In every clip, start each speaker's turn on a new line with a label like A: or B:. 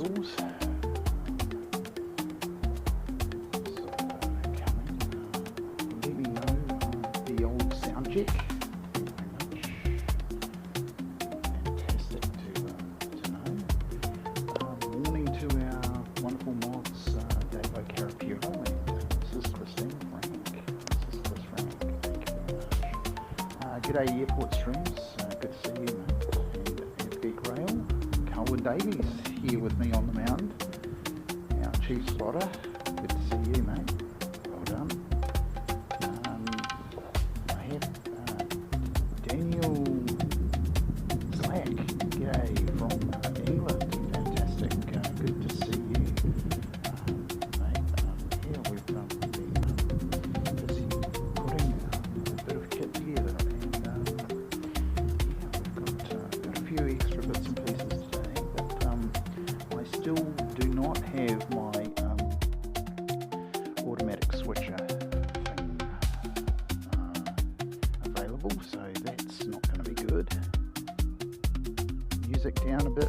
A: whistles. Let me know the old sound check. Fantastic to know. Morning to our wonderful mods, Davo Carapiro and Mrs. Christine Frank. Mrs. Chris Frank, thank you very much. G'day Airport Streams, good to see you, mate. And Big Rail. Colin Davies here with me on the mound. Our chief spotter. Good to see you, mate. Well done. I have Daniel Slack. G'day from England. Fantastic. Good to see you, mate. Yeah, we've been busy putting a bit of kit together, and yeah, we've got a few extra bits and pieces today, but I still do not have my automatic switcher thing available, so that's not going to be good. Music down a bit,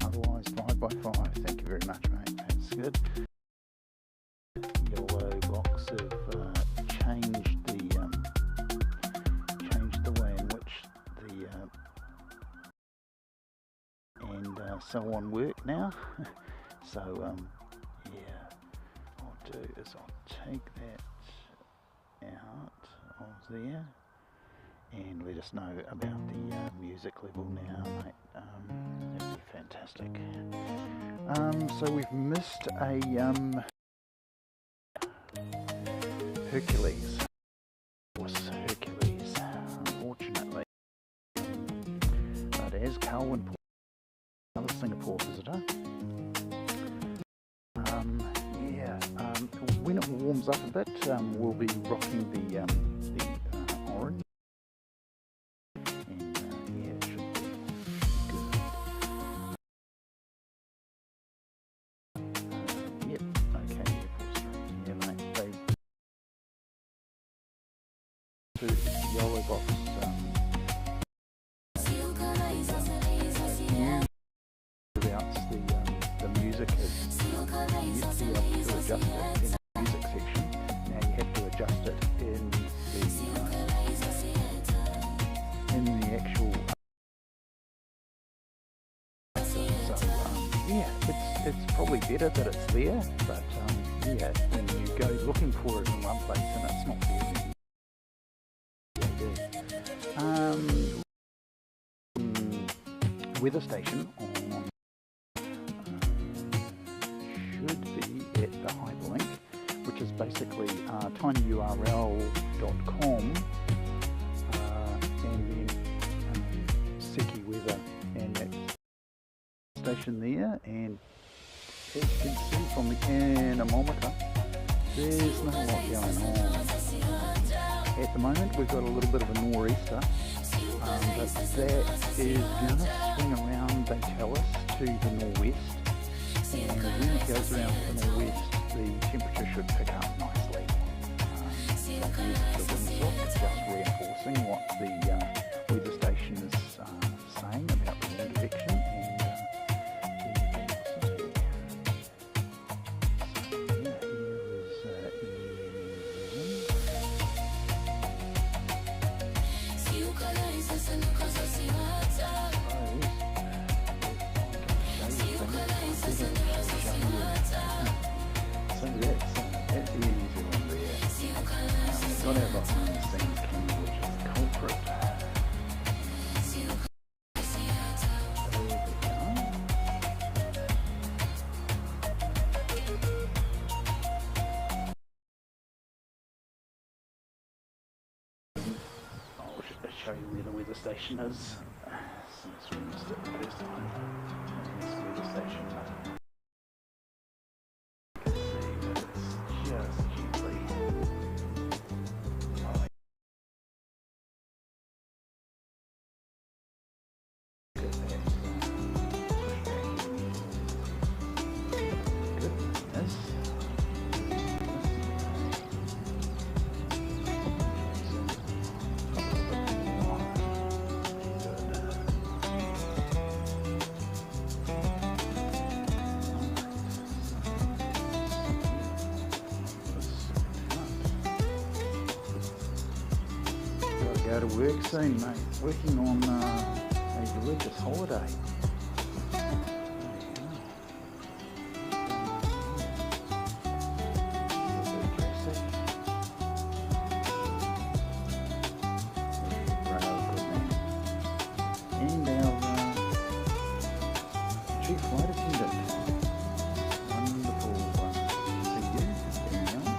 A: otherwise 5x5. Thank you very much, mate. That's good. Yellow box have changed the way in which the and so on work now. So yeah, I'll do is I'll take that out of there and let us know about the music level now, mate. That'd be fantastic. So we've missed a Hercules. Of course, Hercules, unfortunately. But as Carwyn, another Singapore visitor, when it warms up a bit, we'll be rocking the orange. And yeah, it should be good. Yep, okay, yeah, mate. They to yellow box. The music is you used to be able to adjust it in the music section. Now you have to adjust it in the actual. Yeah, it's probably better that it's there, but yeah, when you go looking for it in one place and it's not there. Weather station on should be at the hyperlink, which is basically tinyurl.com and then seki weather, and that station there. And as you can see from the anemometer, there's not a lot going on at the moment. We've got a little bit of a nor'easter, but that is going to swing around, they tell us, to the northwest. And when it goes around to the northwest, the temperature should pick up nicely. The wind's just reinforcing what the weather station is saying about the wind direction. And whatever I'm thinking, which is culprit. I'll show you where the weather station is, since we missed it the first time. This weather station. go to work soon, mate. Working on a religious holiday. And our chief flight attendant. Wonderful to see you, Danielle.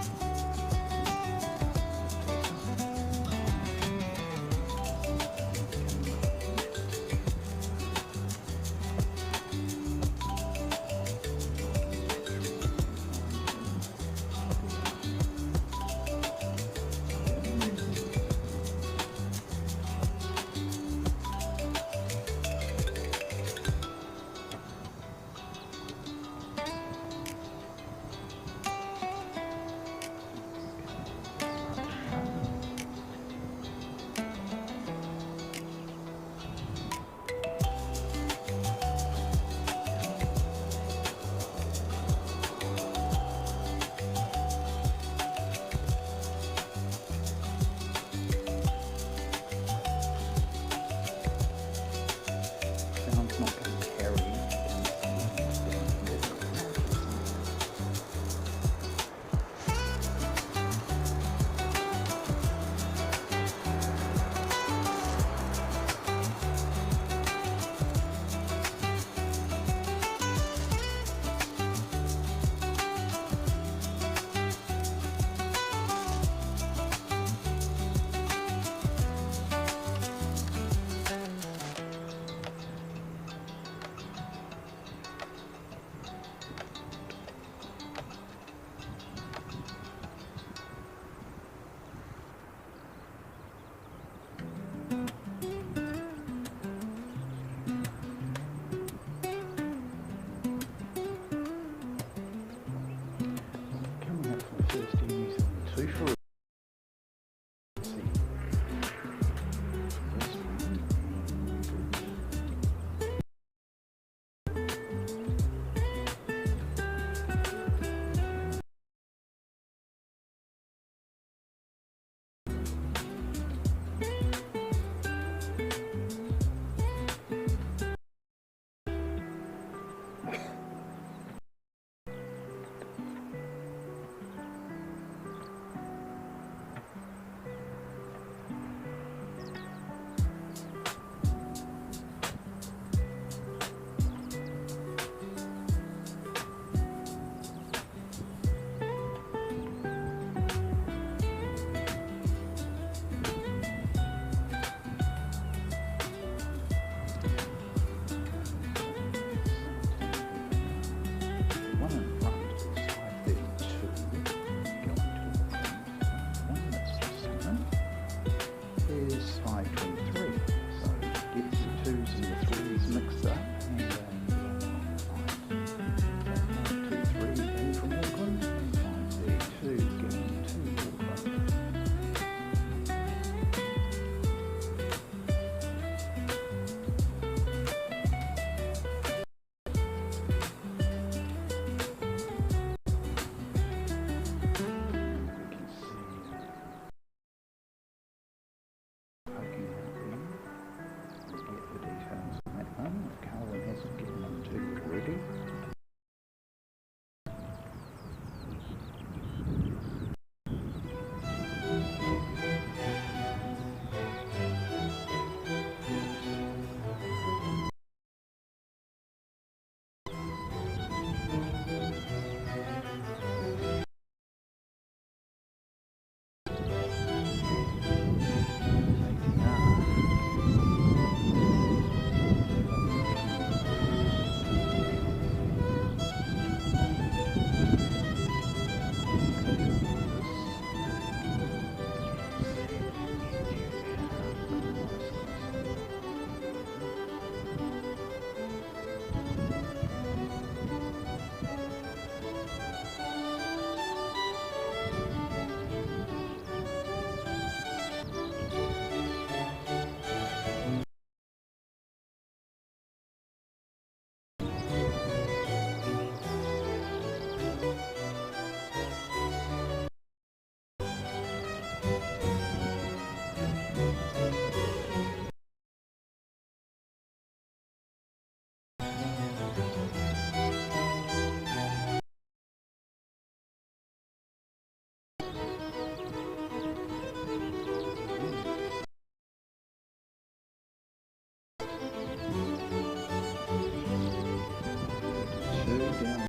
A: 2 down.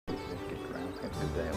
A: Get around, have a good day.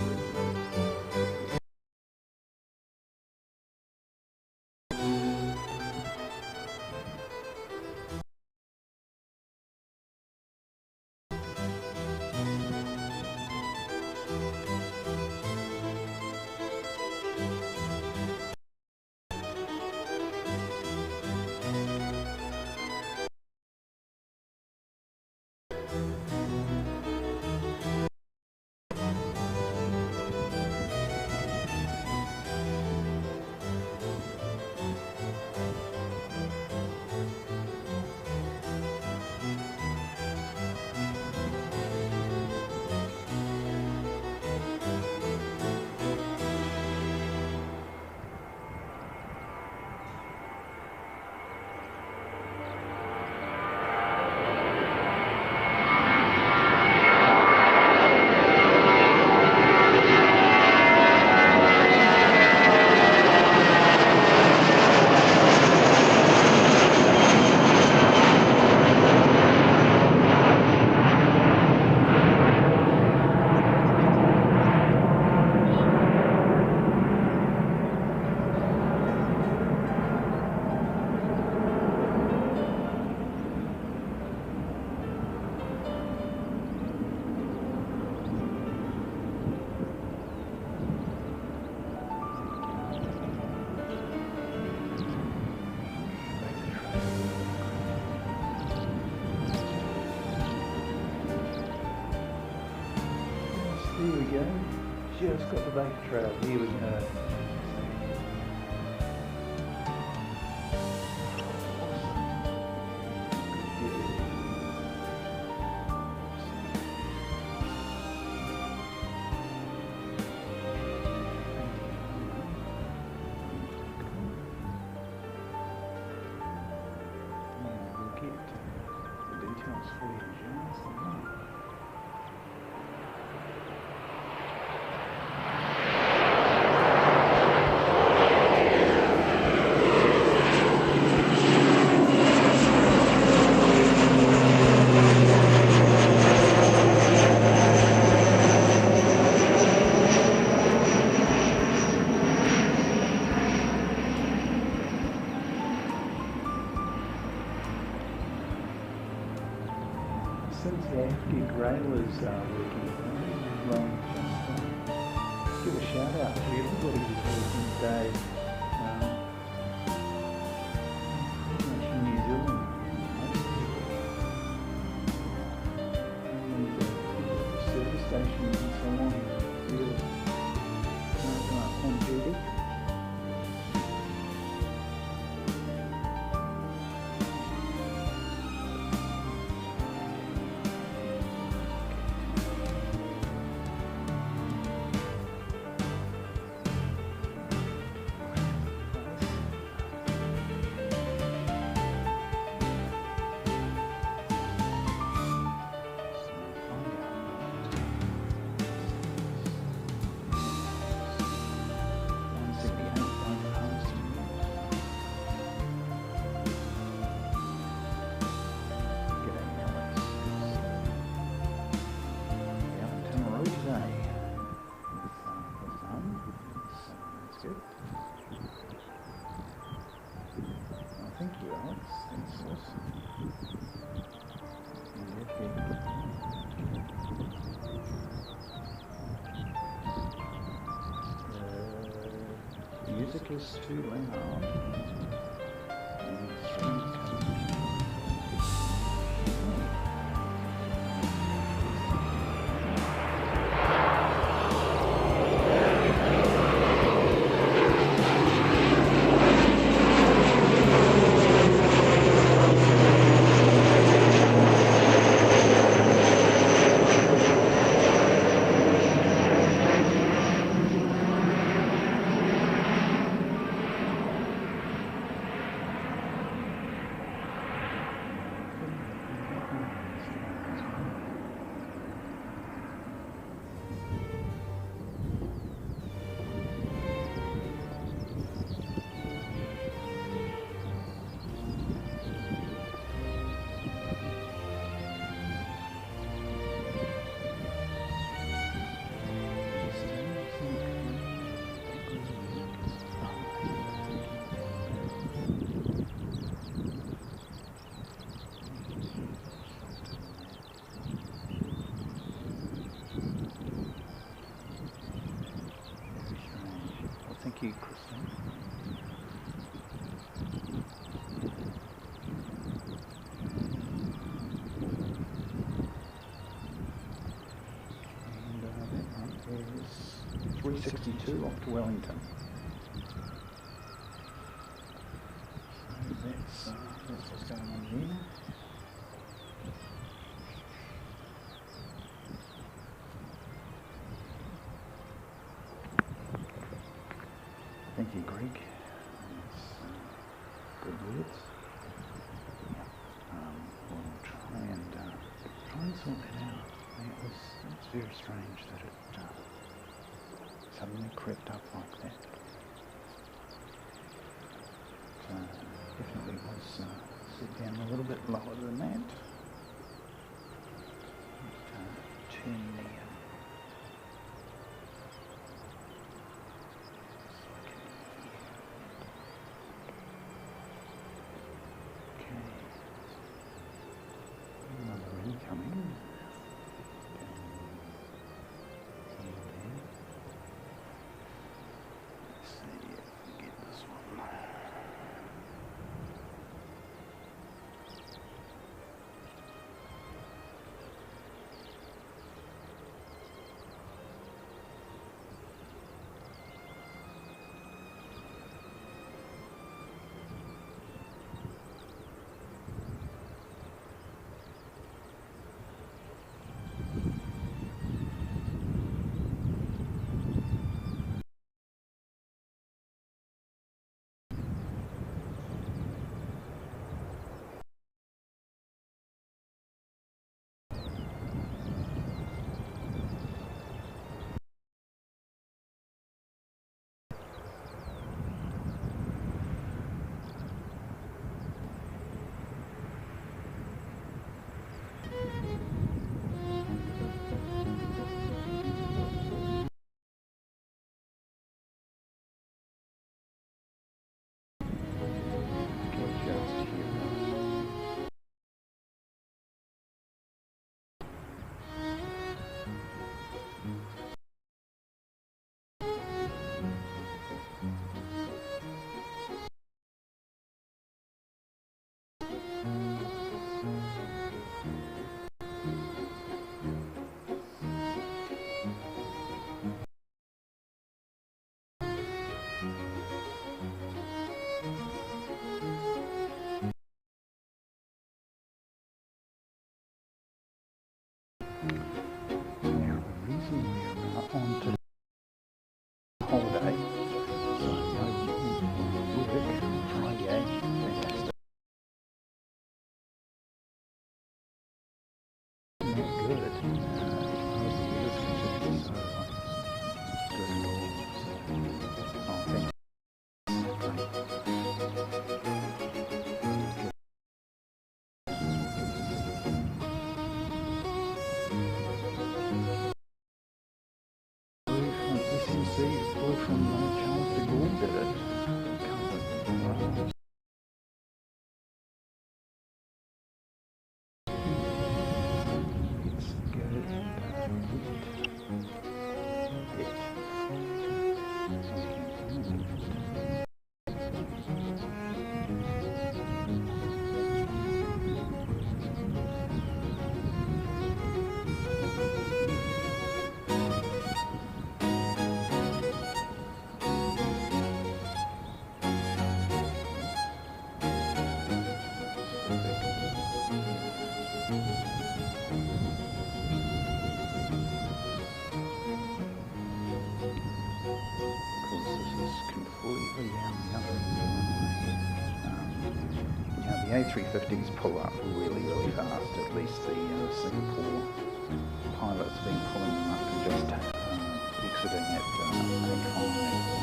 A: Here we go. Just got the back trail. Here we go. We'll get the details for you just a moment. Since the AFD Grailers are working, give a shout out to everybody who's working today. Pretty much in New Zealand, most people. And the service stations and so on, really energetic. Thank you, Alex. That's awesome. The music is too loud. 362 off to Wellington. So that's what's going on here. Thank you, Greg. That's good words. We'll try and sort that out. It's very strange that it suddenly crept up like that. Definitely was set down a little bit lower than that. Turn the on to holiday. So work Friday. Fantastic. Not good. From Charles de Gaulle did it. It's good. The A350s pull up really fast, at least the Singapore pilots have been pulling them up and just exiting at A5,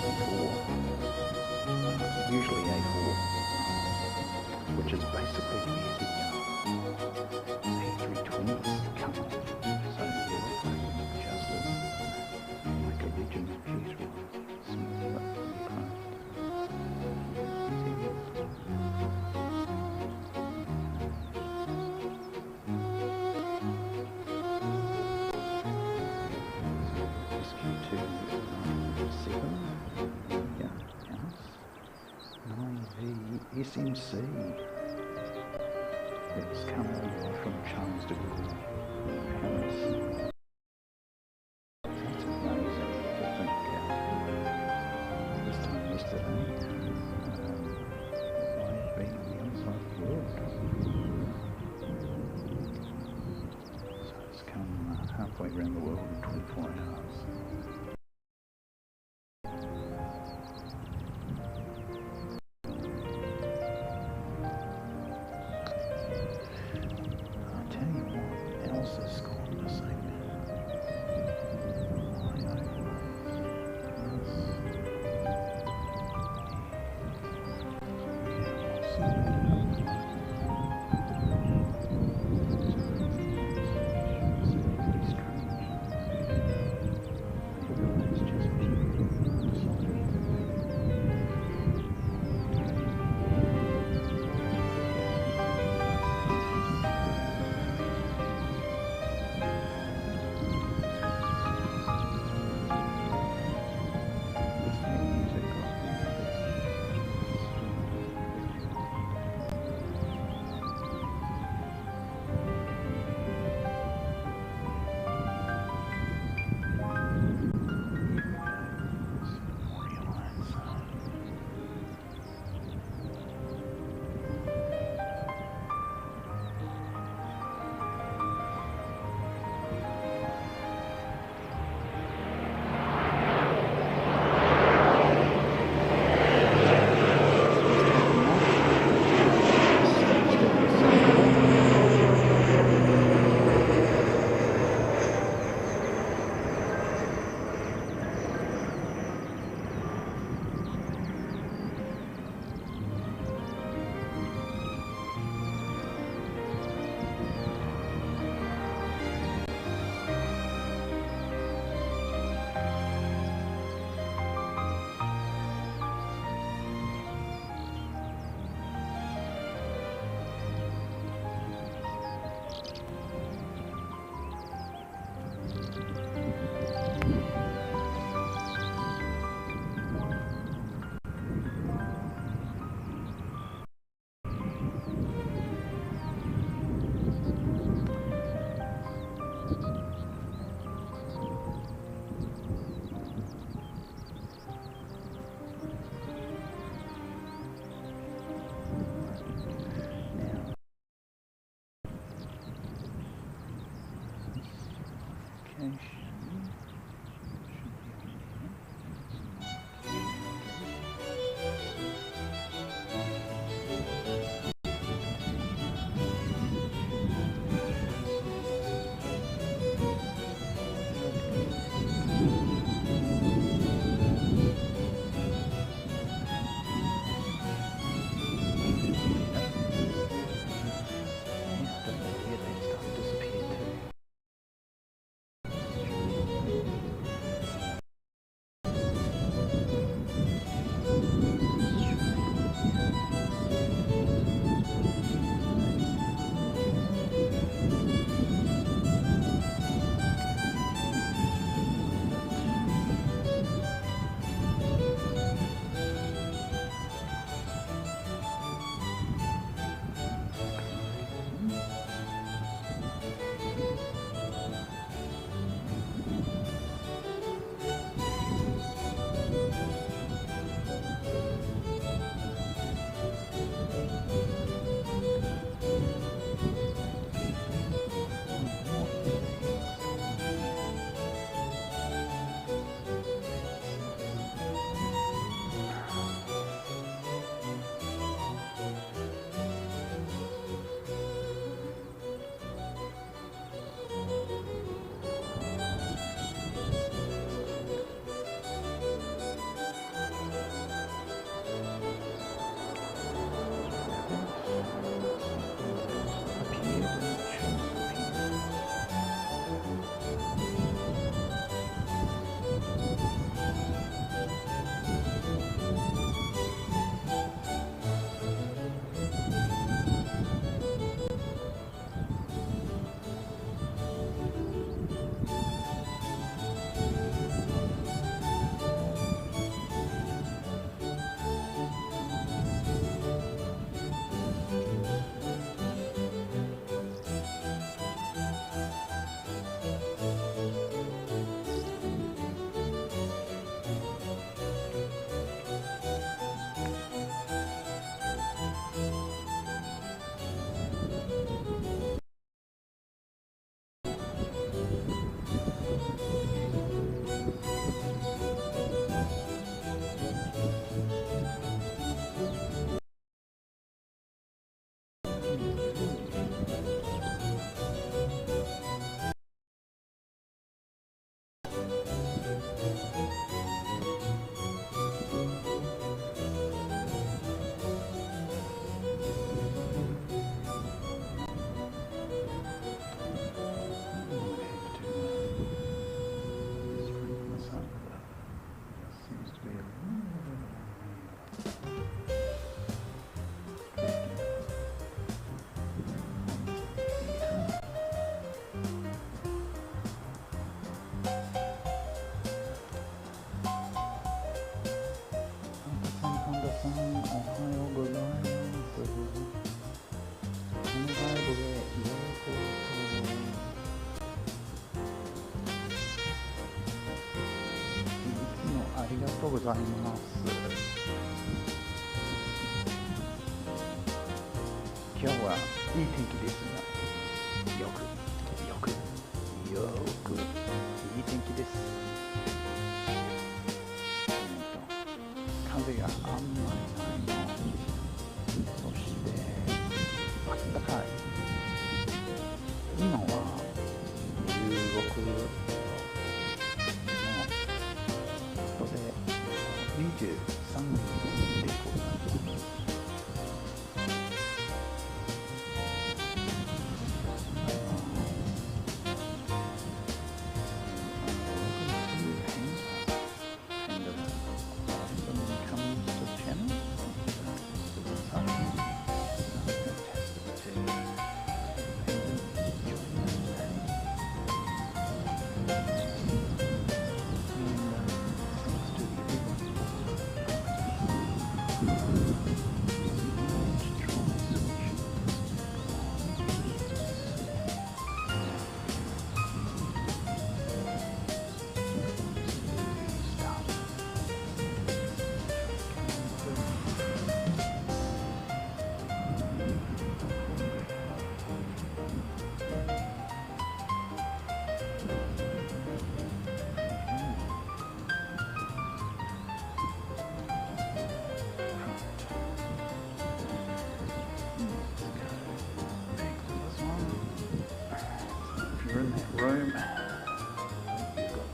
A: A4, usually A4, which is basically where the A320s come off, so they're operating just as like a regional jet or smaller aircraft. SMC. It's coming away from Charles de Gaulle, Paris. That's amazing to think halfway around the world in 24 hours. I'll tell you what else has gone missing. ございます。今日はいい天気ですが、よくいい天気です。風があんまりないの。そしてあったかい。今は16度の外で23度でございます。In that room, you've got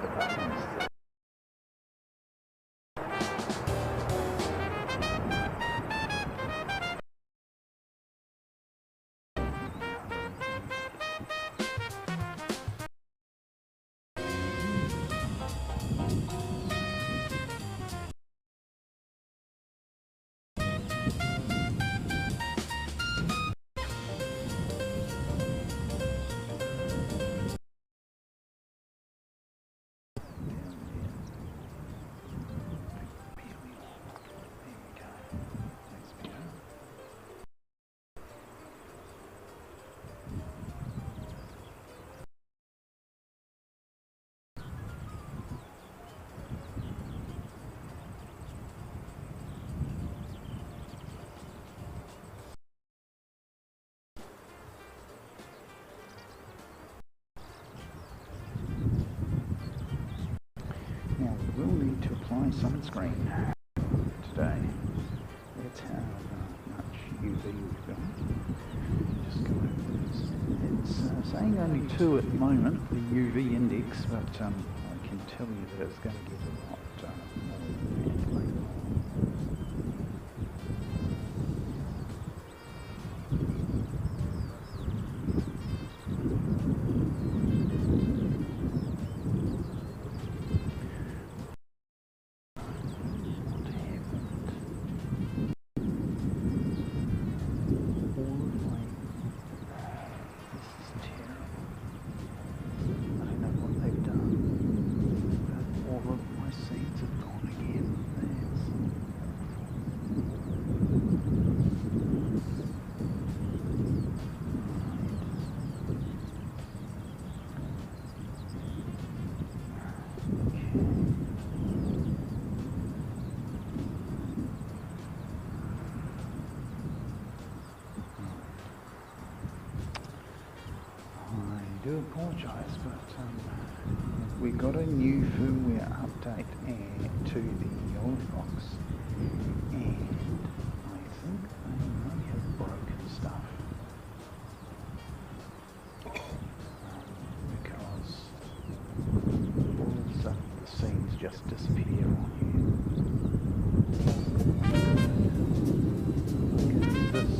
A: the curtains drawn. Now we will need to apply sunscreen today. That's how much UV we've got. Just go over this. It's saying only 2 at the moment, the UV index, but I can tell you that it's going to get a lot more than that. All of my scenes. do apologise, but we got a new firmware update to the old box, and I think they may have broken stuff because all of a sudden the scenes just disappear on here. Look at this.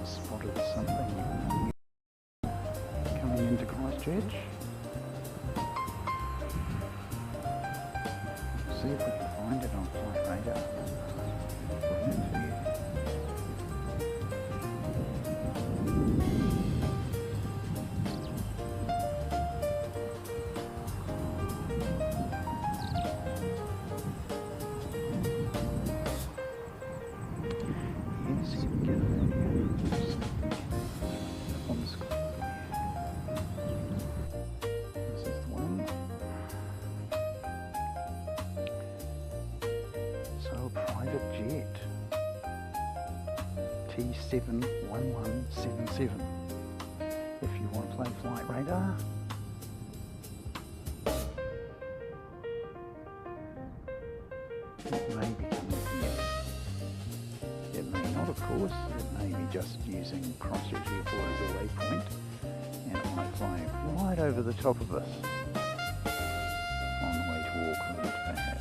A: Spotted something coming into Christchurch. See if we can find it on flight radar. Bring it for you. Yes, here we go. Jet T71177. If you want to play flight radar, it may be coming here. It may not, of course. It may be just using Christchurch Airport as a waypoint, and it might fly right over the top of us on the way to Auckland, perhaps.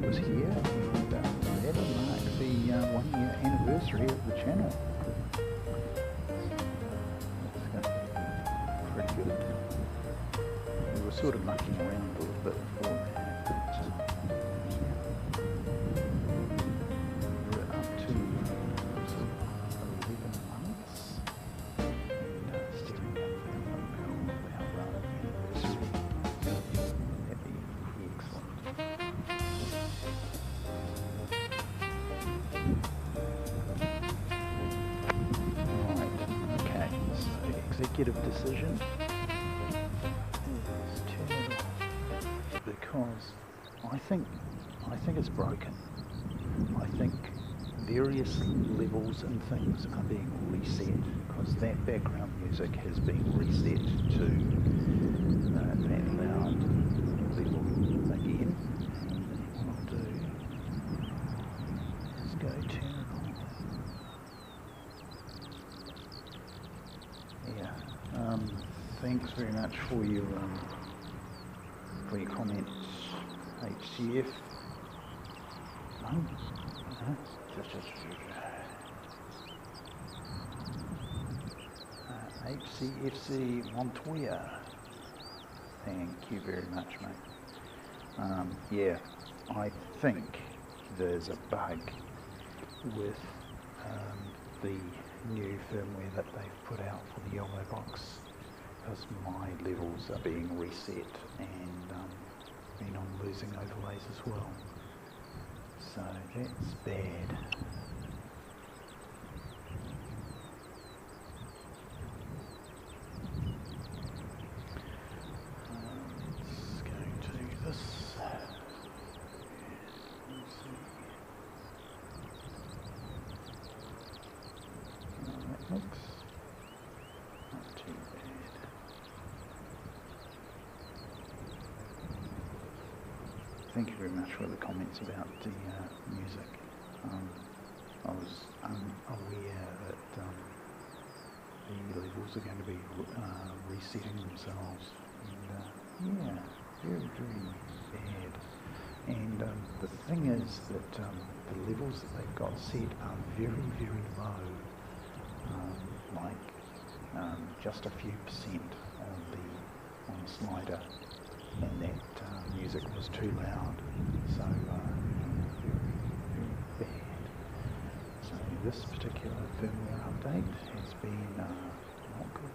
A: Was here, and that'll mark the 1-year anniversary of the channel. That's going to be pretty good. We were sort of mucking around a little bit before that, but we're up to 11 months and stepping up our anniversary. That'd be excellent. Executive decision is turn it off because I think it's broken. I think various levels and things are being reset because that background music has been reset to that loud level again, thanks very much for your comments, HCF. No, just HCFC Montoya. Thank you very much, mate. Yeah, I think there's a bug with the new firmware that they've put out for the yellow box, because my levels are being reset and I'm losing overlays as well. So that's bad. Let's go to this. Let's see. That looks not too bad. Thank you very much for the comments about the music. I was unaware that the levels are going to be resetting themselves, and yeah, very, very bad. And the thing is that the levels that they've got set are very, very low, like just a few percent on the slider, and that music was too loud, so very, very bad. So this particular firmware update has been not good.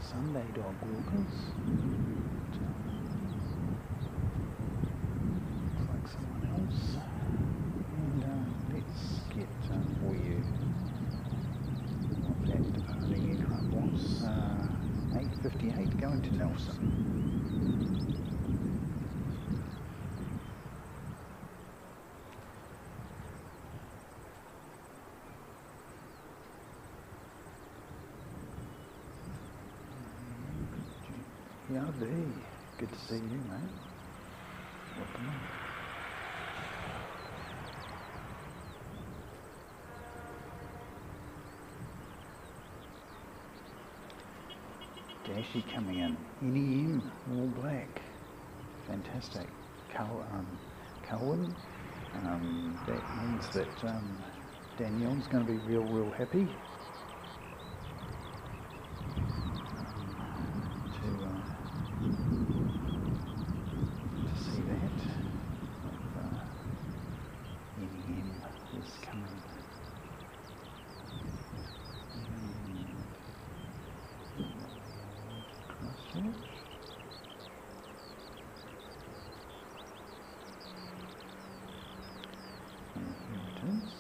A: Sunday dog walkers. Looks like someone else. And let's get for you what that departing aircraft was. 8:58 going to Nelson. Yeah, good to see you, mate. Welcome on. Dashy coming in. NEM, all black. Fantastic. Cohen. That means that Danielle's going to be real happy. To see that NEM is coming. Christchurch. And here it is.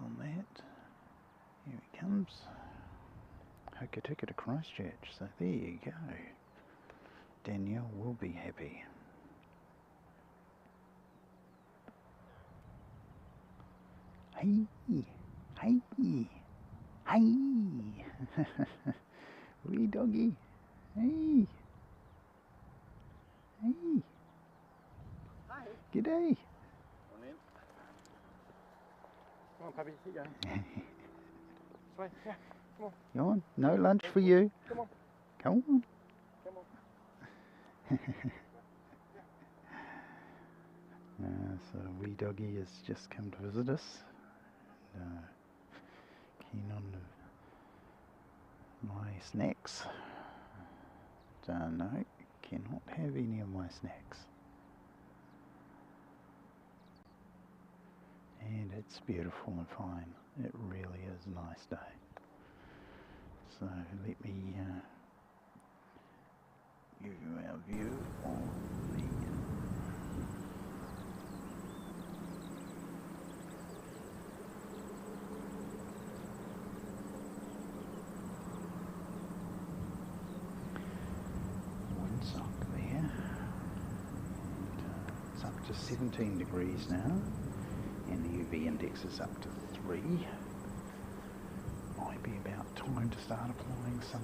A: On that, here he comes. Hoka ticket to Christchurch, so there you go. Danielle will be happy. Hey, Hey! Wee doggy. Hey! Hey!
B: Hi.
A: G'day!
B: On in. Come on, puppy, keep going. This way, yeah, come on.
A: Come on, no lunch for you.
B: Come on.
A: Come on.
B: Come on.
A: So wee doggy has just come to visit us. Keen on my snacks. No, cannot have any of my snacks. And it's beautiful and fine. It really is a nice day. So let me give you our view on the windsock there. And, it's up to 17 degrees now, and the UV index is up to 3. Might be about time to start applying some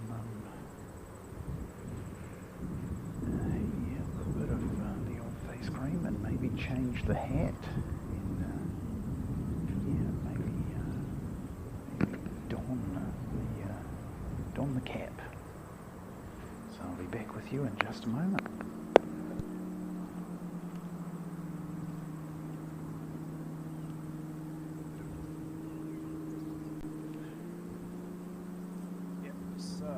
A: a little bit of the old face cream, and maybe change the hat, and maybe don the cap. So I'll be back with you in just a moment. So,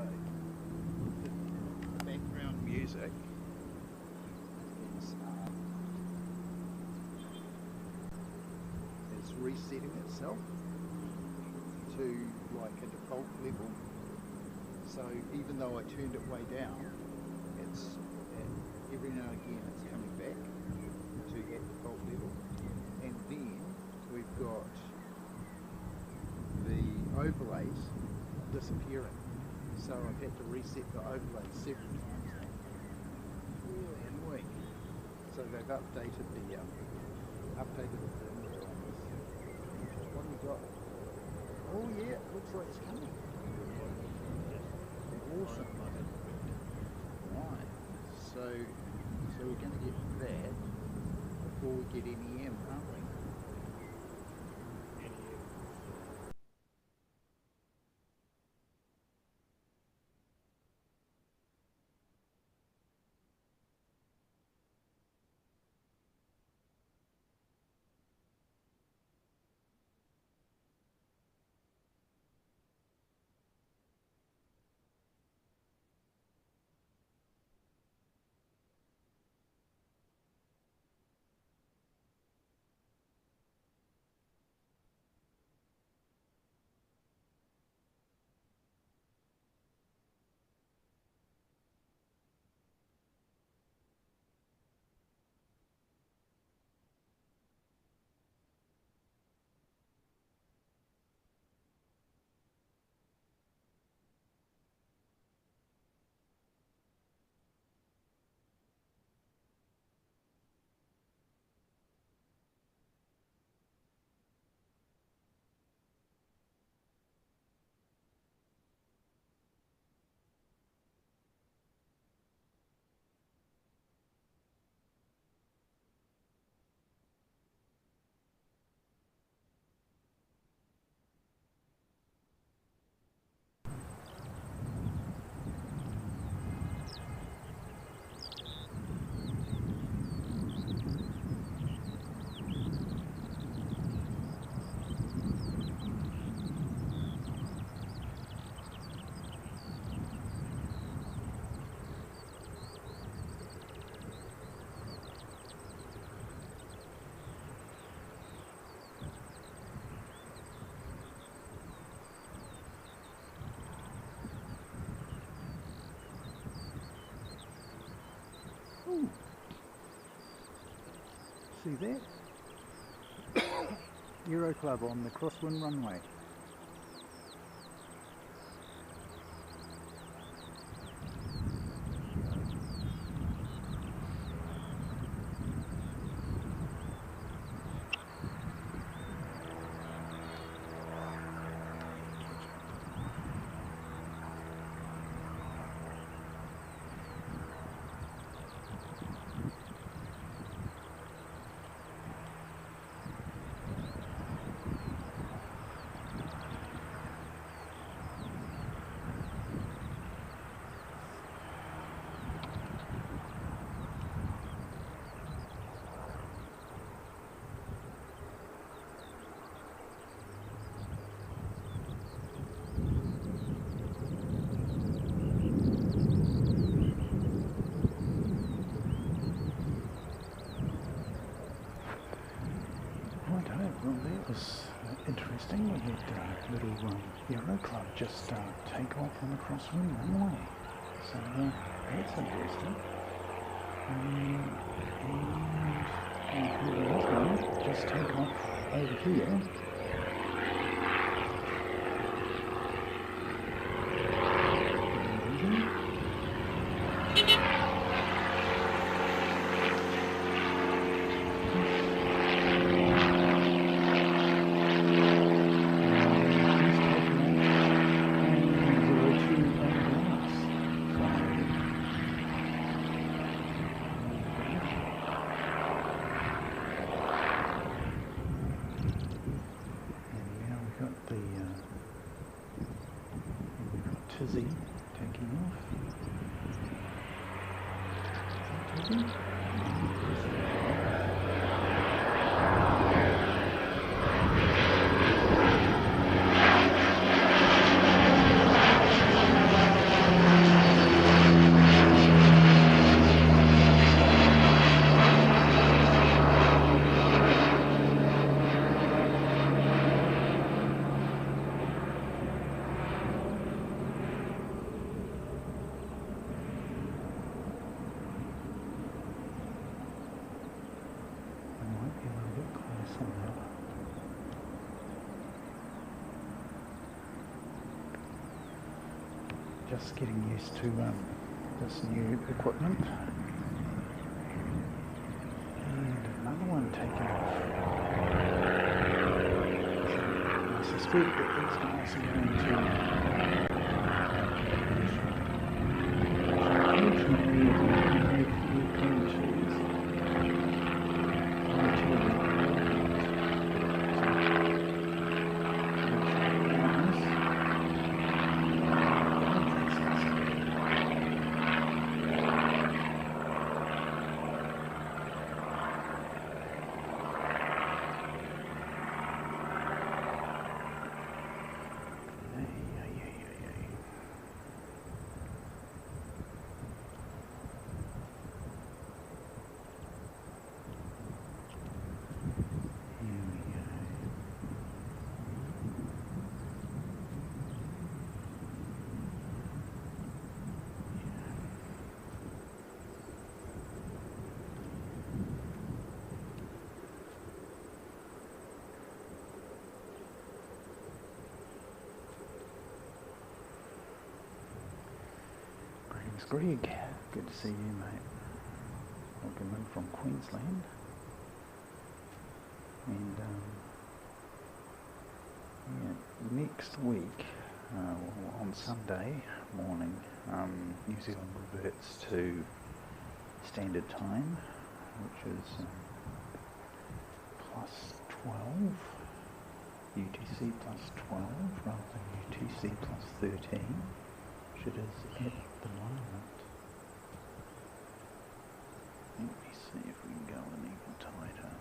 A: the background music is resetting itself to like a default level. So even though I turned it way down, it's every now and again it's coming back to that default level. And then we've got the overlays disappearing. So I've had to reset the overlay several times now. Really annoying. So they've updated the firmware on this. What have we got? Oh yeah, it looks like it's coming. Awesome. Right. So we're going to get that before we get NEM, aren't we? Ooh. See that? Euro Club on the crosswind runway. Righto, well that was interesting. We had a little Aero Club just take off on the crosswind runway. So that's interesting. And the other one just take off over here. Tizzy taking off. Tizzy? Just getting used to this new equipment. And another one taking off. I suspect that these guys are going to... Unfortunately, we have airplane shoes. Greg, good to see you, mate. Welcome in from Queensland. And yeah, next week, on Sunday morning, New Zealand reverts to standard time, which is plus 12, UTC plus 12 rather than UTC plus 13, which it is at the moment. Let me see if we can go an even tighter.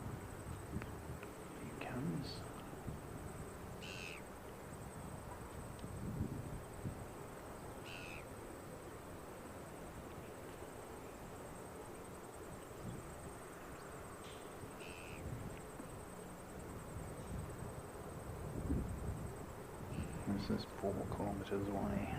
A: Here it comes. This is 4 kilometres away.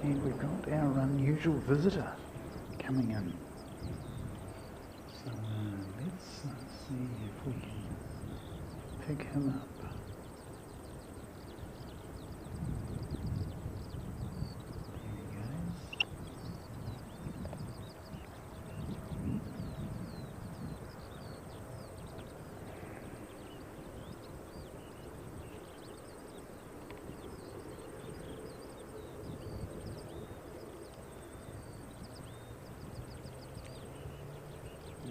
A: And we've got our unusual visitor coming in. So let's see if we can pick him up.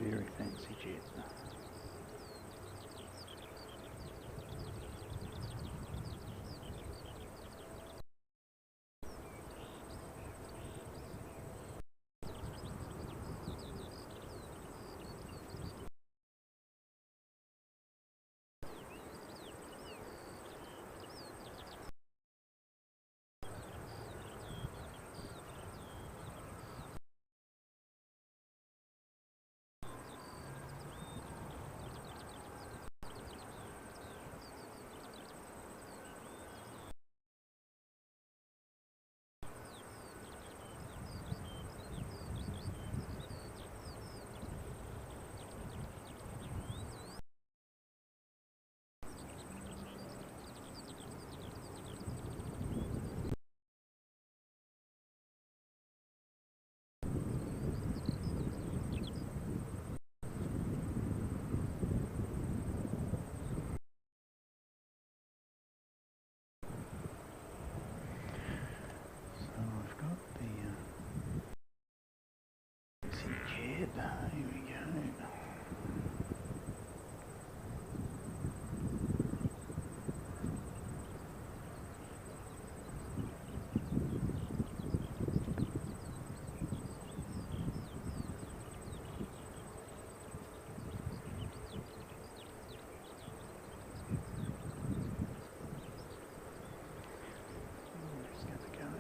A: Very fancy jet. Here we go. Where's it gonna go?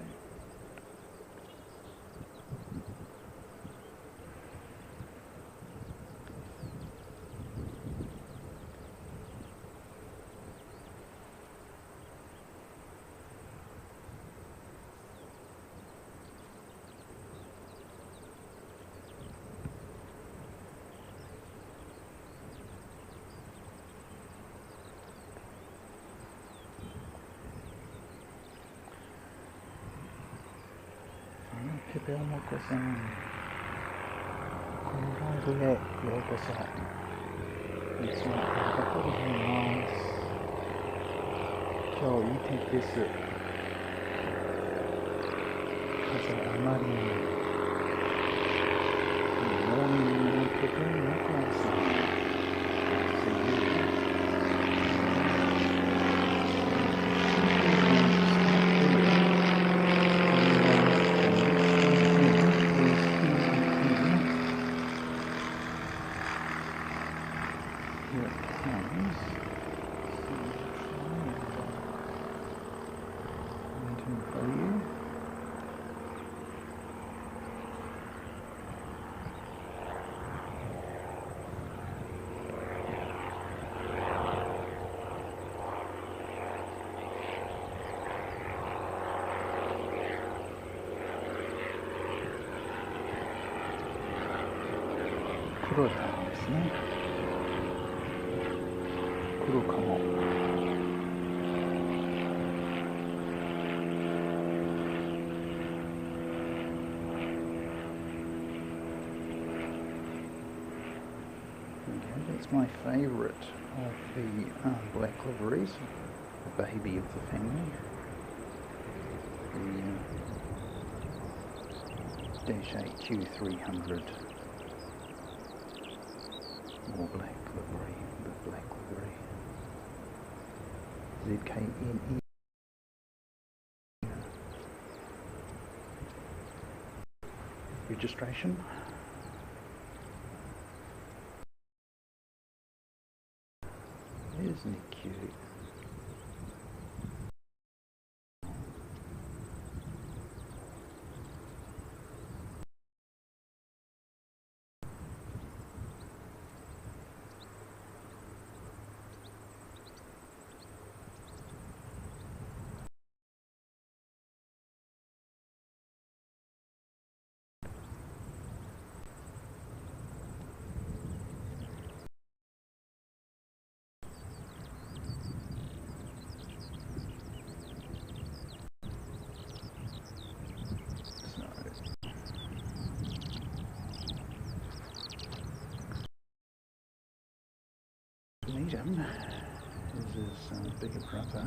A: Che abbiamo questa con un runway questa it's not very nice. So you take this as a money morning cooking necklace.黒ですね。黒かも。Okay, that's my favourite of the black liveries, the baby of the family. The Dash 8Q300. More black livery, the black livery. ZKNE. Registration. Isn't it cute? him. This is his bigger brother.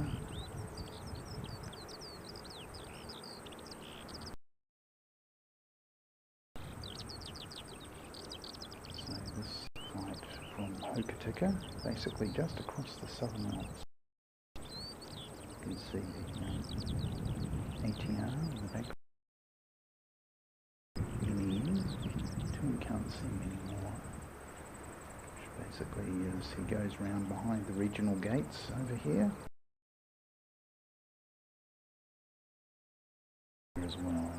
A: So this flight from Hokitika, basically just across the Southern Alps. You can see the ATR in the back. You can't see him anymore. Which basically is he goes round behind the regional gates over here as well.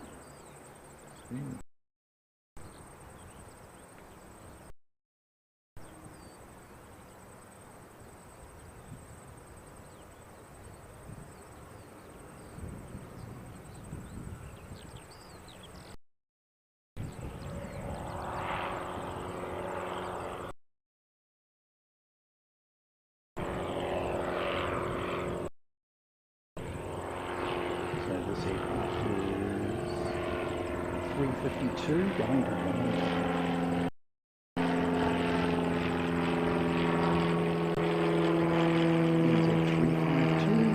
A: This aircraft is 352 going to Wellington. Is it 352?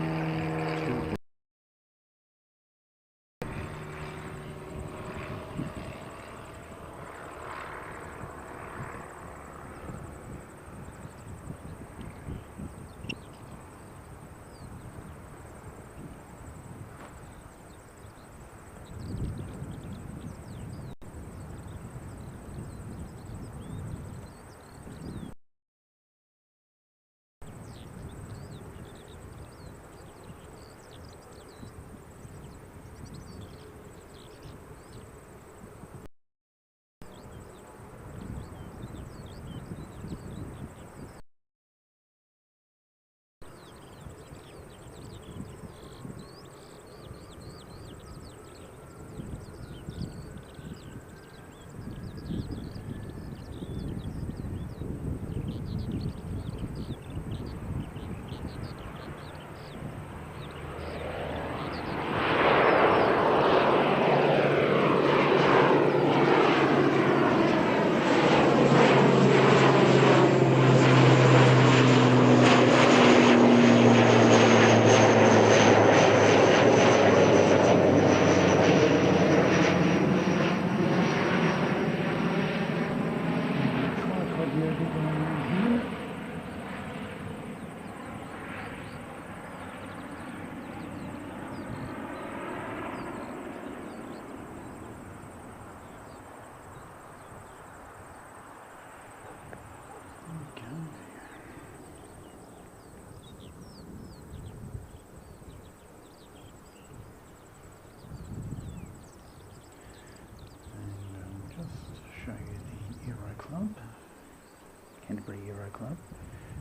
A: Canterbury Aero Club.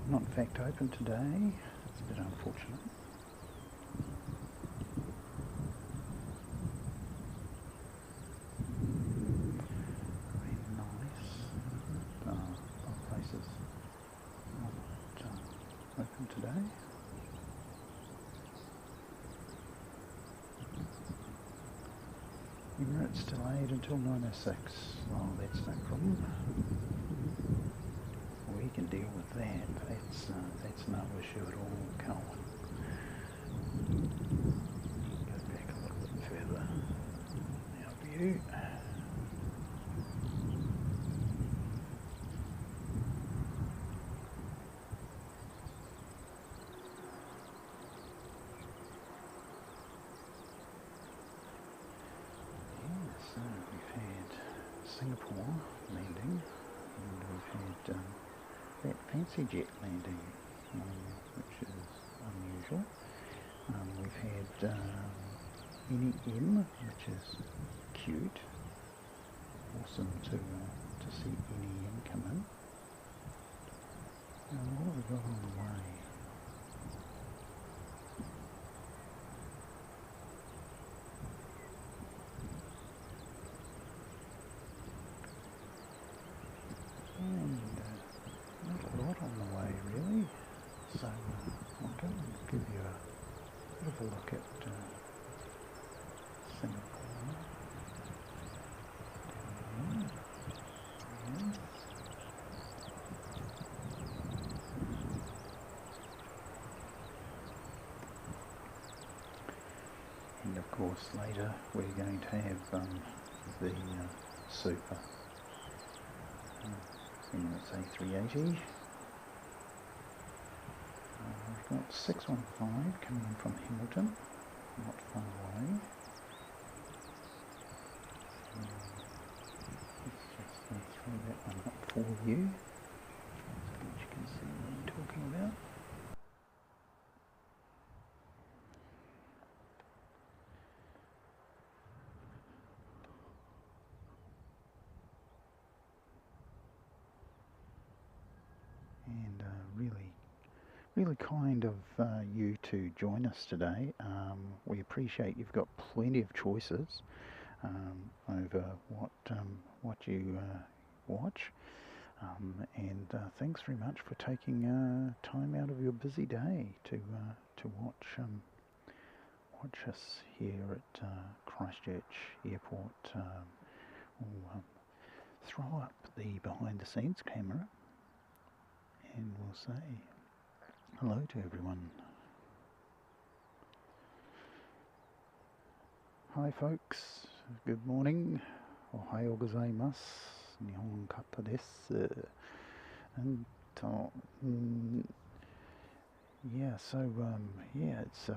A: Not in fact open today. It's a bit unfortunate. Very nice. A lot of places not open today. Emirates delayed until 9:06. Oh, that's no problem. We can deal with that. That's no issue at all, Colin. Go back a little bit further. Our view. So we've had Singapore landing, and we've had that fancy jet landing, which is unusual. We've had NEM, which is cute. Awesome to see NEM come in. Now what have we got on the way? Not a lot on the way really, so I'm going to give you a bit of a look at Singapore. Yes. And of course later we're going to have the Super Emirates A380. We've got 615 coming in from Hamilton, not far away. Let's just throw that one up for you, so that you can see what I'm talking about. And really kind of you to join us today. We appreciate you've got plenty of choices over what you watch, and thanks very much for taking time out of your busy day to watch us here at Christchurch Airport. We'll throw up the behind the scenes camera and we'll say hello to everyone. Hi folks, good morning. Ohayo gozaimasu. Nihon kata desu. And yeah, so yeah, it's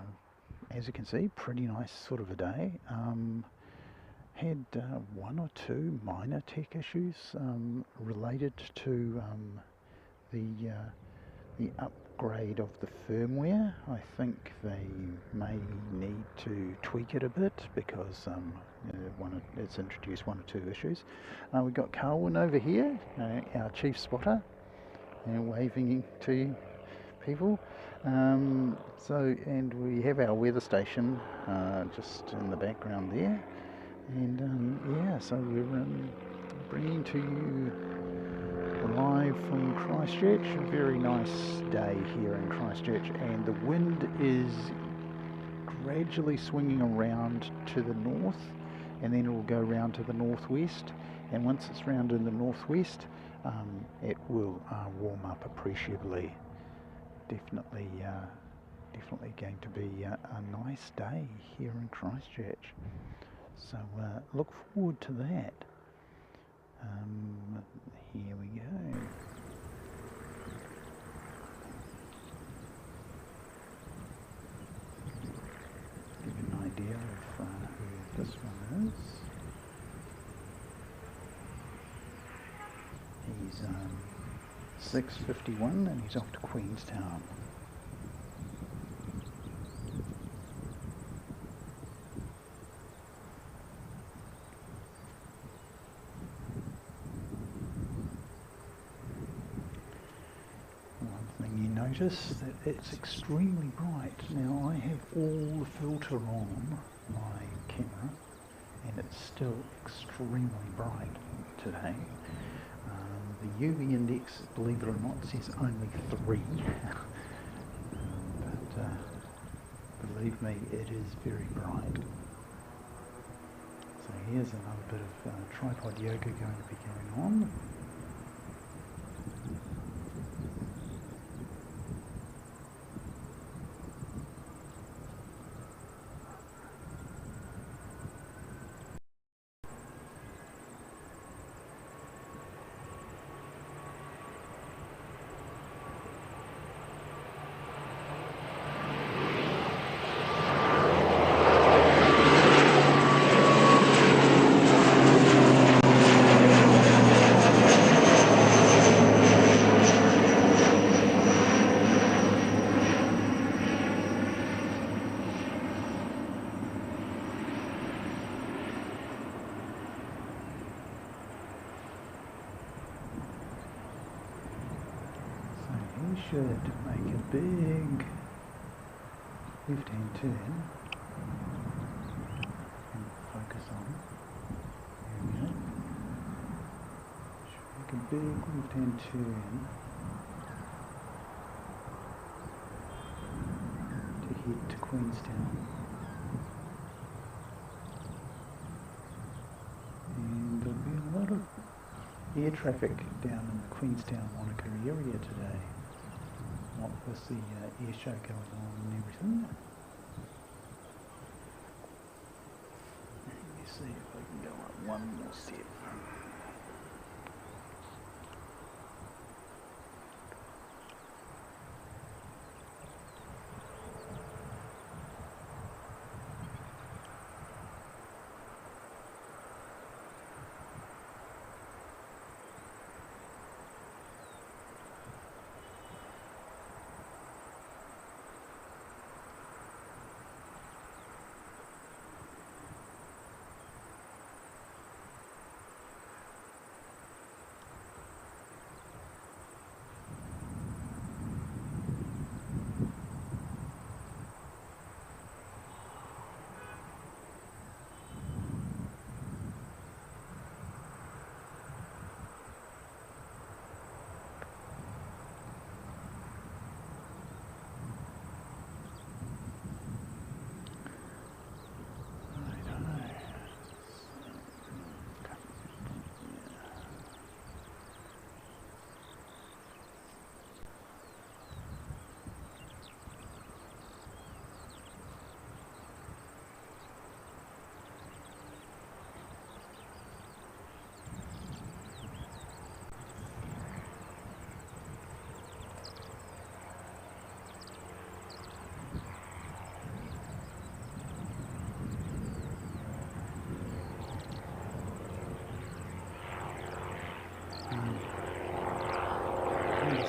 A: as you can see, pretty nice sort of a day. Had one or two minor tech issues related to the upgrade of the firmware. I think they may need to tweak it a bit because it's introduced one or two issues. We've got Carwin over here, our chief spotter, waving to people. And we have our weather station just in the background there. And yeah, so we're bringing to you live from Christchurch. A very nice day here in Christchurch, and the wind is gradually swinging around to the north, and then it will go around to the northwest, and once it's round in the northwest, it will warm up appreciably. Definitely going to be a nice day here in Christchurch, so look forward to that. Here we go. Give you an idea of who this one is. He's 6:51 and he's off to Queenstown. Notice that it's extremely bright. Now I have all the filter on my camera and it's still extremely bright today. The UV index, believe it or not, says only 3. But believe me, it is very bright. So here's another bit of tripod yoga going to be going on. Should make a big left-hand turn and focus on. There we go. Should make a big left-hand turn to head to Queenstown. And there'll be a lot of air traffic down in the Queenstown Wanaka area today. What with the air show going on and everything. one more set.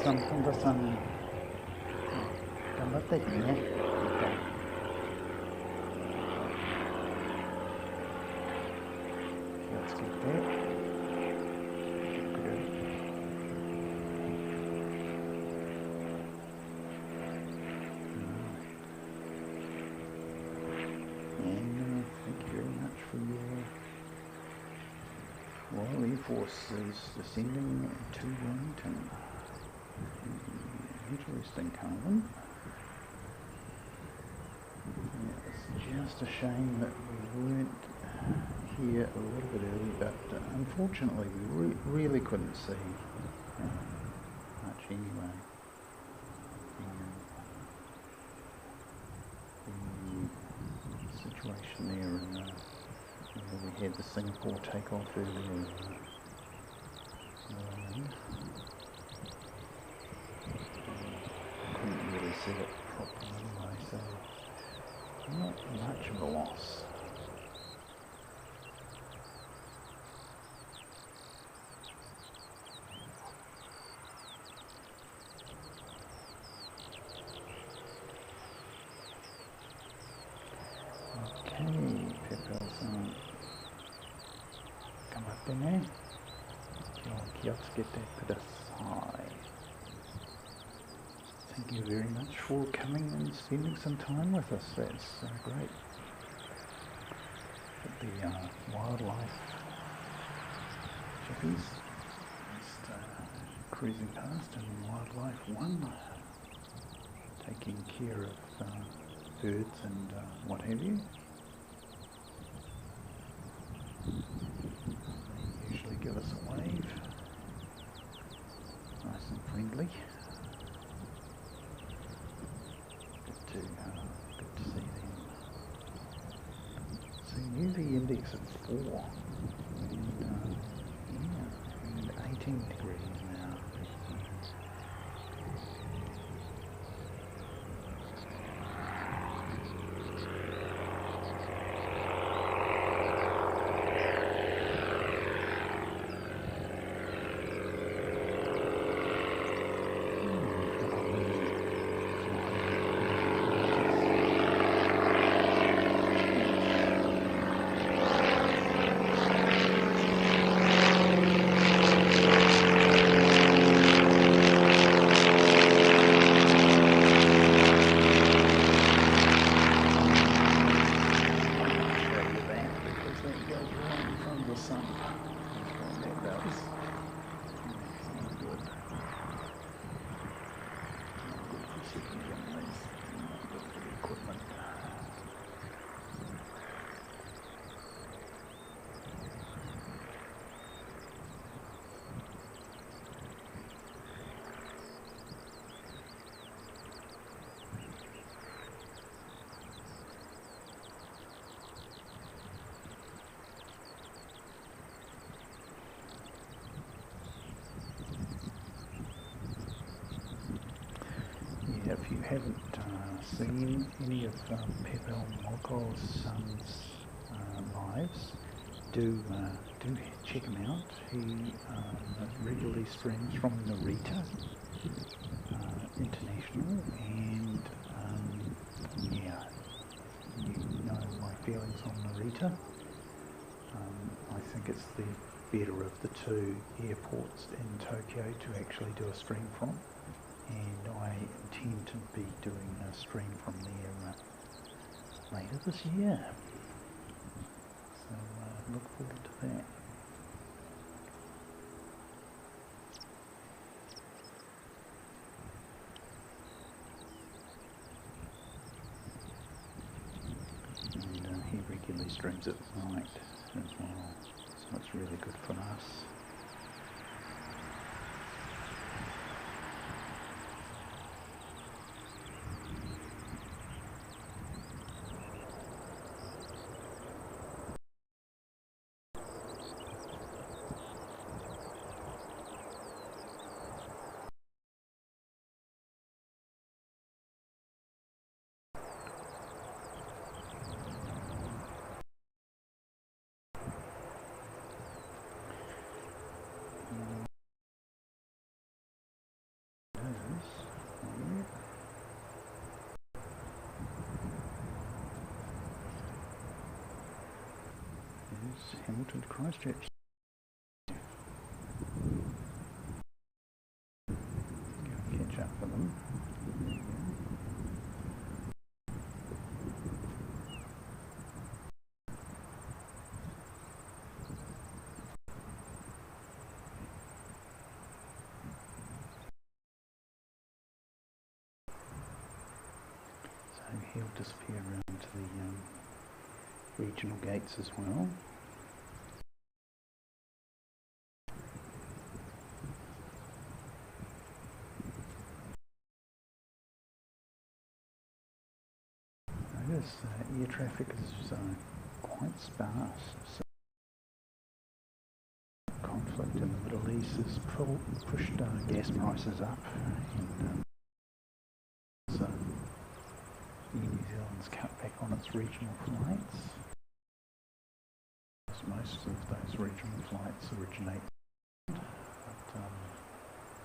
A: Sampai gambar tadinya. Let's get that. Good. And thank you very much for your Royal Air Forces descending to Wellington. Interesting, Carlin. Yeah, it's just a shame that we weren't here a little bit early, but unfortunately we really couldn't see much anyway. The situation there, and we had the Singapore takeoff earlier. Couldn't really see it properly anyway, so not much of a loss. Okay, Pepper's come up in there. Let's get that to the side. Thank you very much for coming and spending some time with us. That's great. The wildlife chippies just cruising past, and wildlife one taking care of birds and what have you. They usually give us a wave, nice and friendly. Good to see them. So UV index of 4 and 18 degrees now. you haven't seen any of Pavel Mokov's lives, do check him out. He regularly streams from Narita International, and yeah, you know my feelings on Narita. I think it's the better of the two airports in Tokyo to actually do a stream from, and I intend to be doing a stream from there later this year. So look forward to that. And he regularly streams at night as well, so it's really good for us. Hamilton to Christchurch. Go catch up with them. So he'll disappear around to the regional gates as well. Notice air traffic is quite sparse. So conflict in the Middle East has pushed gas prices up, and so New Zealand's cut back on its regional flights. Most of those regional flights originate, but a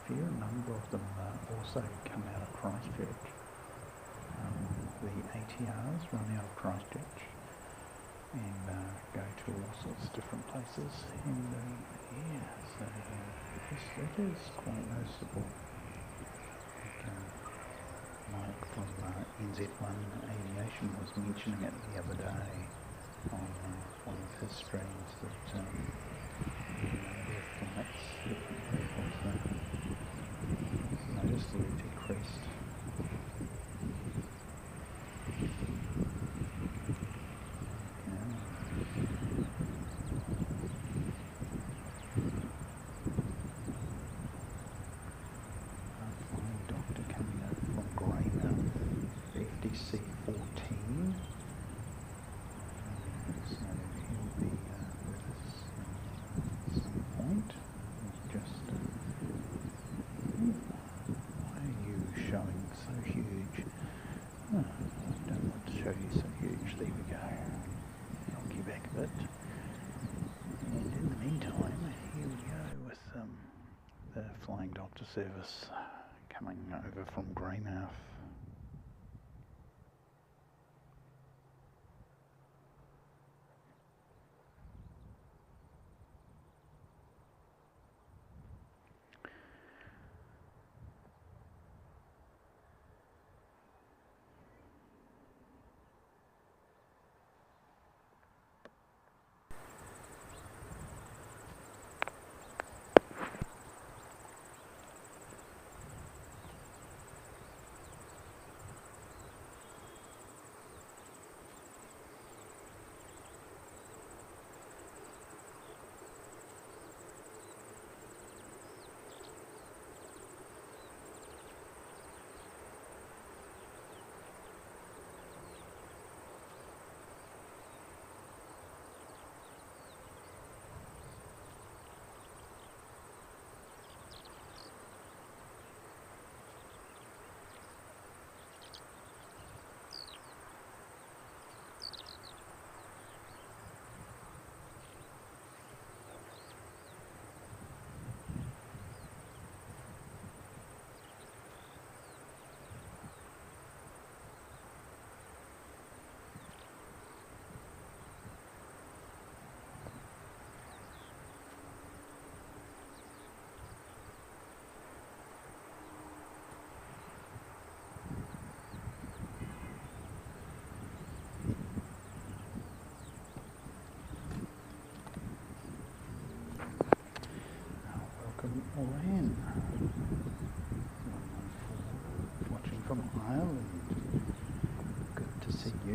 A: fair number of them also come out of Christchurch. The ATRs run out of Christchurch and go to all sorts of different places, and yeah, so it is quite noticeable. Mike from NZ1 Aviation was mentioning it the other day on one of his streams that their flights was noticeably decreased. Flying doctor service coming over from Greymouth.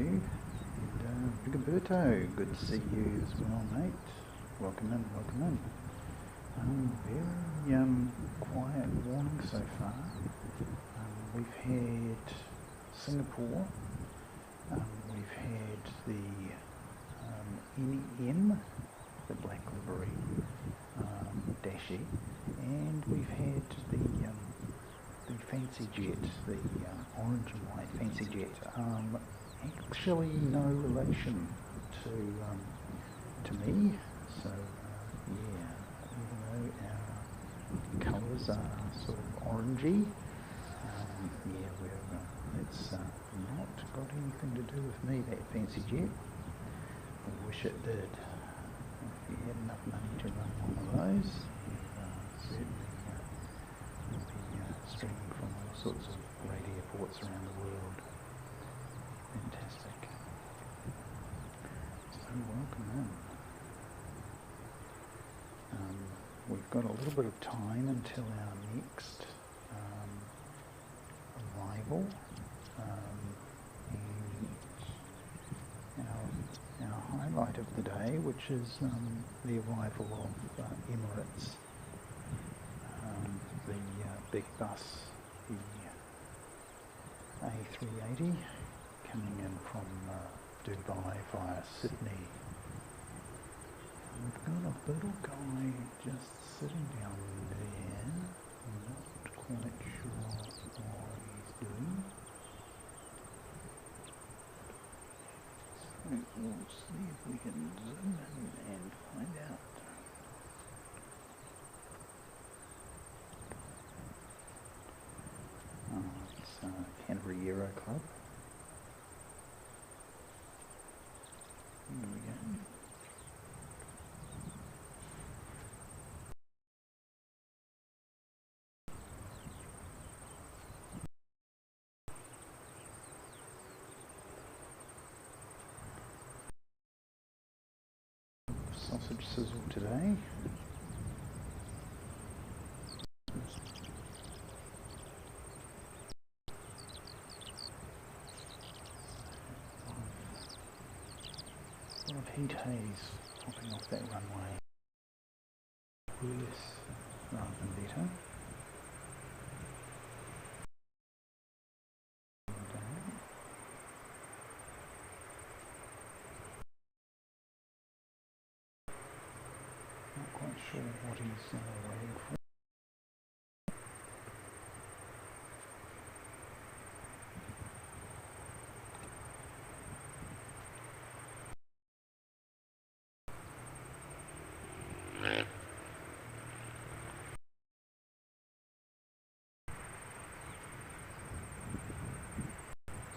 A: you. And Rigoberto, good to see you as well, mate. Welcome in, welcome in. Very quiet morning so far. We've had Singapore, we've had the NEM, the black livery Dashi, and we've had the fancy jet, the orange and white fancy jet. Actually no relation to me, so yeah, even though our colours are sort of orangey, yeah, it's not got anything to do with me, that fancy jet. I wish it did. If you had enough money to run one of those, you certainly would be streaming from all sorts of great airports around the world. Fantastic. So welcome in. We've got a little bit of time until our next arrival, and our highlight of the day, which is the arrival of Emirates, the big bus, the A380, coming in from Dubai via Sydney. We've got a little guy just sitting down there, not quite sure what he's doing. So we'll see if we can zoom in and find out. It's Canterbury Euro Club. Here we go. Sausage sizzle today. A lot of heat haze popping off that runway. Worse rather than better. Not quite sure what he's waiting for.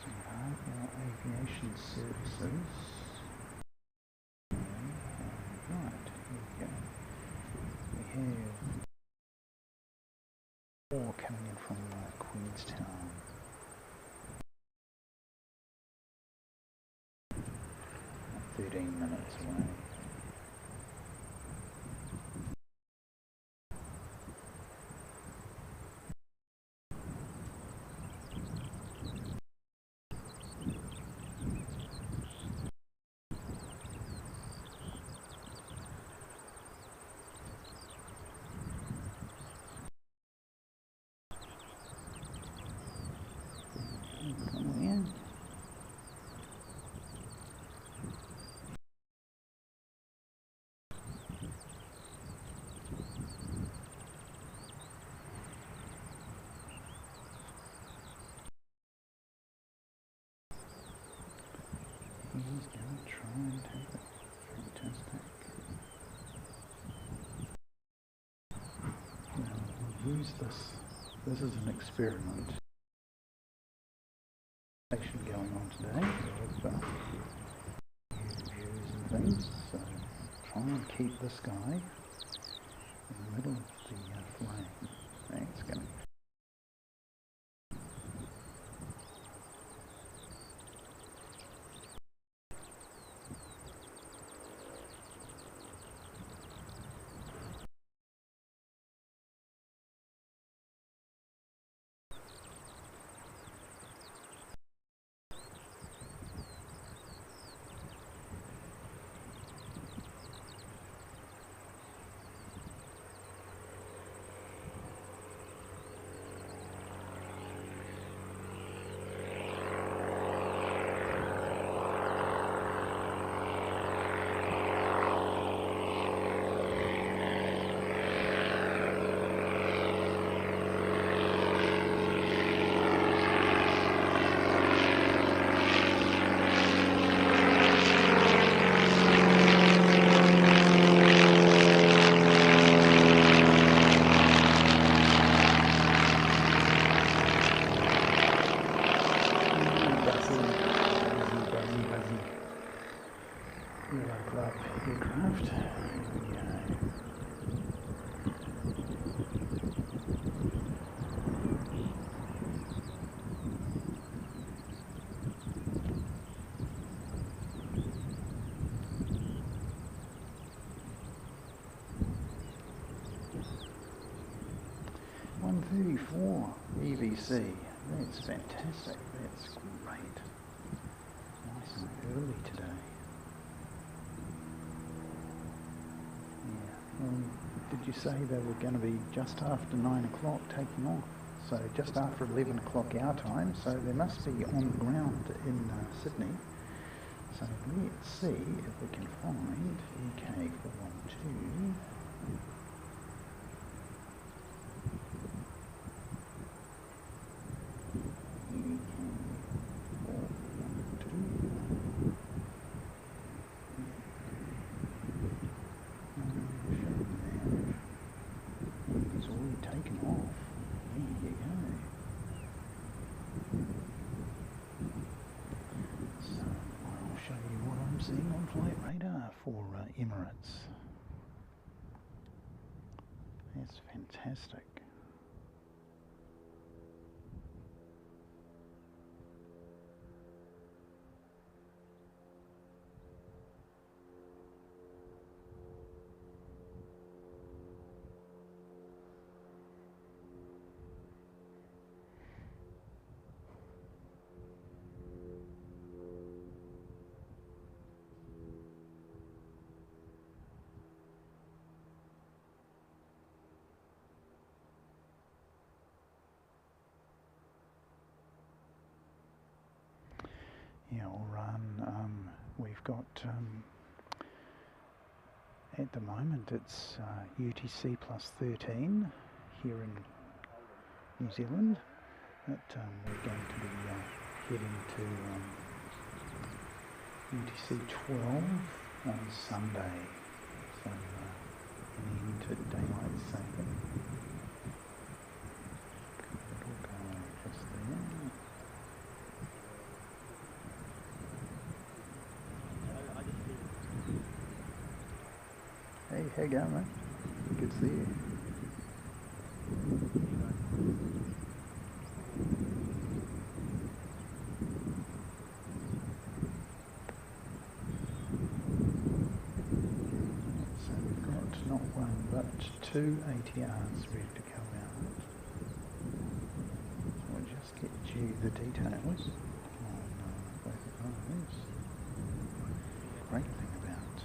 A: So our aviation services. Right, here we go. We have four coming in from Queenstown. 13 minutes away. Coming in. He's going to try and take it. Fantastic. Now we'll use this. This is an experiment going on today with views and things. So try and keep this guy in the middle of the flame. Thanks, going. Yellow Club aircraft. Here we go. EVC, that's fantastic, that's great. Nice and early today. Yeah, did you say they were going to be just after 9 o'clock taking off? So just after 11 o'clock our time, so they must be on the ground in Sydney. So let's see if we can find EK412. Seeing on flight radar for Emirates. That's fantastic. Yeah, we'll run. We've got, at the moment it's UTC plus 13 here in New Zealand, but we're going to be heading to UTC 12 on Sunday, so an end to daylight saving. It'll go just there. Hey, how you going, mate? Good to see you. So we've got not one but two ATRs ready to go out. So we'll just get you the details on both of those. Great thing about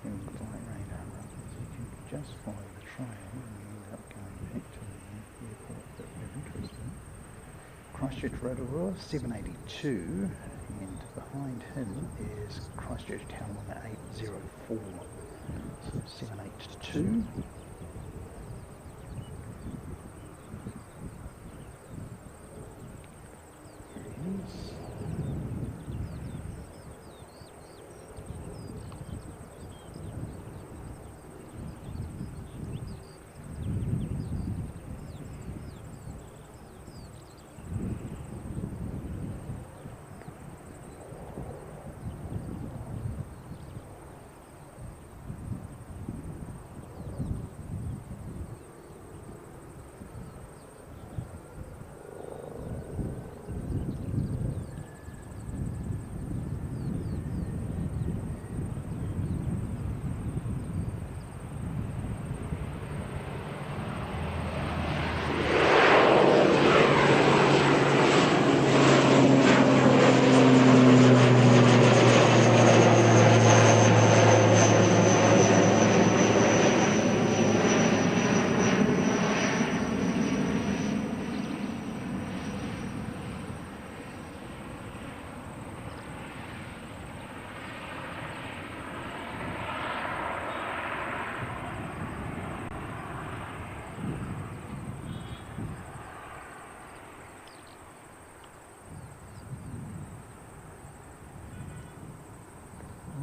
A: having the flight radar up is you can just follow the trail and you end up going back to the airport that we're interested in. Christchurch Rotorua 782, and behind him is Christchurch Town Number 804. So 782. Here he is.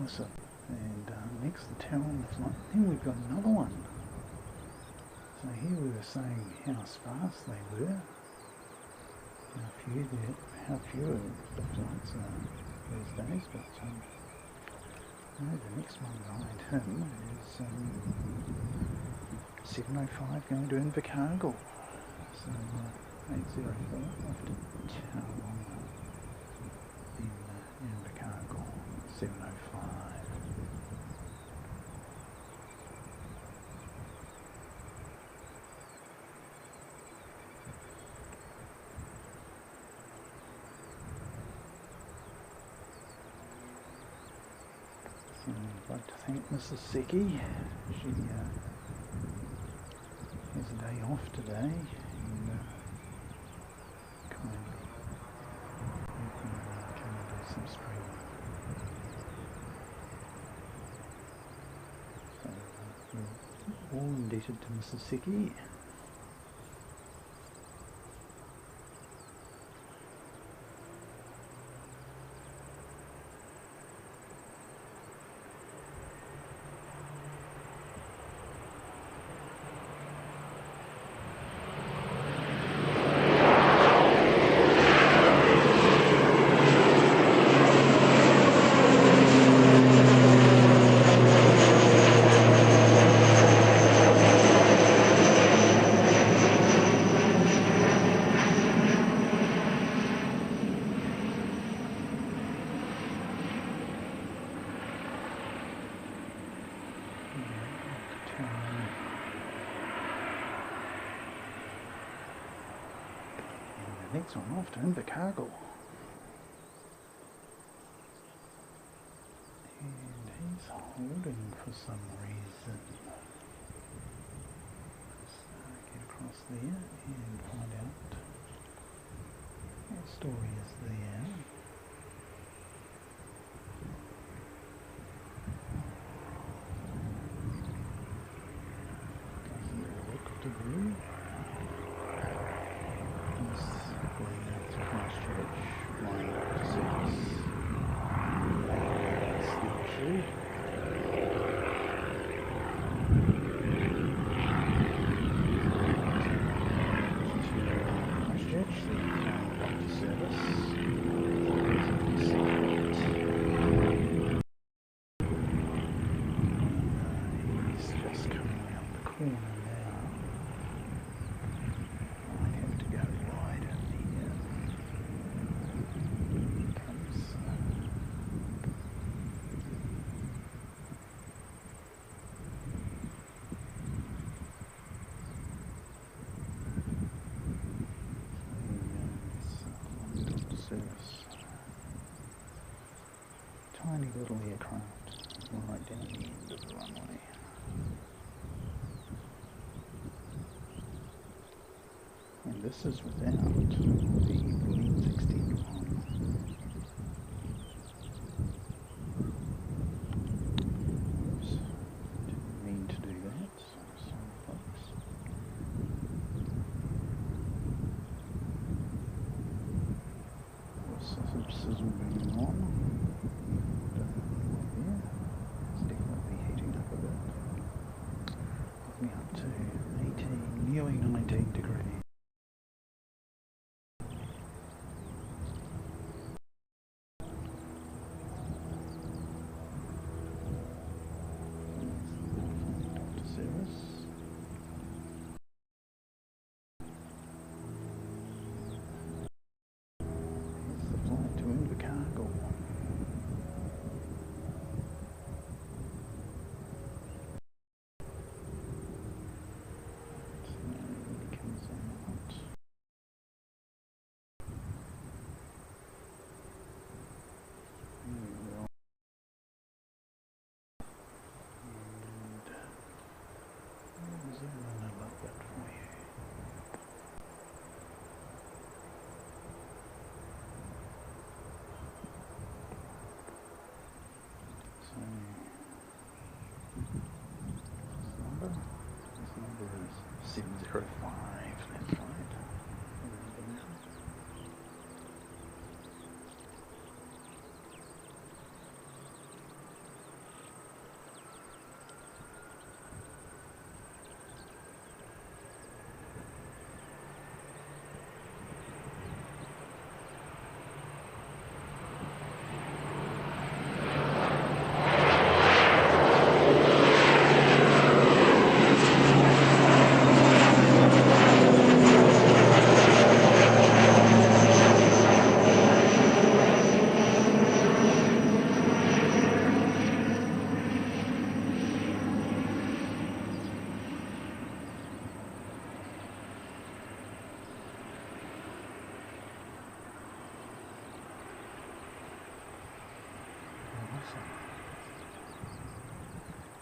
A: Awesome. And next the tower on the flight. Then we've got another one. So here we were saying how sparse they were, how few the flights are these days, but No, the next one behind him is 705 going to Invercargill. So 804 off to Town in Invercargill, 705. So I'd like to thank Mrs. Seki. She has a day off today and kindly come and do some streaming. So we're all indebted to Mrs. Seki. Next one off to Invercargill. And he's holding for some reason. Let's get across there and find out what story is there. Doesn't look to be. Christchurch, flying up to service. That's the issue. Christchurch, so flying up to service. He's just coming around the corner now. I have to go wide in here. Tiny little aircraft right down the end of the runway. And this is without the lens extender on. Oops, didn't mean to do that. Sorry folks. There's some sizzle going on. Up to 18, nearly 19 degrees. Doctor service. Here's the flight to Invercargill. His number is 705, that's right.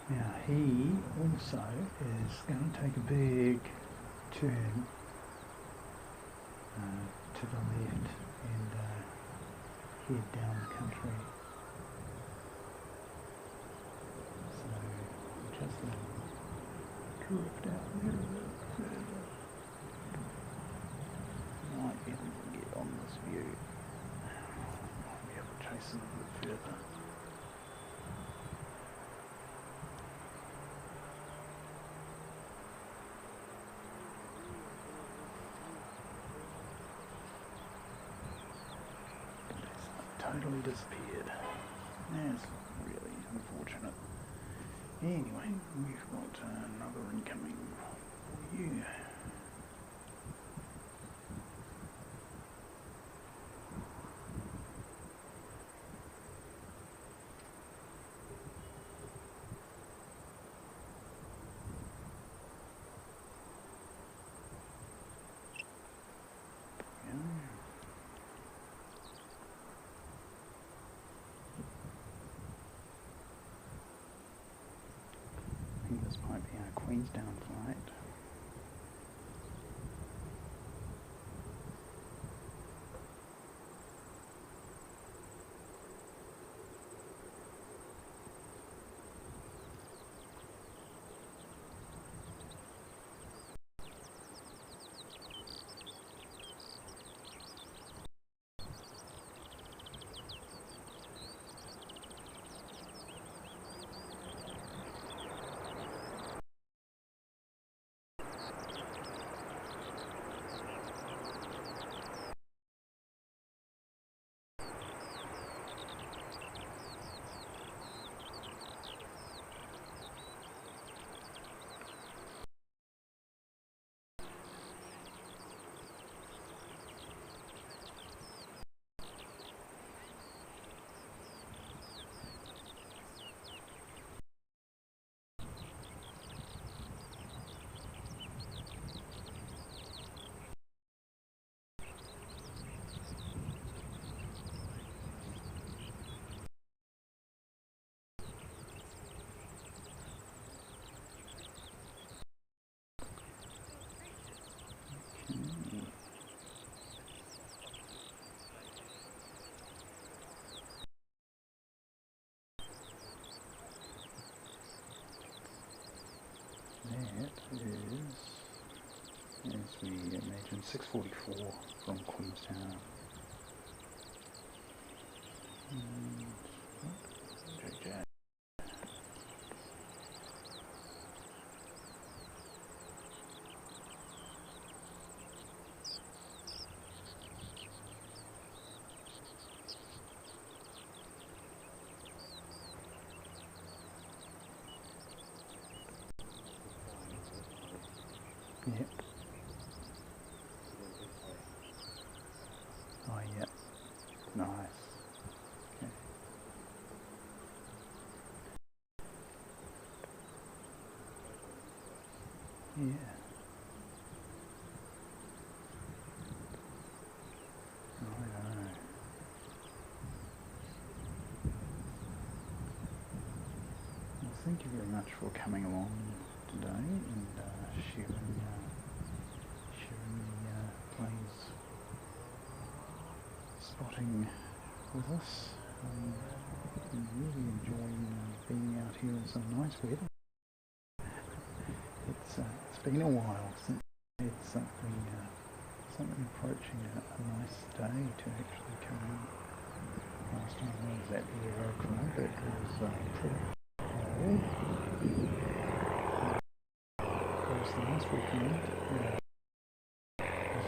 A: Now he also is going to take a big turn to the left and head down the country. So just drift out there a bit further. Might be able to get on this view. Might be able to chase it a bit further. Totally disappeared. That's really unfortunate. Anyway, we've got another incoming for you. This might be our Queenstown flight. That is, as we imagine, 6:44 from Queenstown. JJ. Yep. Oh, yeah. Nice. Okay. Yeah. Righto. Well, thank you very much for coming along today and sharing the planes spotting with us. I'm really enjoying being out here in some nice weather. It's been a while since I had something approaching a nice day to actually come in. Last time I was at the airborne, but it was pretty cold. Whereas the last weekend was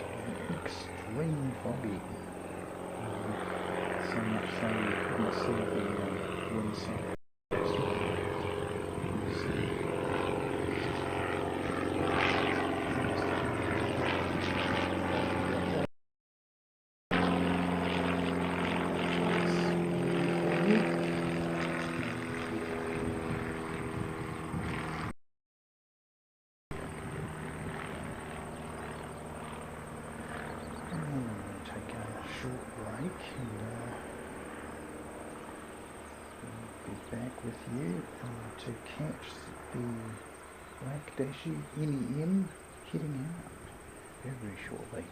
A: extremely foggy. So much so you couldn't see the wind side. Take a short break and back with you to catch the Black Dashy NEM heading out very shortly.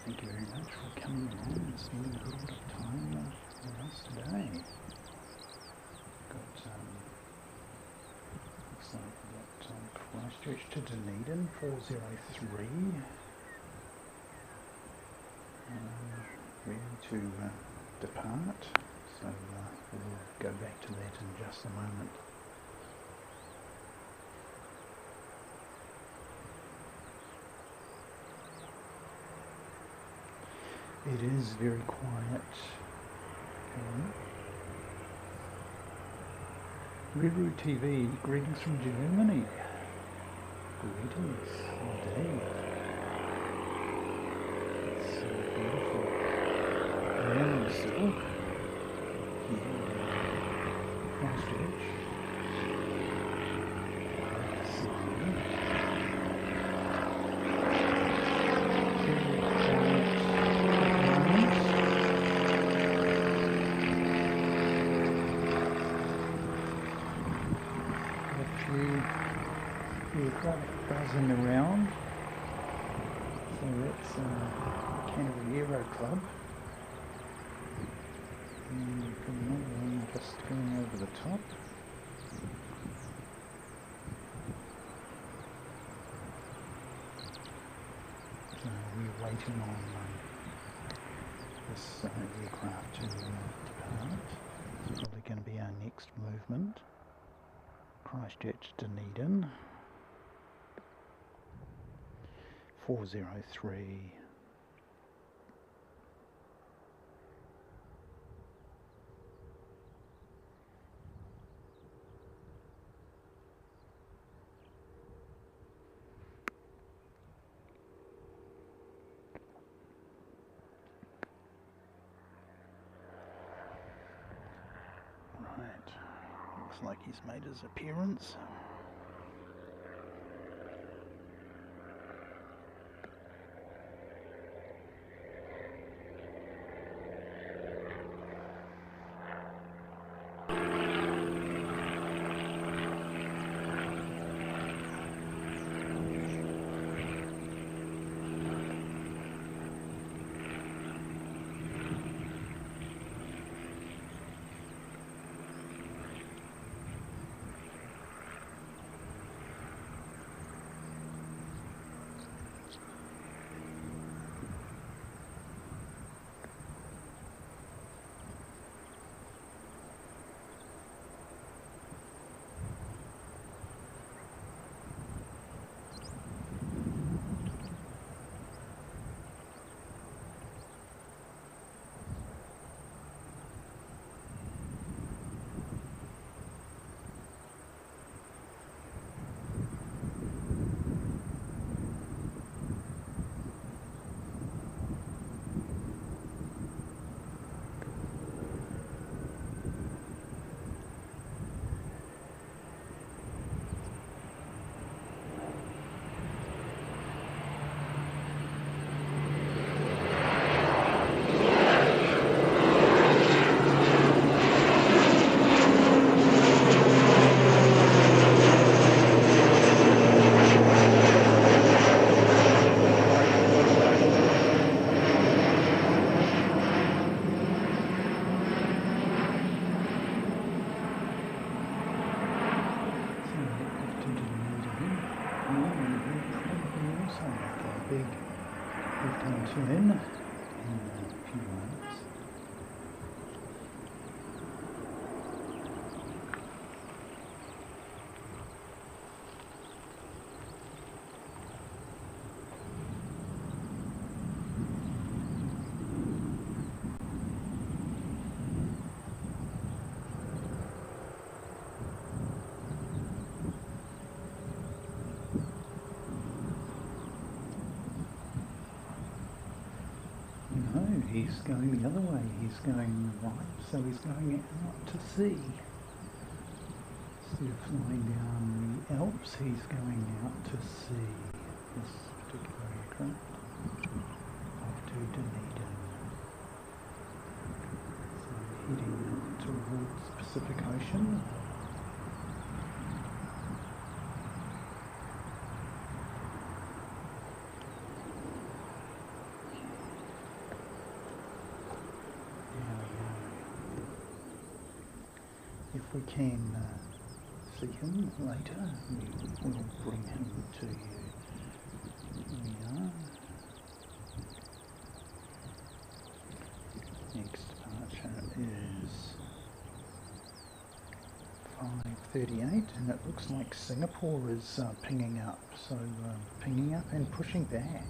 A: Thank you very much for coming along and spending a little bit of time with us today. Looks like we've got Christchurch to Dunedin 403. Ready to depart, so we'll go back to that in just a moment. It is very quiet. Riru TV, greetings from Germany. Greetings indeed. It's so beautiful. And still here in Christchurch. Aircraft buzzing around, so that's Canterbury Aero Club, and we've got another one just going over the top. So we're waiting on this aircraft to depart. It's probably going to be our next movement. Christchurch, Dunedin. 403. Right, looks like he's made his appearance. Big left-hand turn in a few months. No, he's going the other way. He's going right, so he's going out to sea. Instead of flying down the Alps, he's going out to sea. This particular aircraft off to Dunedin. So heading towards the Pacific Ocean. if we can see him later, we will bring him to you. Here we are. Next departure is 5:38, and it looks like Singapore is pinging up. So pinging up and pushing back.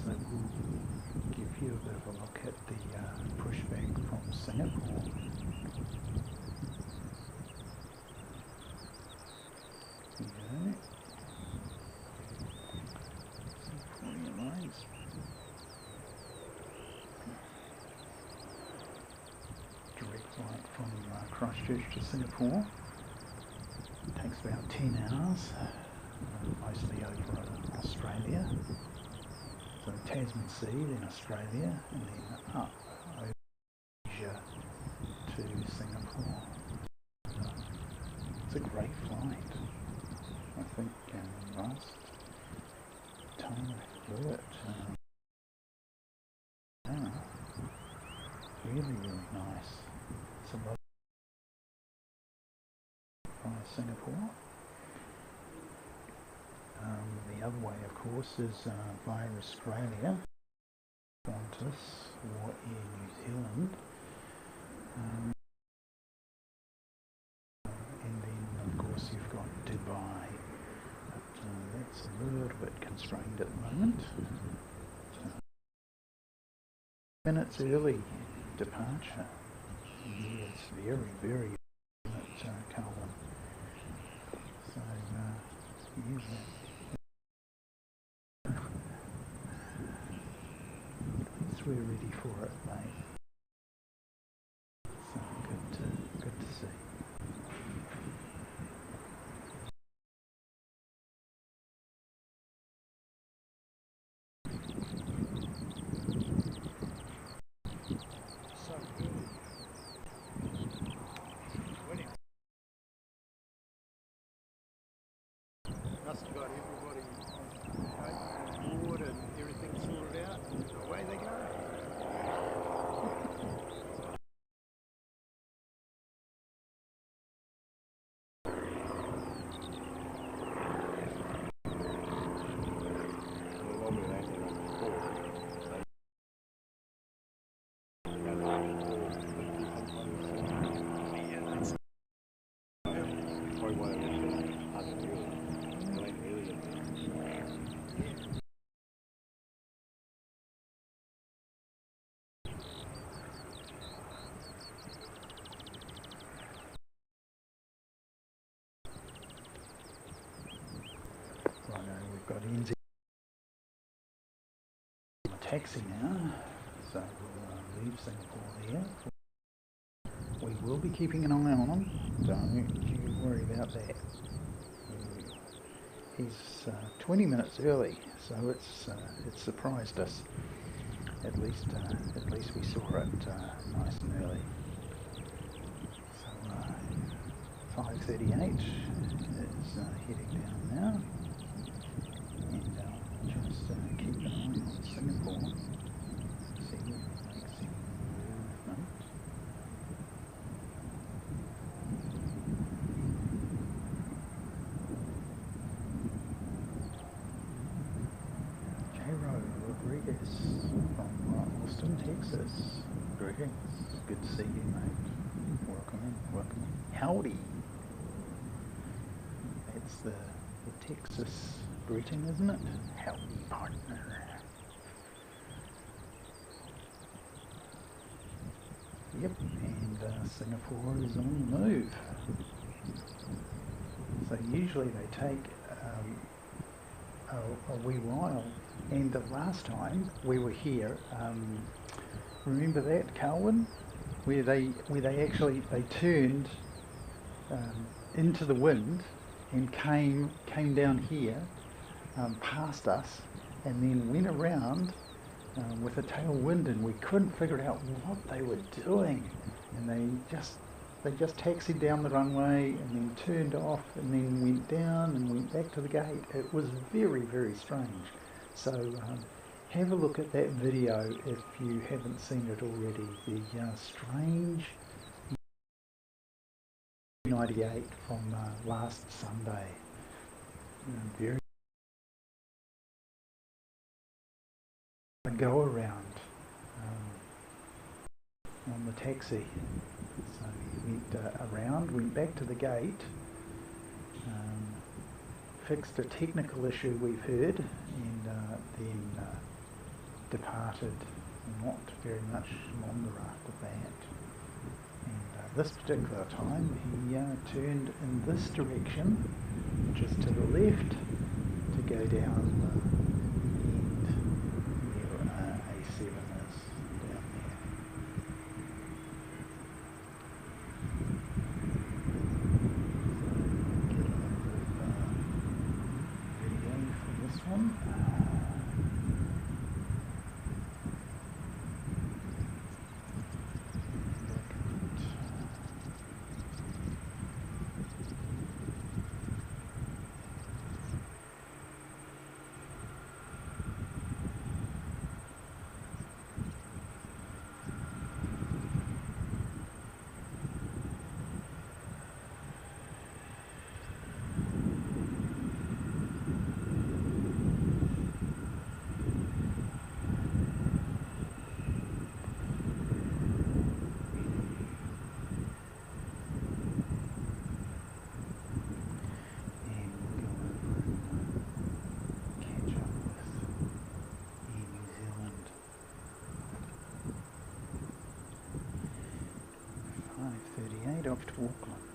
A: So we'll give you a bit of a look at the pushback from Singapore. Here we go. Some airlines. Direct flight from Christchurch to Singapore. It takes about 10 hours, mostly over Australia. So Tasman Sea, then Australia, and then up over Asia to Singapore. It's a great flight. I think last time I flew it, really nice. It's a lot by Singapore. The other way, of course, is via Australia, Qantas or Air New Zealand. And then, of course, you've got Dubai. But that's a little bit constrained at the moment. So, minutes early departure. Yes, very at Carlin. So, here's that. We're ready for it, mate. So good to see.
B: Must have got everybody on board and everything sorted out, and away they go.
A: Got NZ on a taxi now, so we'll leave Singapore there. We will be keeping an eye on him, don't you worry about that. He's 20 minutes early, so it's surprised us. At least we saw it nice and early. So 5:38 is heading down now. And just keep an eye on Singapore, see if it makes any movement. J-Ro Rodriguez from Austin, Texas. Greetings. Good to see you, mate. Welcome in. Howdy. That's the Texas greeting, isn't it? Howdy, partner. Yep, and Singapore is on the move. So usually they take a wee while. And the last time we were here, remember that, Carwin? Where they turned into the wind and came down here past us, and then went around with a tailwind, and we couldn't figure out what they were doing, and they just taxied down the runway and then turned off and then went down and went back to the gate. It was very strange. So have a look at that video if you haven't seen it already. The strange 298 from last Sunday. Very a go around on the taxi. So we went around, went back to the gate, fixed a technical issue we've heard, and then departed not very much longer after that. And this particular time he turned in this direction, just to the left, to go down the end where A7 is down there. So get a little video for this one. 5:38 off to Auckland.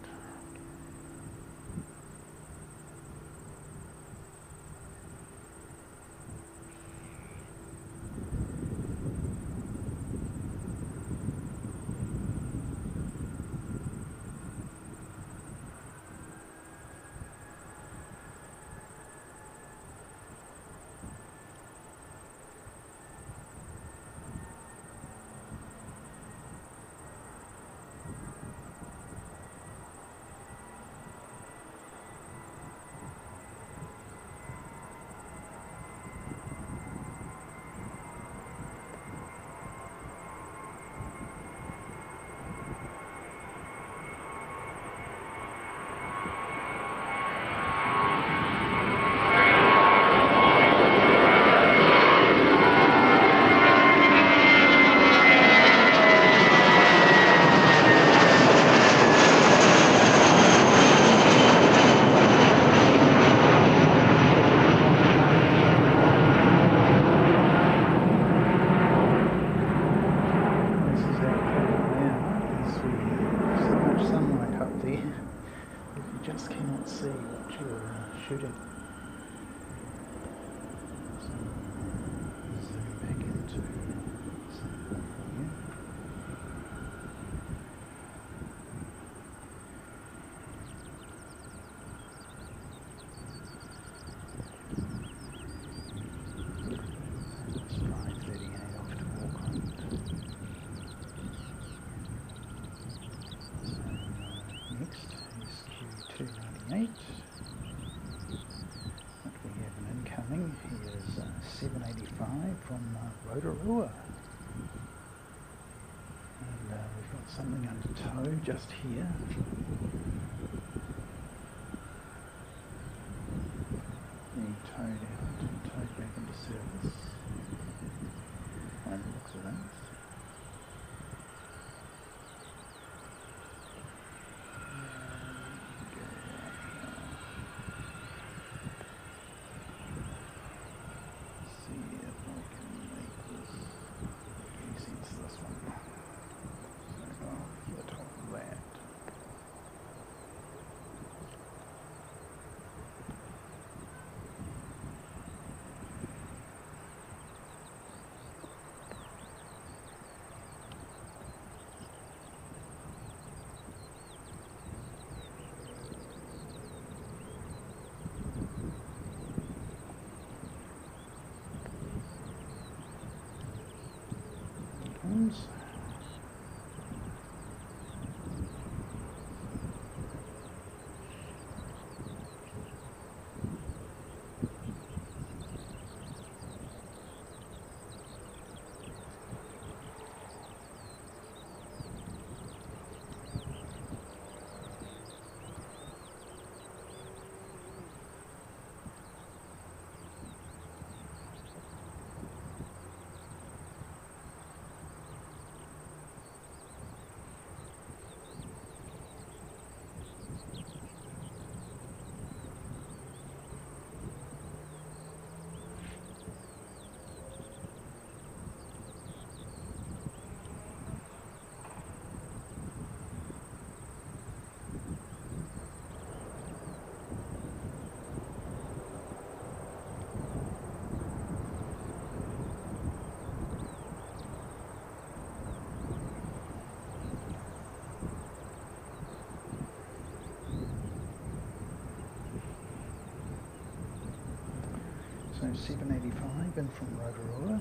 A: Shooting. So, zoom back into something here. It's 5:38 off to Auckland. So, next is Q298. Incoming, he is 785 from Rotorua, and we've got something under tow just here. Being towed out and towed back into service by the looks of things. Ones. 785 in from Rotorua.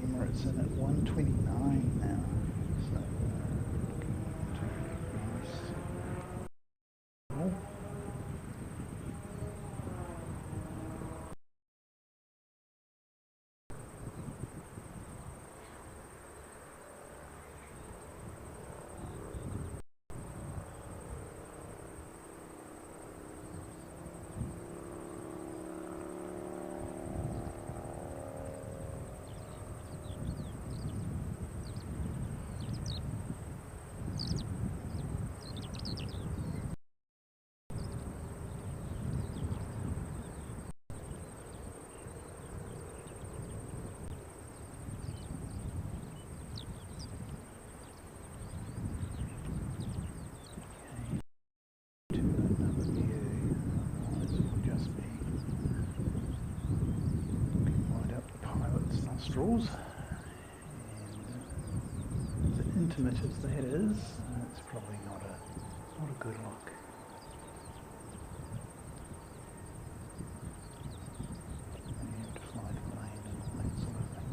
A: Emirates in at 129 now, so nice. Oh. Nostrils, and as intimate as that is, it's probably not a good look. You have to fly the plane and all that sort of thing.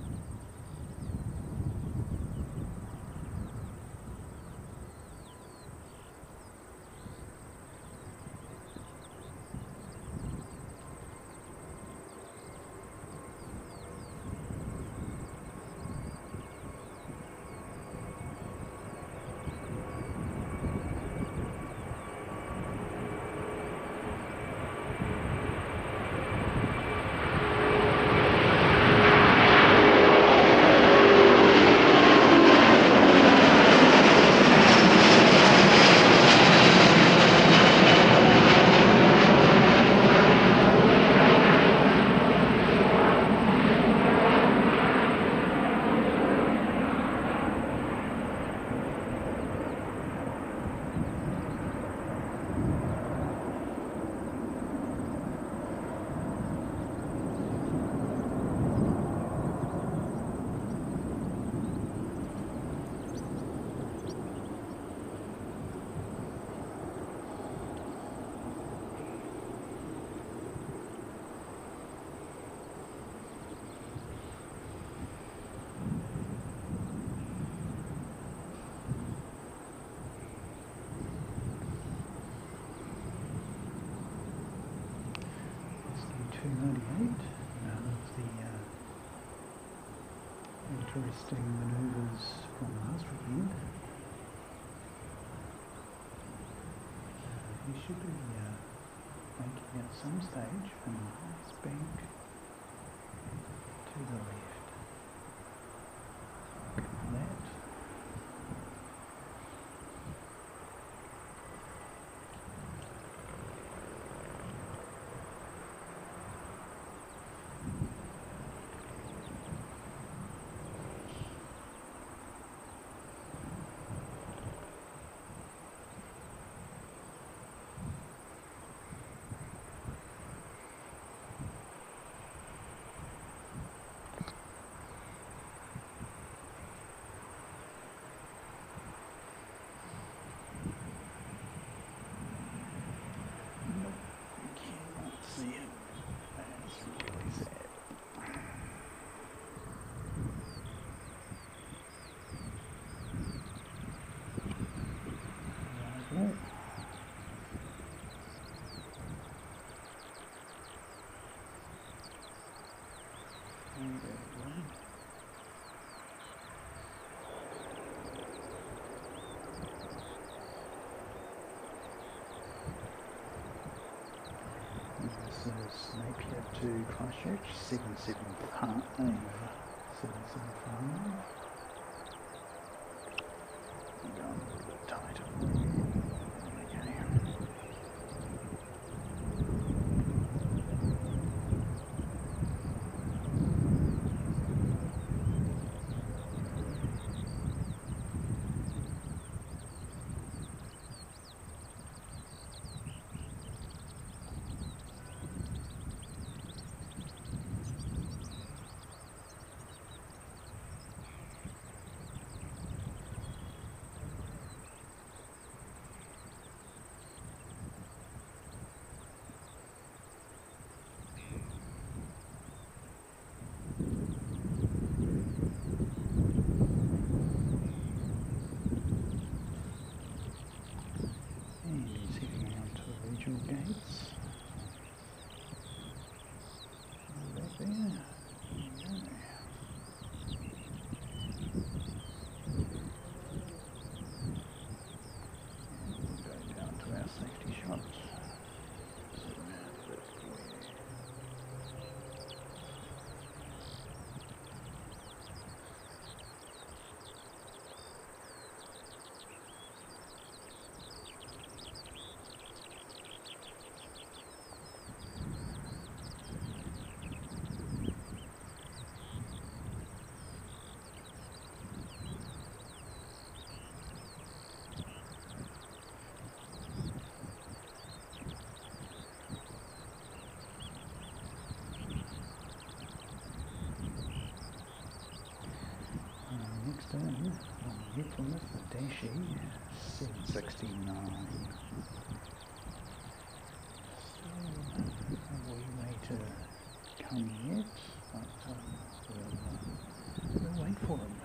A: Interesting manoeuvres from last weekend. He should be making at some stage from this bank to the left. Like that. See it. That's really sad. Right. This is Napier to Christchurch, 775. 775. I'm going a little bit tighter. Okay. Gates. Right there. We'll go down to our safety shot. Next down here, on the from this, the Dashi 769. So, a wee way to come yet, but we'll wait for him.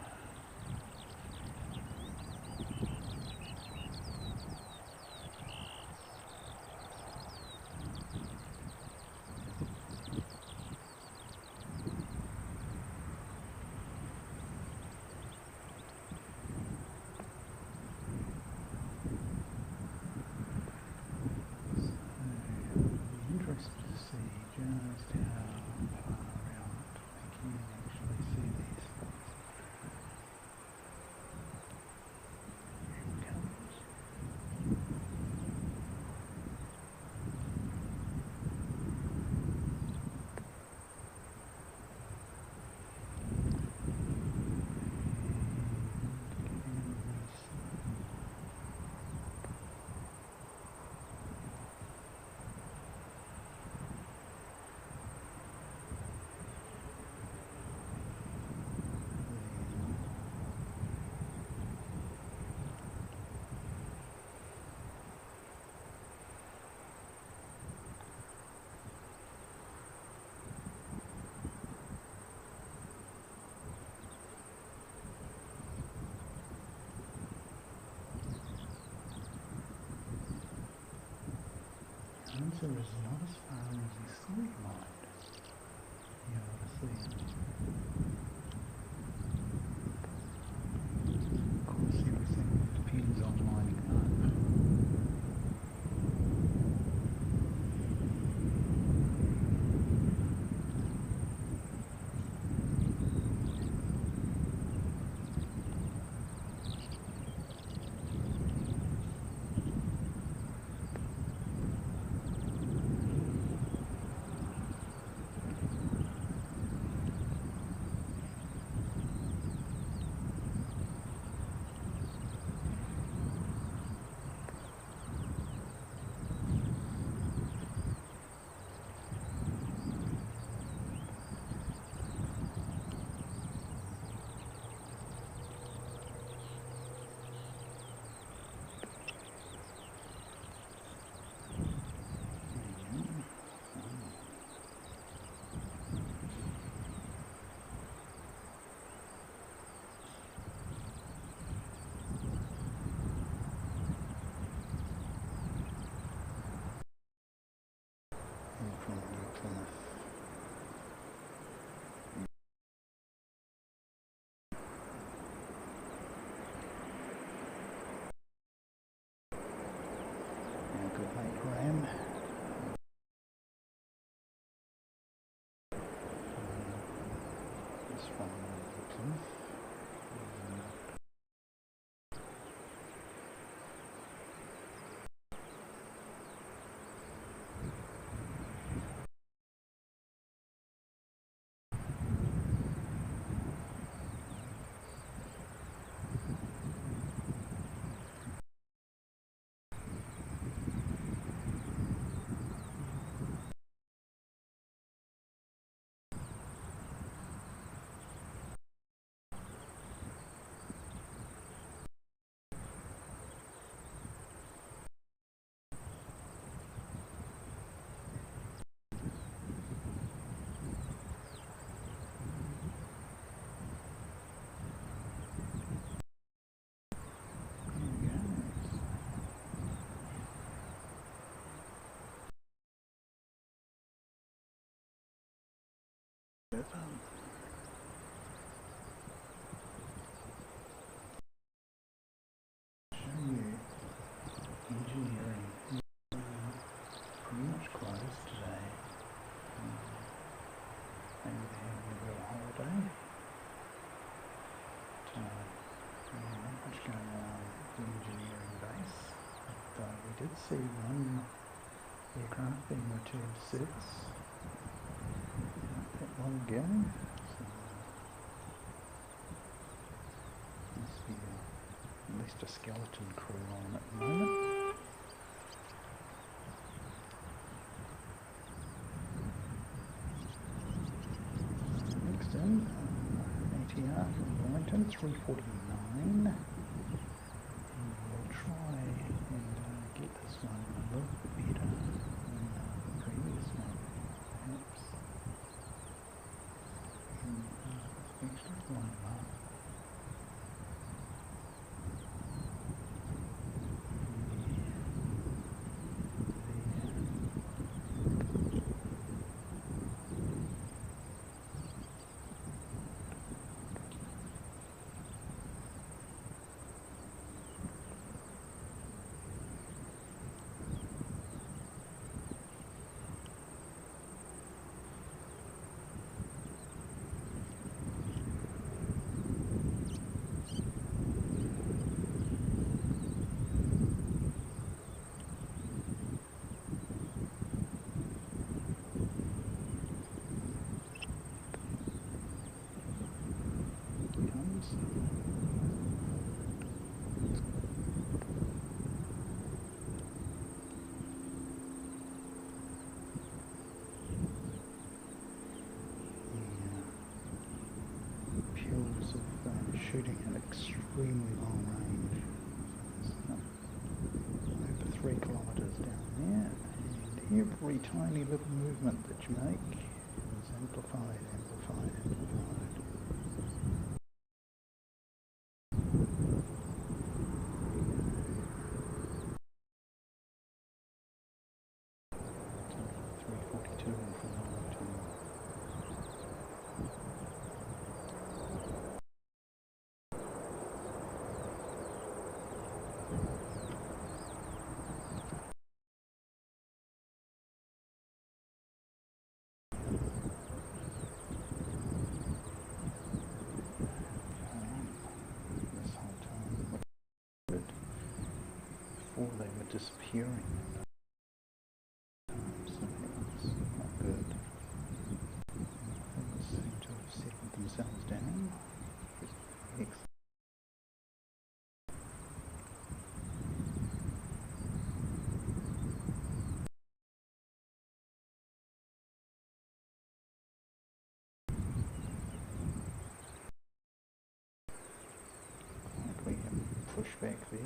A: Answer is not as far as you thought it might. You ought to see. Of course, everything depends on lining up. from the cliff. Show you engineering pretty much closed today. Maybe they're having a real holiday. But, not much going on at the engineering base. But we did see one aircraft being returned to service not that long ago. So, must be at least a skeleton crew on at the moment. Next in, ATR from Wellington, 349. And we'll try and get this one a little bit better than the previous one, perhaps. And actually line them up. Shooting at extremely long range. Over 3 kilometres down there, and every tiny little movement that you make is amplified, amplified, amplified. Before they were disappearing. So it's not good. Things seem to have settled themselves down. Excellent. Like we can push back there.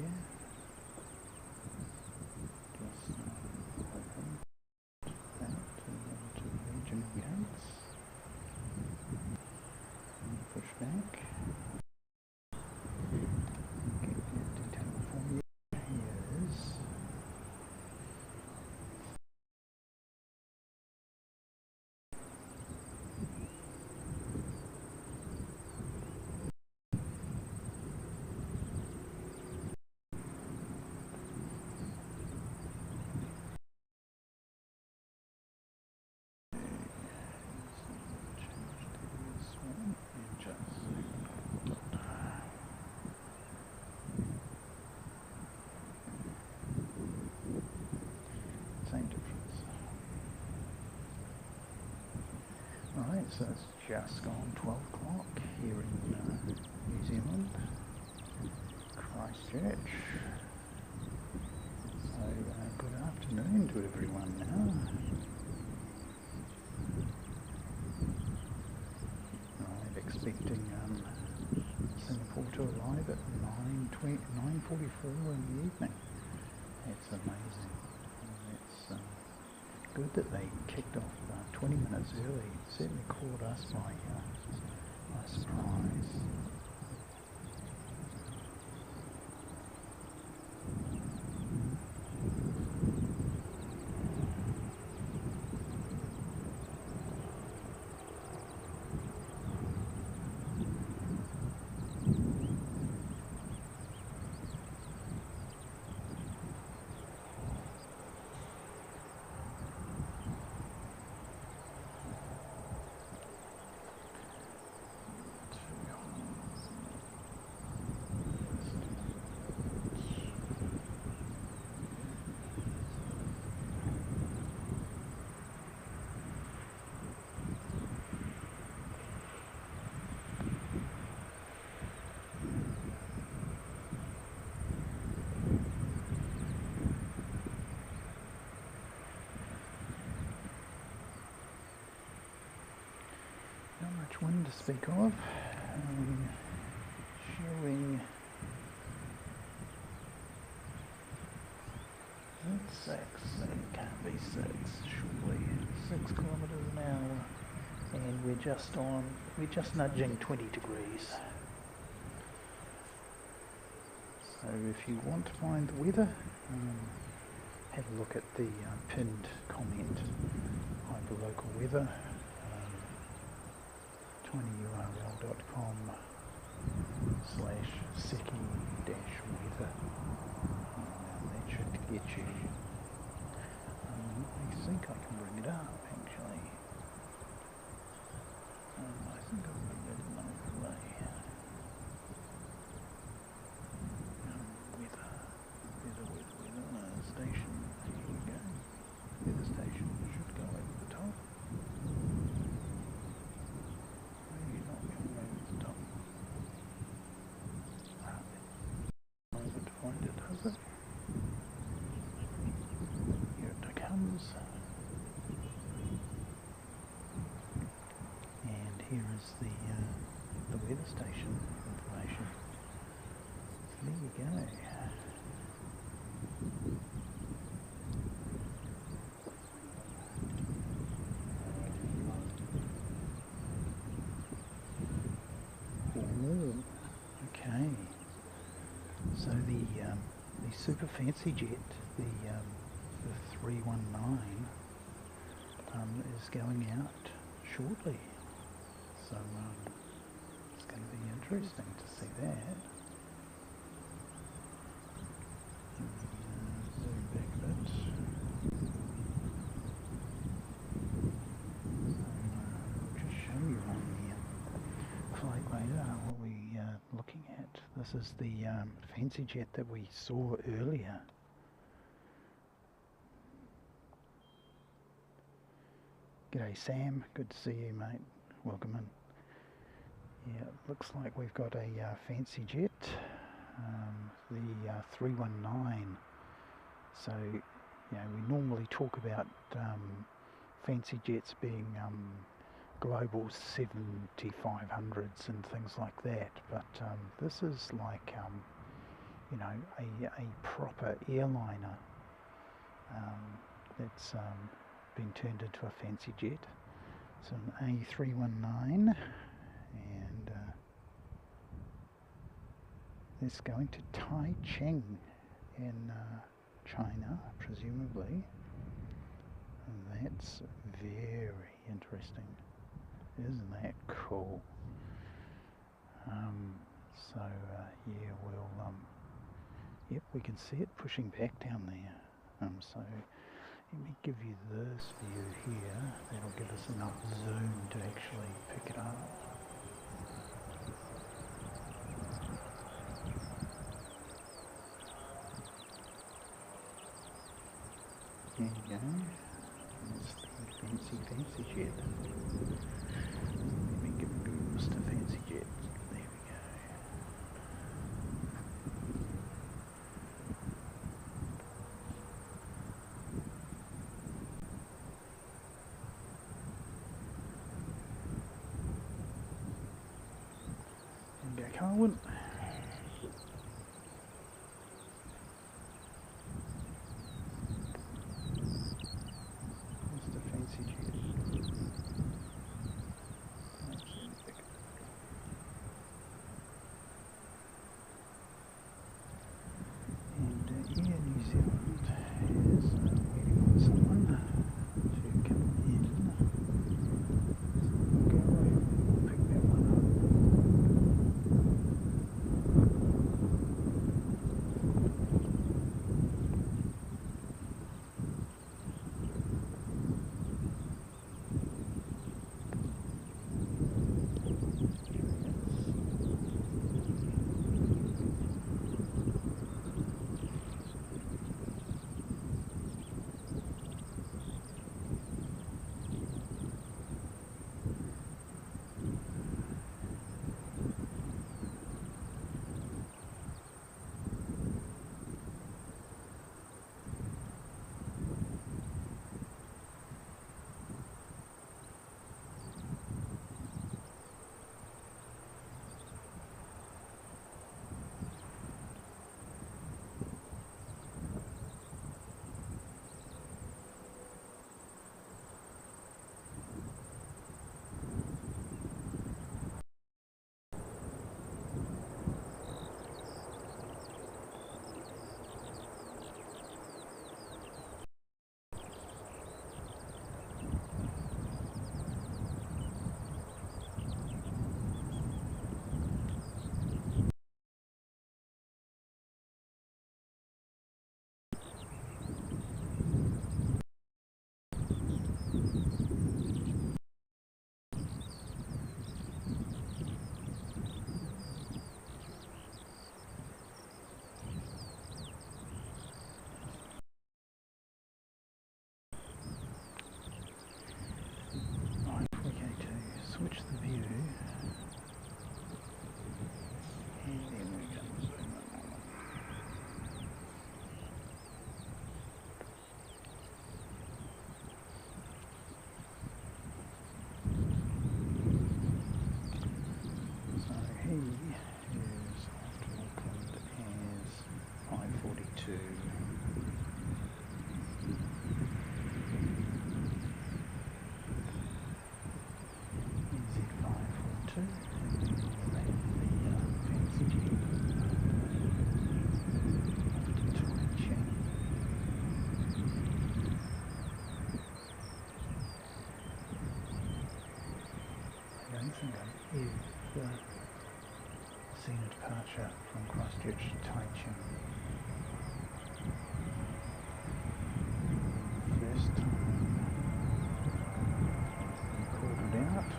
A: So it's just gone 12 o'clock here in New Zealand, Christchurch. So good afternoon to everyone now. I'm expecting Singapore to arrive at 9:44 in the evening. It's amazing. It's good that they kicked off 20 minutes early. It certainly caught us by surprise. Not much wind to speak of. Showing six. It can't be six, surely. 6 kilometres an hour, and we're just nudging 20 degrees. So if you want to find the weather, have a look at the pinned comment. Hyperlocal weather. tinyurl.com/seki-weather. That should get you. I think I can bring it up actually. I think I'll bring it in overlay. Weather station. Here we go. Weather station should go over the top. Here it comes, and here is the weather station information. So there you go. Oh, okay. So the super fancy jet, the 319, is going out shortly. So it's going to be interesting to see that. Zoom back a bit. I'll just show you on the flight radar what we're looking at. This is the fancy jet that we saw earlier. G'day Sam, good to see you mate, welcome in. Yeah, it looks like we've got a fancy jet, the 319. So, you know, we normally talk about fancy jets being global 7500s and things like that, but this is like, you know, a proper airliner that's been turned into a fancy jet. So an A319, and it's going to Taichung in China, presumably, and that's very interesting. Isn't that cool? So yeah, we'll yep, we can see it pushing back down there. So let me give you this view here. That'll give us enough zoom to actually pick it up. There you go. That's the fancy jet. Carwin. Where's the fancy jet? And yeah, New Zealand is waiting on someone to come in. So we'll go away and pick that one up. Switch the view, and then we can zoom in on them. So he is off to Auckland as I-42. Seen a departure from Christchurch to Taichung. First time recorded out.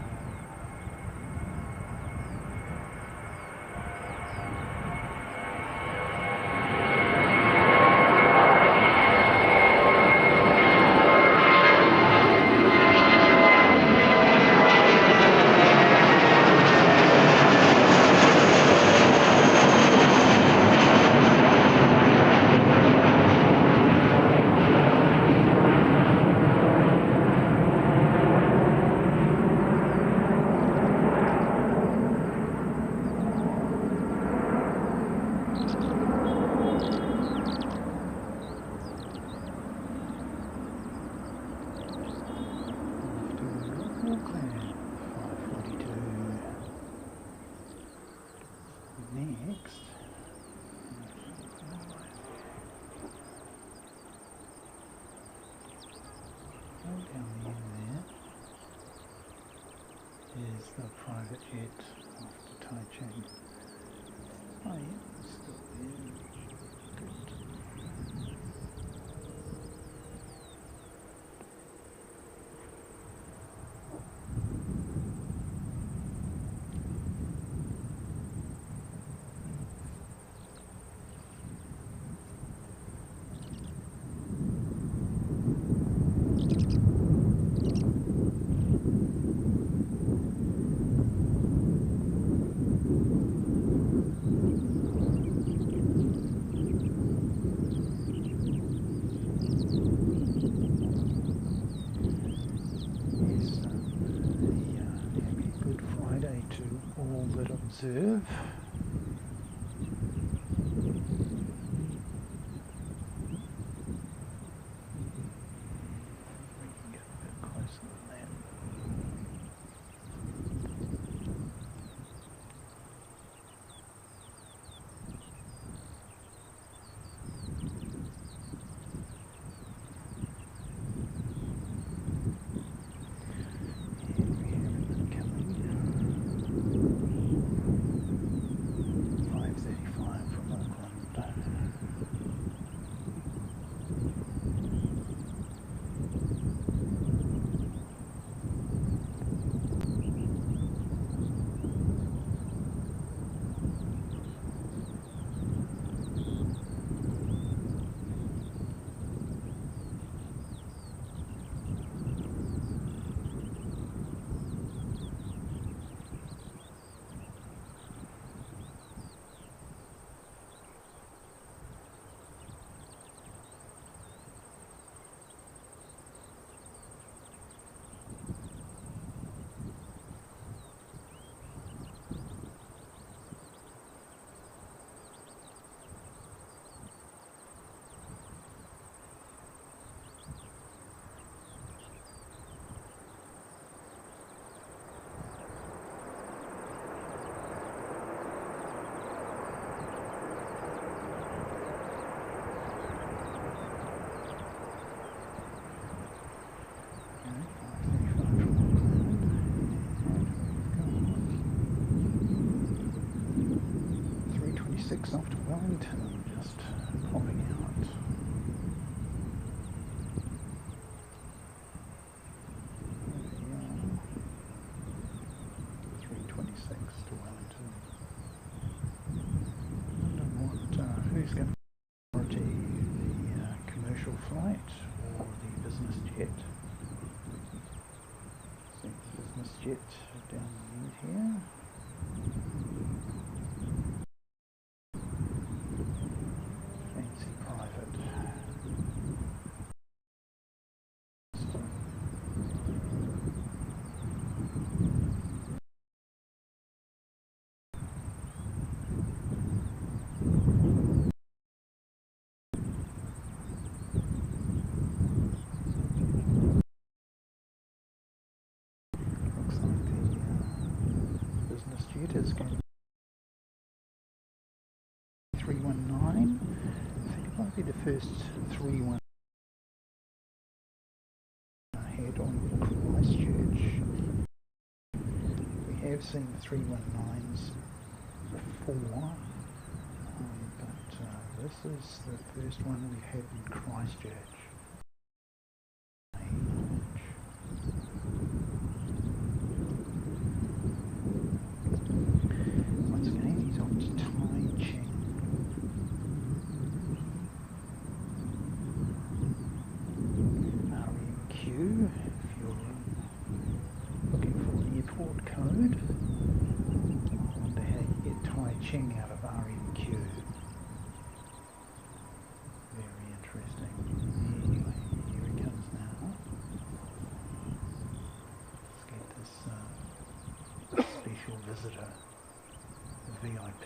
A: Is the private jet off to Taichung. Oh yeah, it's still there. Good. Observe. 326 off to Wellington, just popping out. To Wellington. Who's going to priority, the commercial flight or the business jet? See the business jet down the end here. Fancy private. Jet is going to be 319. I think it might be the first 319 head on Christchurch. We have seen 319s before, but this is the first one we've had in Christchurch. Out of RMQ. Very interesting. Anyway, here he comes now. Let's get this special visitor, VIP.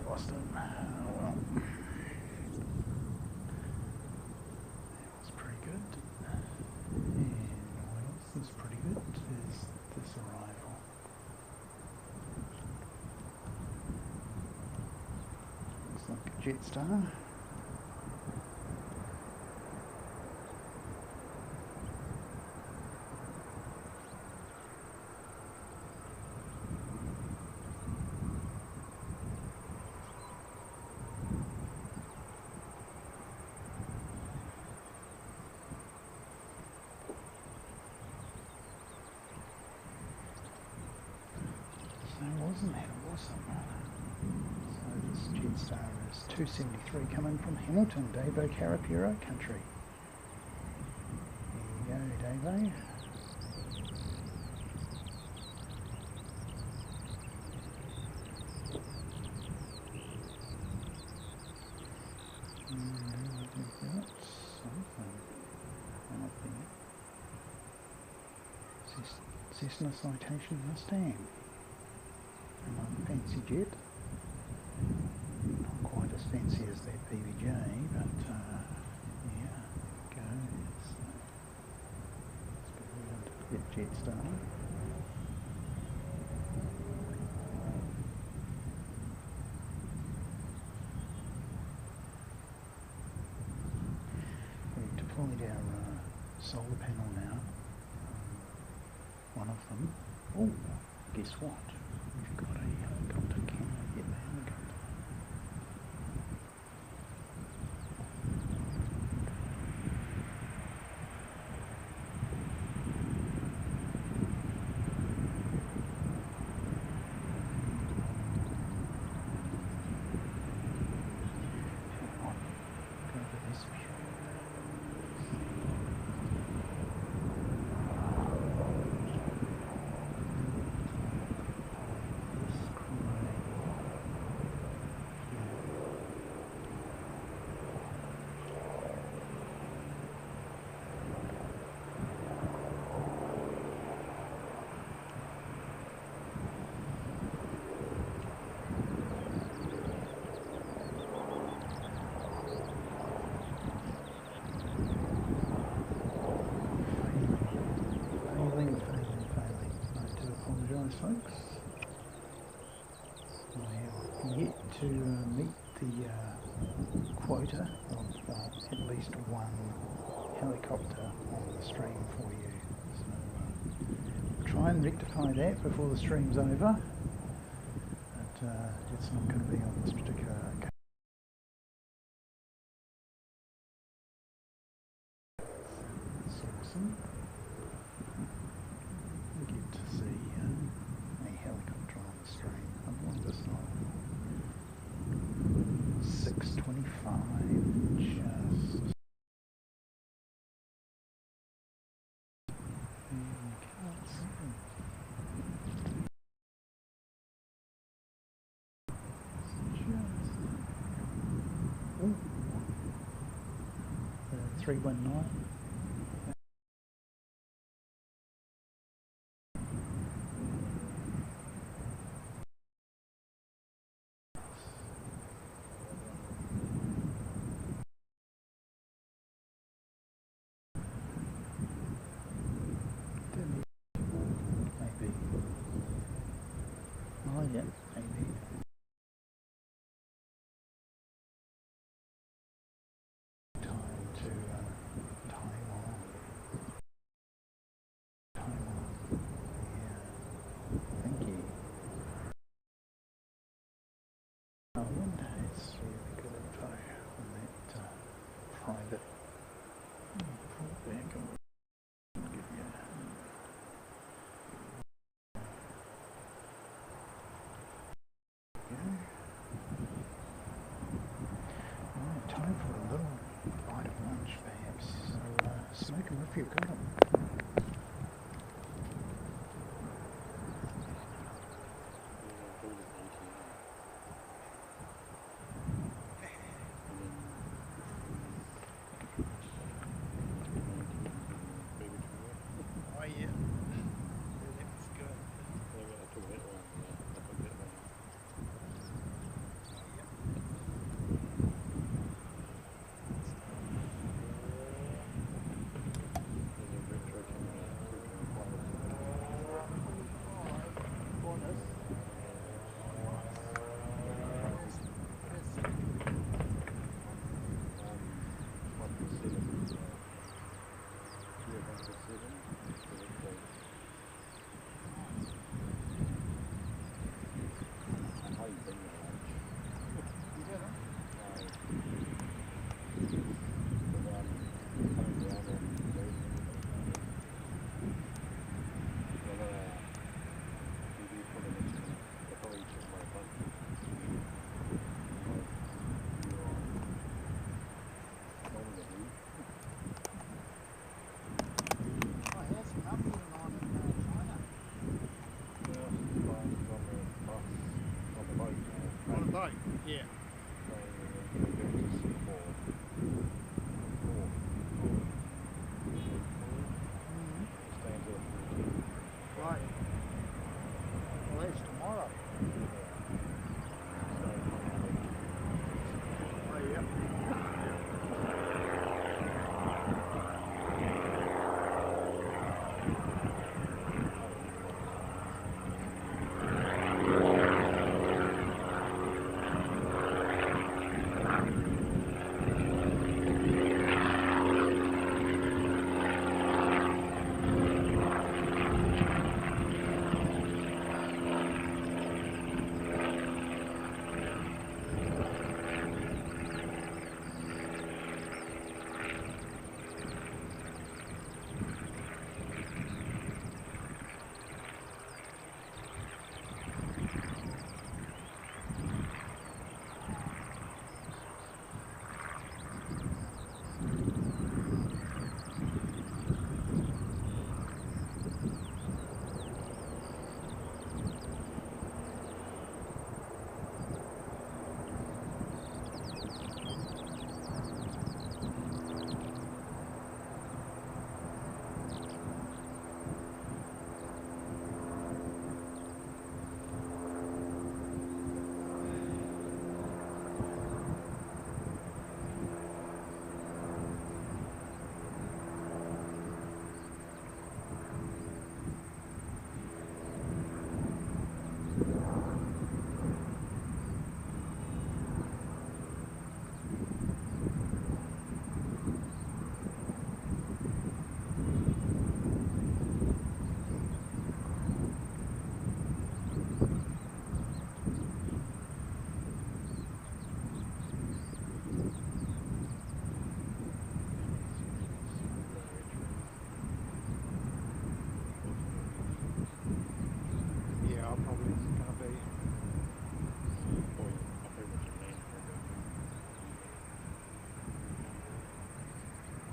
A: Lost him. Oh well. That was pretty good. And what else is pretty good is this arrival. Looks like a Jetstar. Wasn't that awesome? So this Jetstar is 273 coming from Hamilton, Davo Karapiro country. There you go, Davo. Cessna Citation Mustang. Fancy jet. Not quite as fancy as that PBJ, but yeah, go. Let's get jet started. We've deployed our solar panel now. One of them. Oh, guess what? We've got a helicopter. Can I get the helicopter? Come on, go to this view. Failing. I do apologise, folks. I have yet to meet the quota of at least one helicopter on the stream for you. So try and rectify that before the stream's over. But it's not going to be on this particular occasion. That's awesome. We get to see a helicopter on the stream. I want this line. 625, just. Ooh. 319. Maybe. Oh yeah, maybe. Time to Taiwan. Yeah. Thank you. I wonder it's really good info on that private. Back and give you Right, time for a little bite of lunch, perhaps. So smoke them if you've got them.
B: Oh yeah. That's good.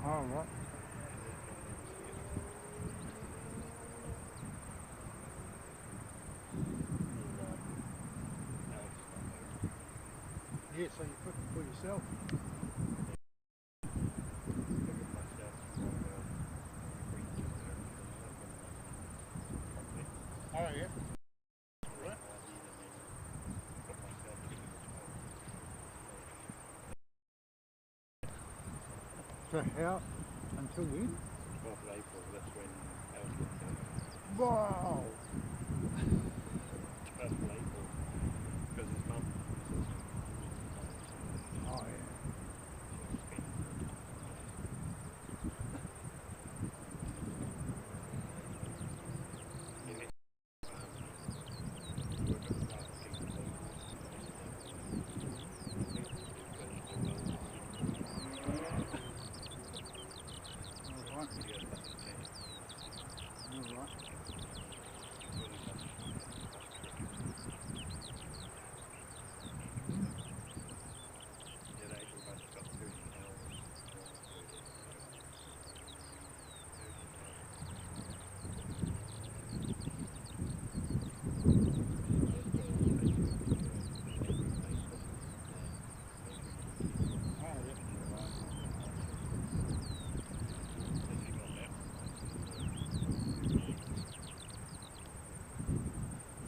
B: Oh, right. Yeah, so you cook it for yourself. Oh, yeah. Right. So how, until when?
C: 12th of April, that's when ours gets out.
B: Wow!
C: 12th of April, because his mum
B: Oh, yeah.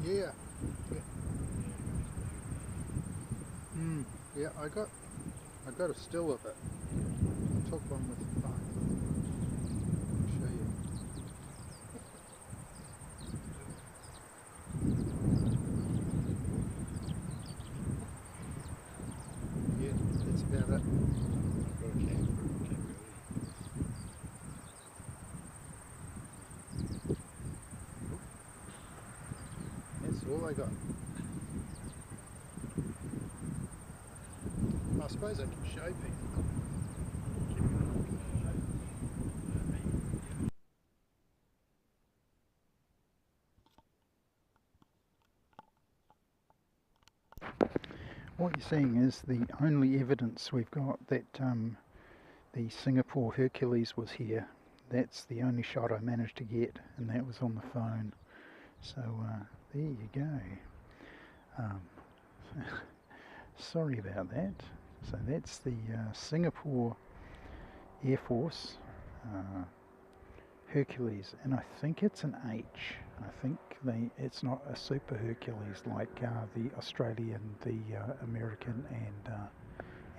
B: Yeah. Yeah. Yeah, I got a still of it. I took one with the phone. I'll show you. Yeah, that's about it. That's all I got. I suppose I can show people. What you're seeing is the only evidence we've got that the Singapore Hercules was here. That's the only shot I managed to get, and that was on the phone. So there you go. Sorry about that. So that's the Singapore Air Force Hercules, and I think it's an H. I think it's not a Super Hercules like the Australian, the American,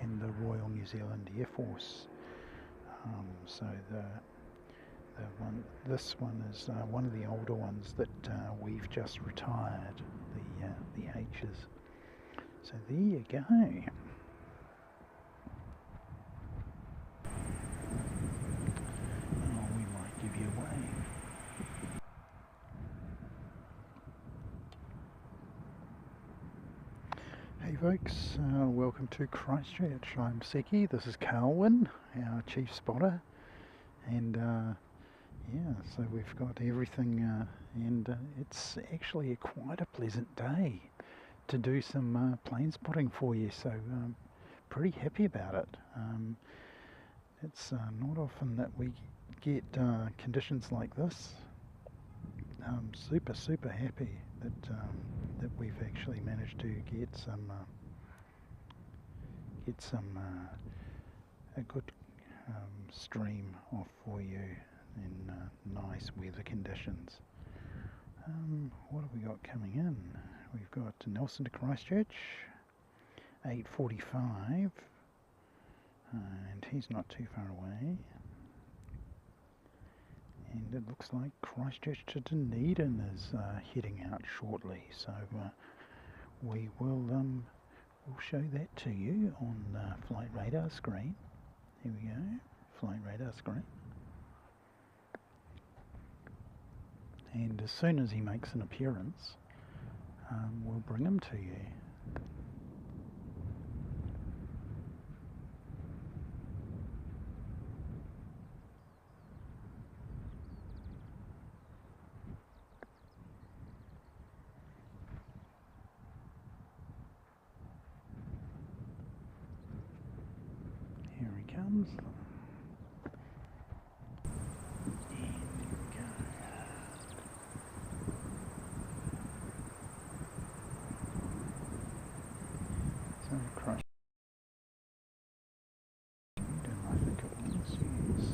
B: and the Royal New Zealand Air Force. So This one is one of the older ones that we've just retired, the H's. So there you go. Oh, we might give you a wave. Hey folks, welcome to Christchurch. I'm Seki, this is Carlwyn, our chief spotter, and yeah, so we've got everything, and it's actually quite a pleasant day to do some plane spotting for you, so pretty happy about it. It's not often that we get conditions like this. Super happy that we've actually managed to get a good stream off for you in nice weather conditions. What have we got coming in? We've got Nelson to Christchurch, 8:45, and he's not too far away. And it looks like Christchurch to Dunedin is heading out shortly, so we will we'll show that to you on the flight radar screen. Here we go, flight radar screen. And as soon as he makes an appearance, we'll bring him to you. Here he comes. Crush. I think it was, yes.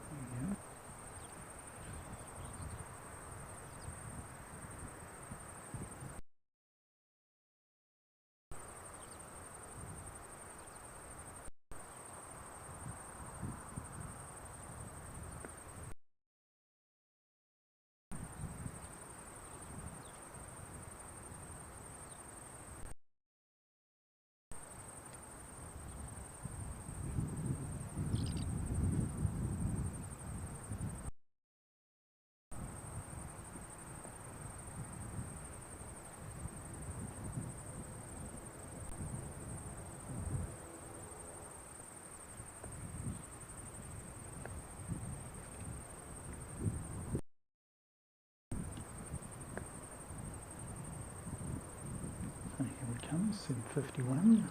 B: There you go. So here we come, 7:51.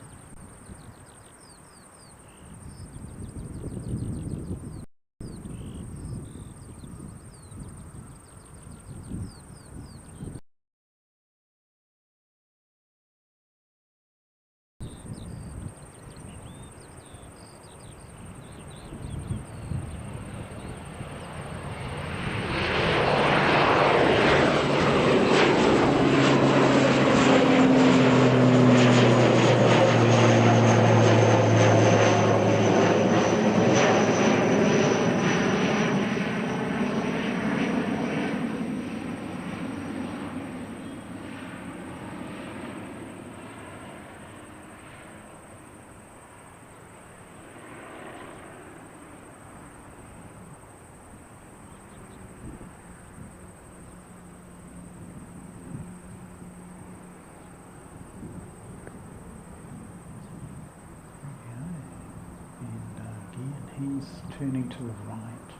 B: He's turning to the right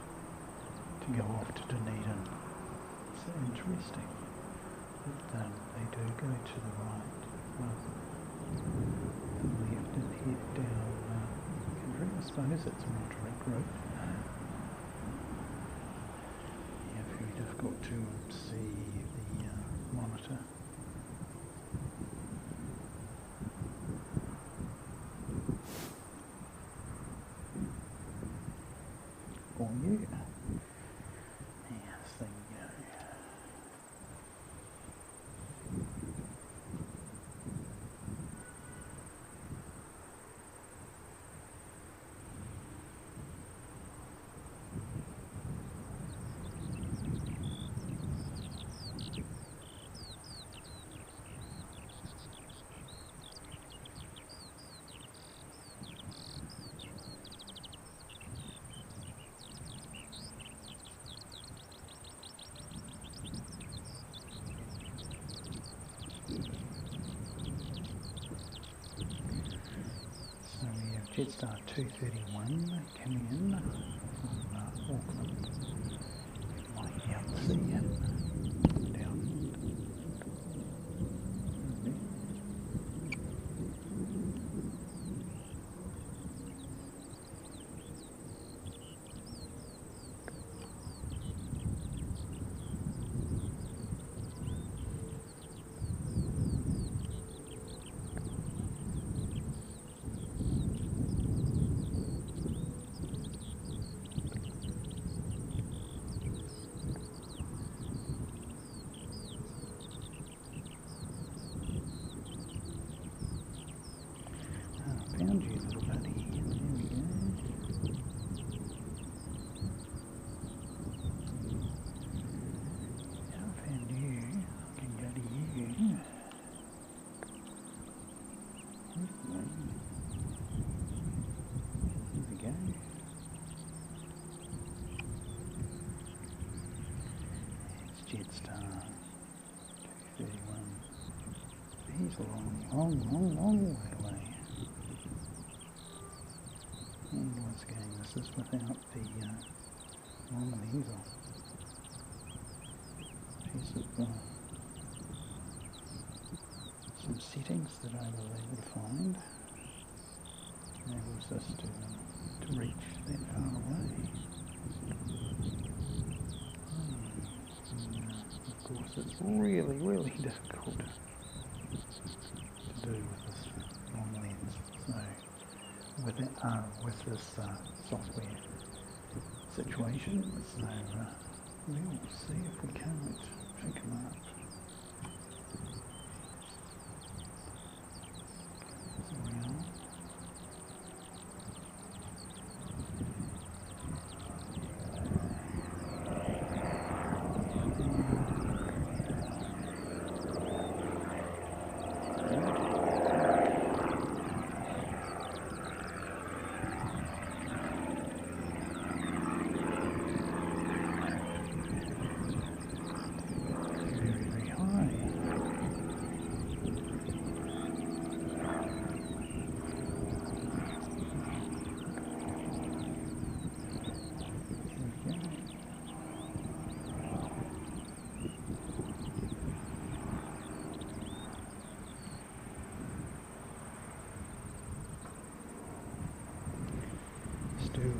B: to go off to Dunedin. It's interesting that they do go to the right, left and head down country. I suppose it's a more direct route. Yeah, very difficult to see the monitor. For you. Yes, there we go. Jetstar 231 coming in from Auckland. Light out to sea and down. Found you, little buddy. There we go. Now I found you. I can go to you. There we go. It's Jetstar 231. He's a long way away. And once again, this is without the long lens on. Piece of some settings that I was able to find enables us to reach that far away. And, of course, it's really difficult to do with this long lens. So with this software situation, so we'll see if we can't pick them up. There we are. Still in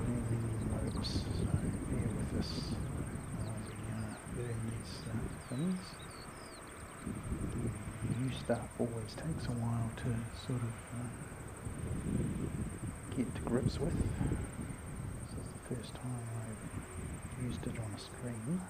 B: loops, so bear with us while we learn these things. New stuff always takes a while to sort of get to grips with. This is the first time I've used it on a screen.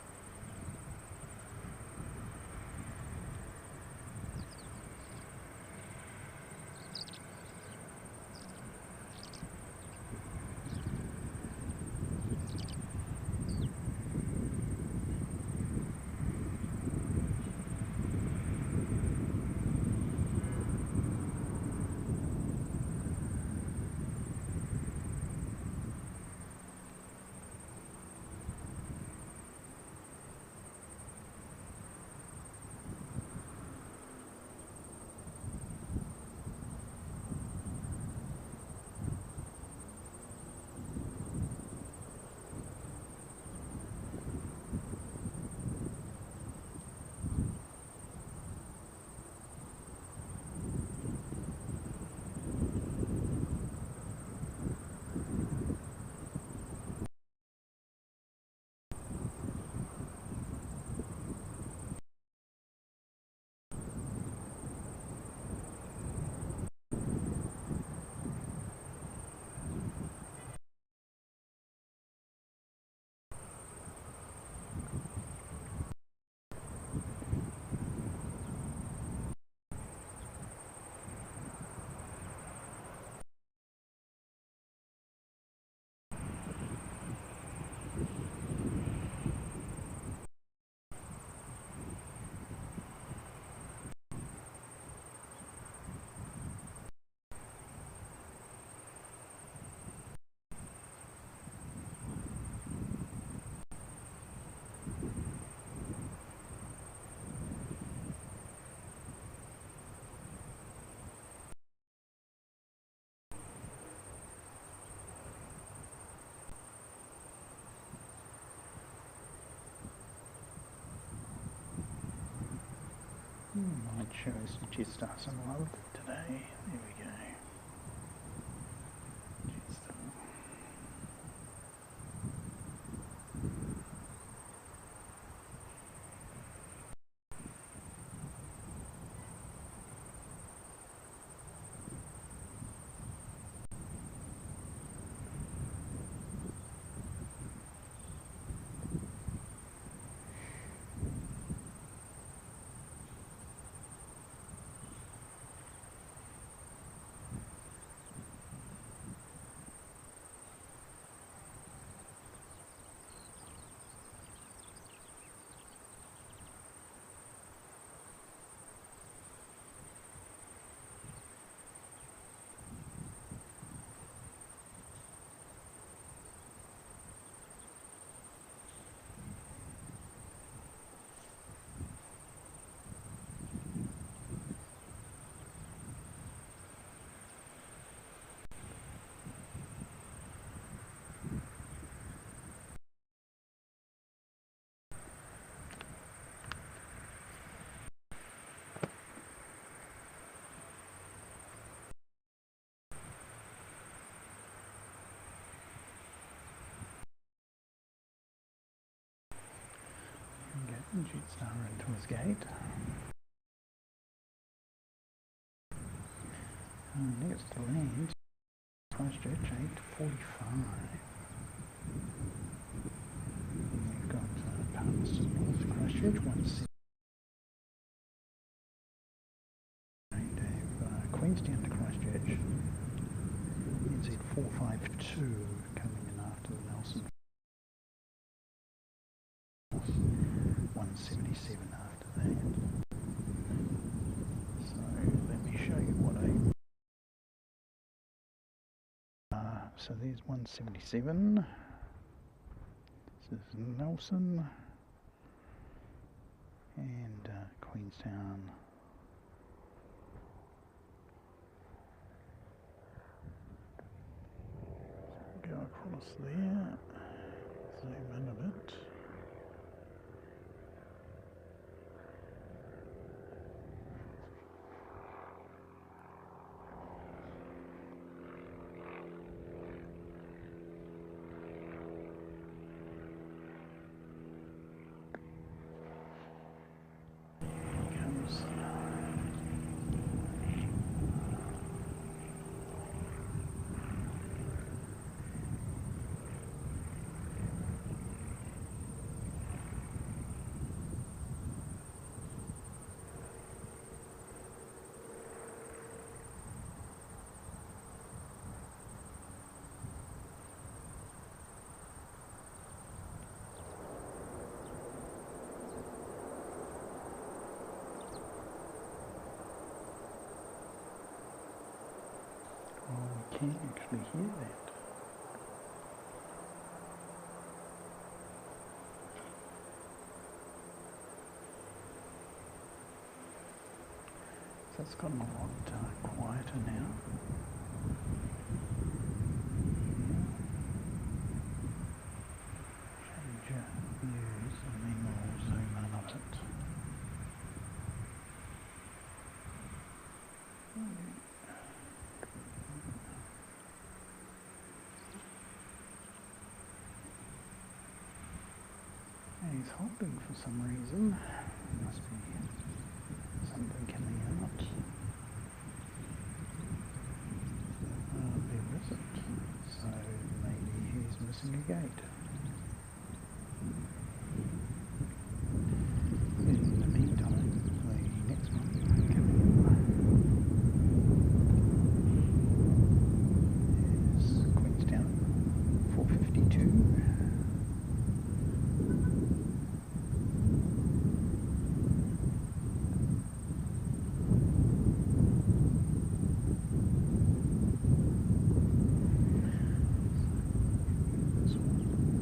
B: show some Jetstar some love today. There we go. Jetstar. Jetstar into his gate. Next to land, Christchurch 8:45. We've got Palmerston North Christchurch 170. And Queenstown to Christchurch. NZ 452 coming in after the Nelson. 177 after that. So let me show you what so there's 177. This is Nelson and Queenstown. Go across there, zoom in a bit. Can't actually hear that. So it's gotten a lot quieter now. Change views and then we'll zoom in a bit. He's holding for some reason. Must be something coming out. There isn't. So maybe he's missing a gate. In the meantime, the next one coming is Queenstown 452. This one.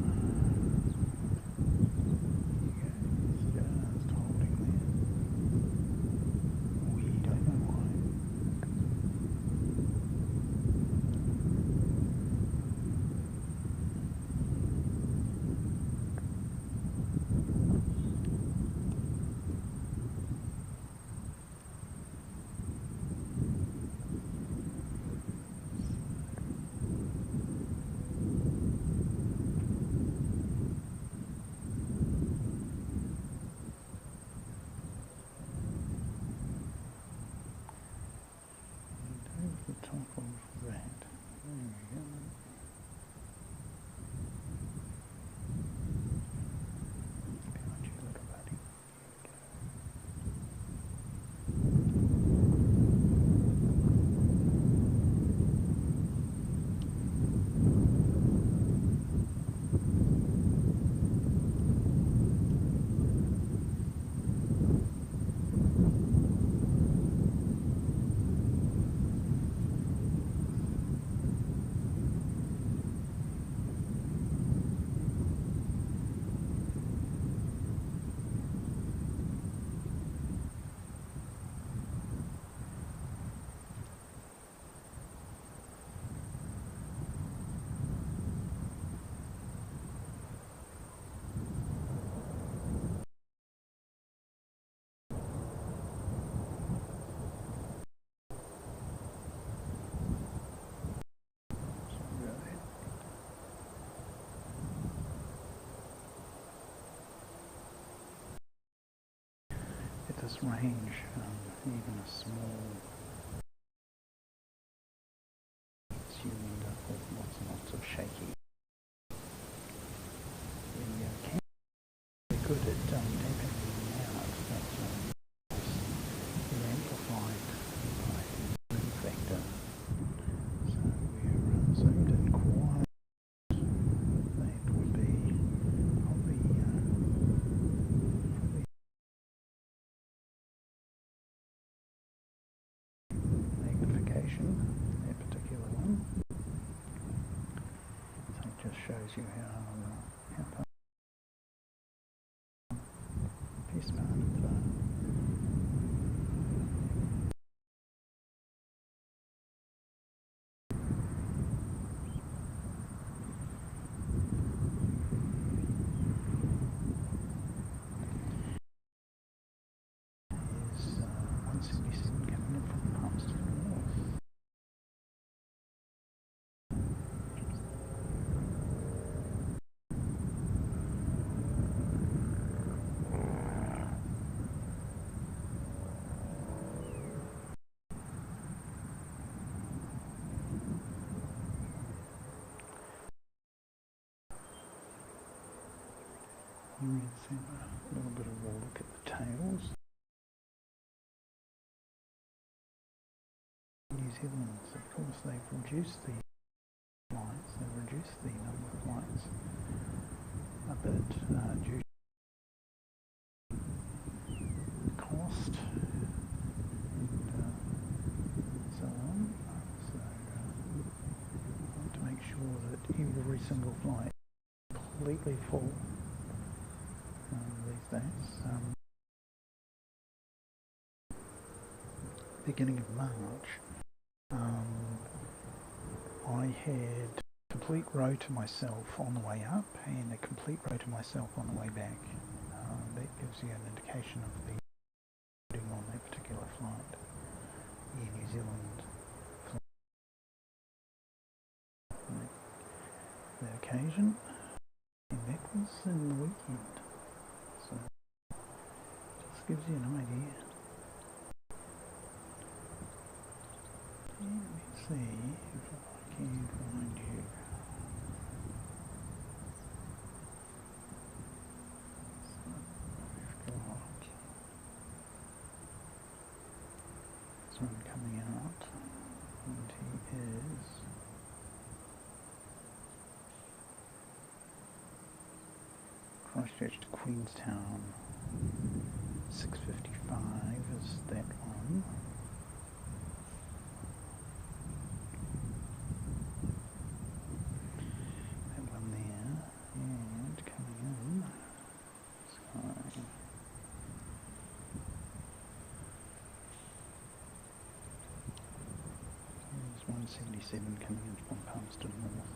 B: this range, even a small, you end up with lots and lots of shaky. The camera is good at damping them out, but they're amplified by the zoom factor. So we're zoomed in quite. That would be probably magnification, that particular one. So it just shows you how far best part of the is 177 coming in from Palmerston North. Let's have a little bit of a look at the tails. New Zealand, of course, they've reduced the flights, they've reduced the number of flights a bit due to cost and so on. So I want to make sure that every single flight is completely full these days. Beginning of March, I had a complete row to myself on the way up and a complete row to myself on the way back. That gives you an indication of the loading on that particular flight. Air New Zealand flight. The occasion, and that was in the weekend. So just gives you an idea. And let's see if I can find you. So we've got this one coming out, and he is Christchurch to Queenstown. 6:55 is that one. That one there, and coming in. So there's 177 coming in from Palmerston North.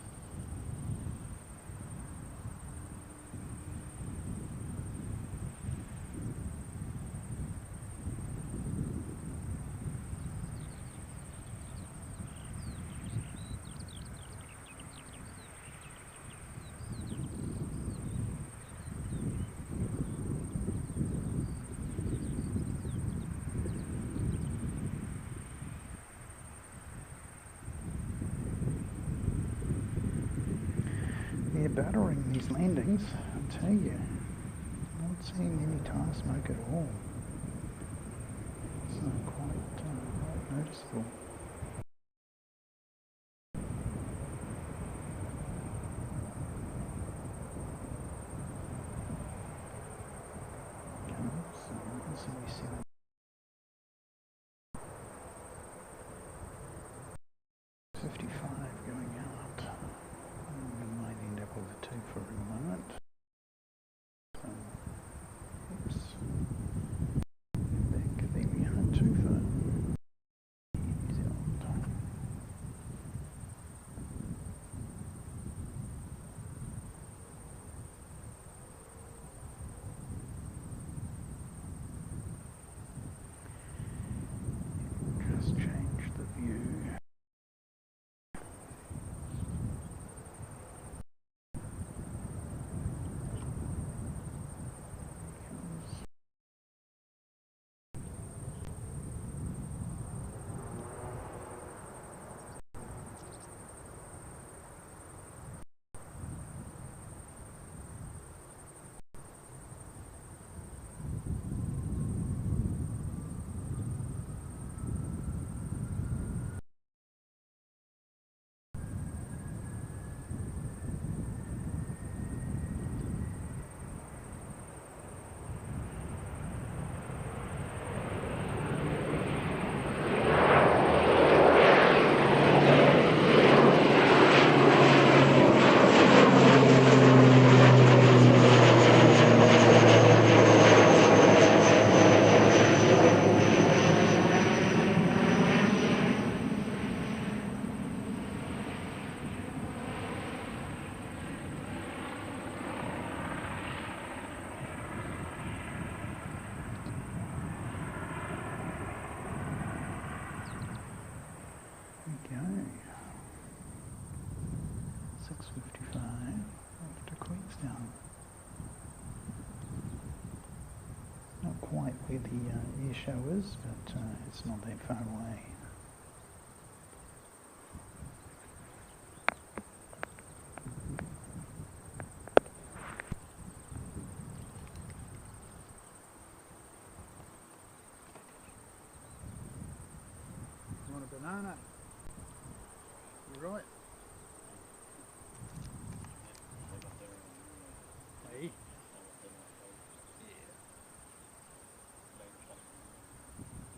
B: They're buttering these landings, I'll tell you. Not seeing any tire smoke at all. It's quite noticeable. Okay, so 177. 55 going out. We might end up with a 2 for a moment. So, oops. Back, there we are, 2 for New Zealand. quite where the air show is, but it's not that far away. You want a banana? You right? Hey?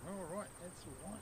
B: Alright, that's alright.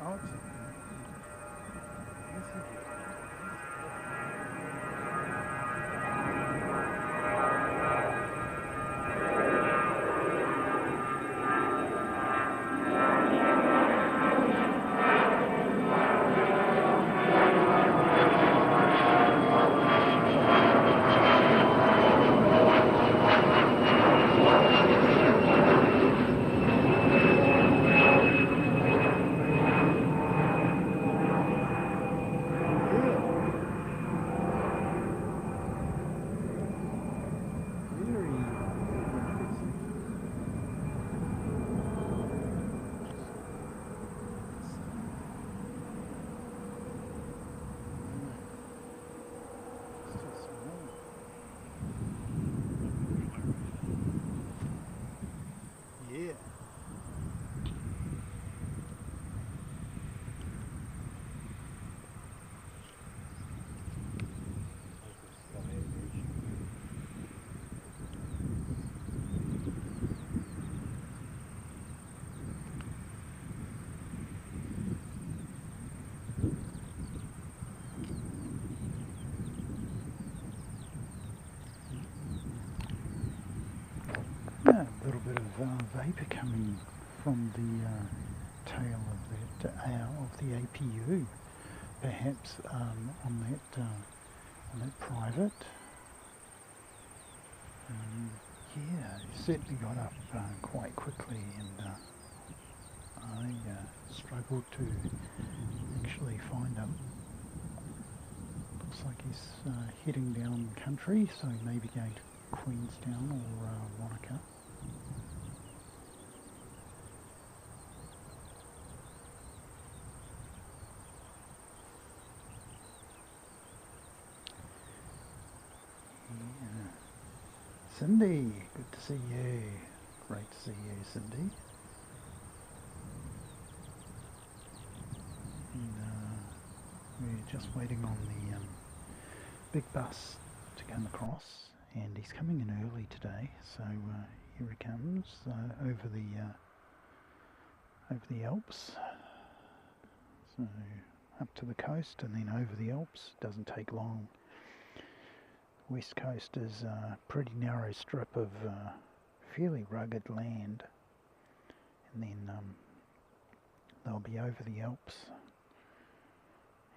B: Oh, it's yeah. Yeah, a little bit of vapour coming from the tail of the APU, perhaps on that private. Yeah, it certainly got up quite quickly, and I struggled to actually find him. Looks like he's heading down country, so maybe going to Queenstown or Wanaka. Cindy, good to see you. Great to see you, Cindy. And we're just waiting on the big bus to come across, and he's coming in early today, so here he comes over the Alps. So up to the coast and then over the Alps. Doesn't take long. West coast is a pretty narrow strip of fairly rugged land, and then they'll be over the Alps,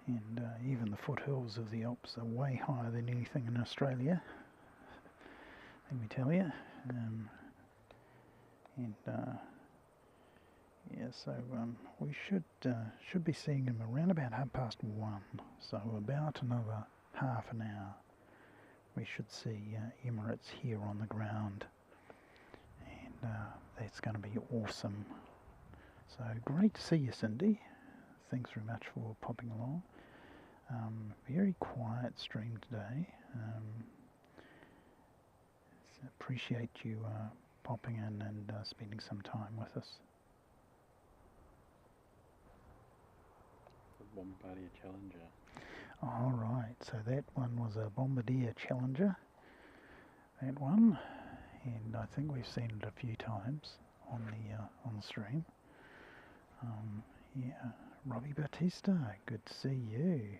B: and even the foothills of the Alps are way higher than anything in Australia, let me tell you. Yeah, so we should be seeing him around about 1:30, so about another half an hour. We should see Emirates here on the ground, and that's going to be awesome. So great to see you, Cindy. Thanks very much for popping along. Very quiet stream today. Appreciate you popping in and spending some time with us.
C: The Bombardier Challenger.
B: Alright, so that one was a Bombardier Challenger, that one, and I think we've seen it a few times on the stream. Yeah, Robbie Batista, good to see you.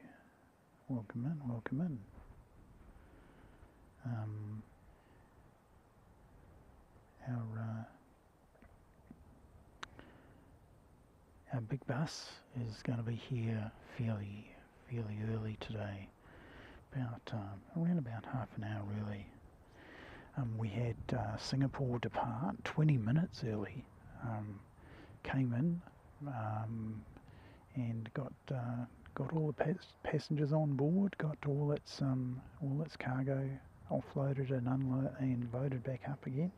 B: Welcome in, welcome in. Our big bus is going to be here fairly early today, about around about half an hour early. We had Singapore depart 20 minutes early. Came in and got all the passengers on board, got all its cargo offloaded and unloaded and loaded back up again,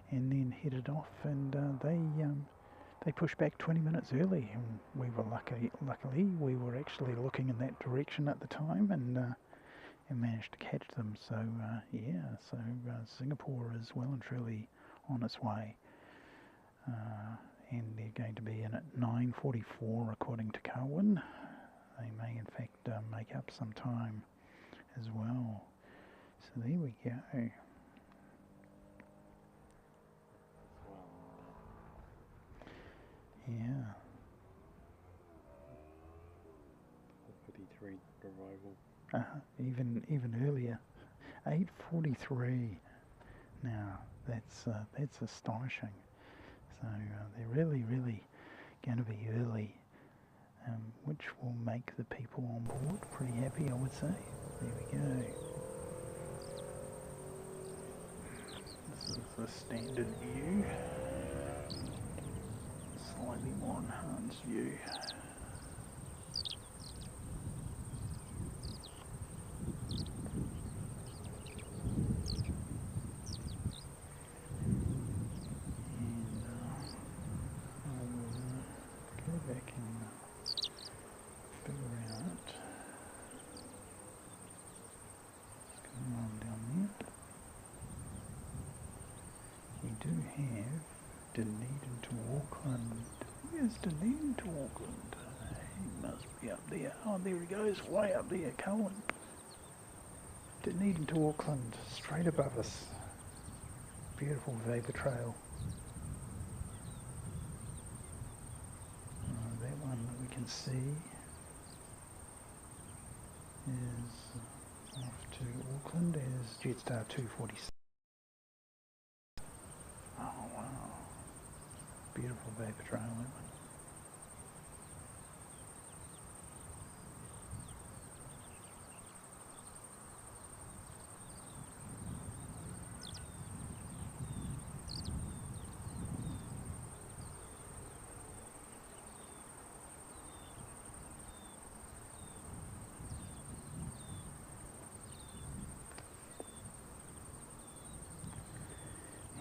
B: and then headed off. And they pushed back 20 minutes early, and we were luckily we were actually looking in that direction at the time, and managed to catch them. So yeah, so Singapore is well and truly on its way, and they're going to be in at 9:44 according to Carwin. They may in fact make up some time as well. So there we go. Yeah.
C: 43 arrival.
B: Even earlier, 8:43. Now that's astonishing. So they're really going to be early, which will make the people on board pretty happy, I would say. There we go. This is the standard view. Slightly more enhanced view. Dunedin to Auckland. Where's Dunedin to Auckland? He must be up there. Oh, there he goes, way up there, Cohen. Dunedin to Auckland, straight above us. Beautiful vapor trail. That one that we can see is off to Auckland as Jetstar 246. Oh wow. Beautiful vapor trail, that one.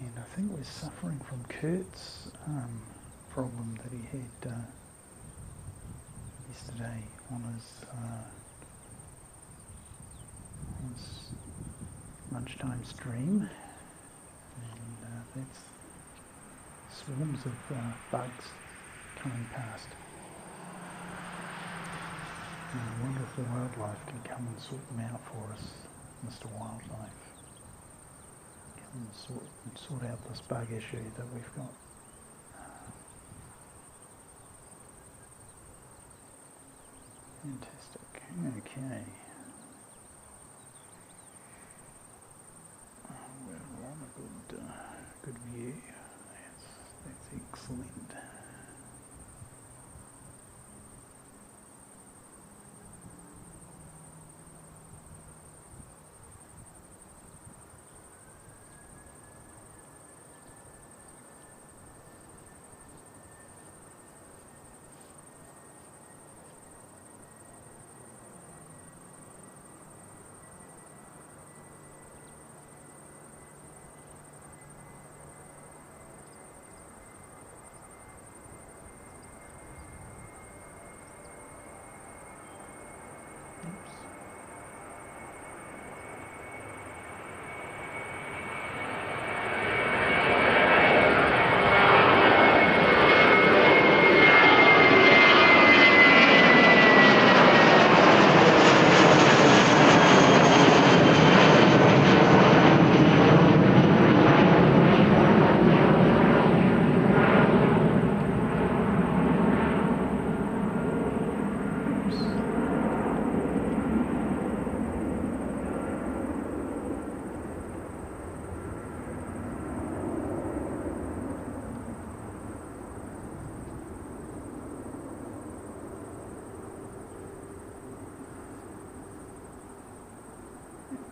B: And I think we're suffering from Kurt's problem that he had yesterday on his lunchtime stream. That's swarms of bugs coming past. And I wonder if the wildlife can come and sort them out for us, Mr. Wildlife. Come and sort out this bug issue that we've got. Fantastic. Okay. We're on a good view. That's excellent.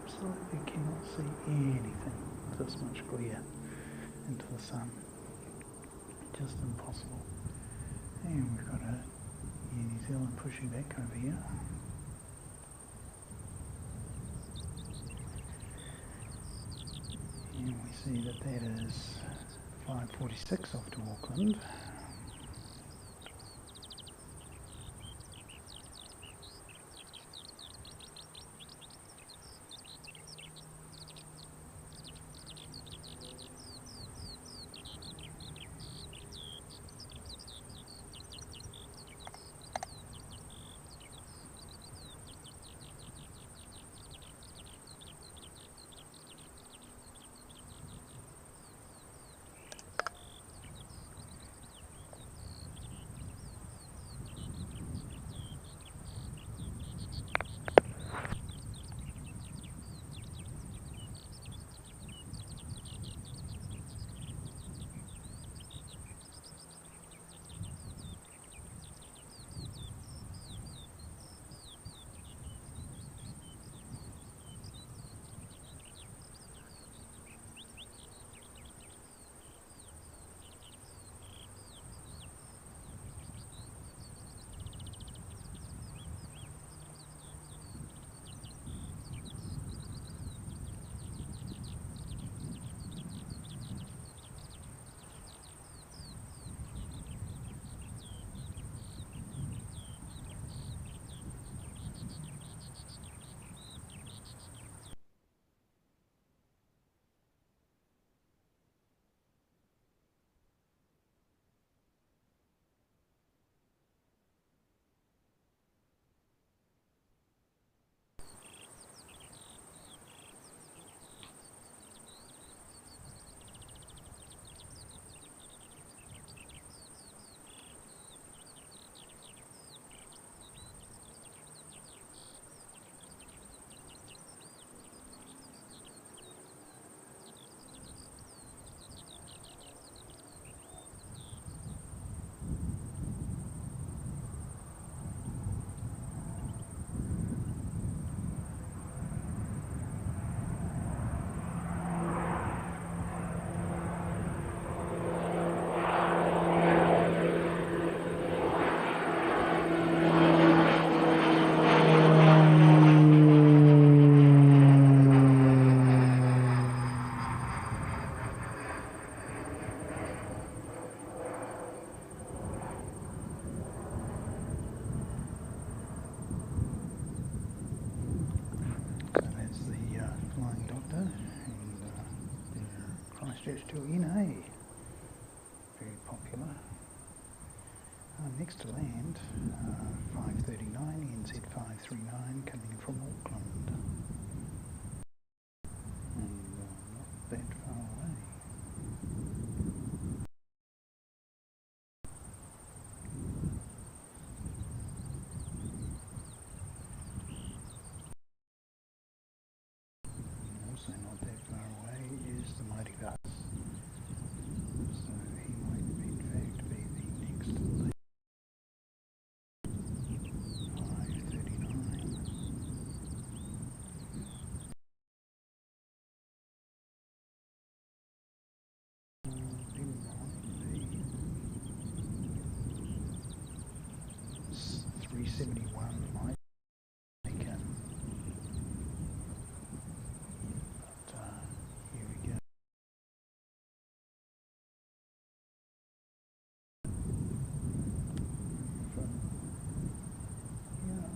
B: Absolutely cannot see anything this much glare into the sun. Just impossible. And we've got Air New Zealand pushing back over here. And we see that that is 5:46 off to Auckland. Christchurch to NA. Very popular. Next to land, 539, NZ 539 coming in from Auckland. And not that far away. Also not that far away is the mighty bus. So he might in fact be the next lane. 539. He might be 371 might make him. But here we go. From here.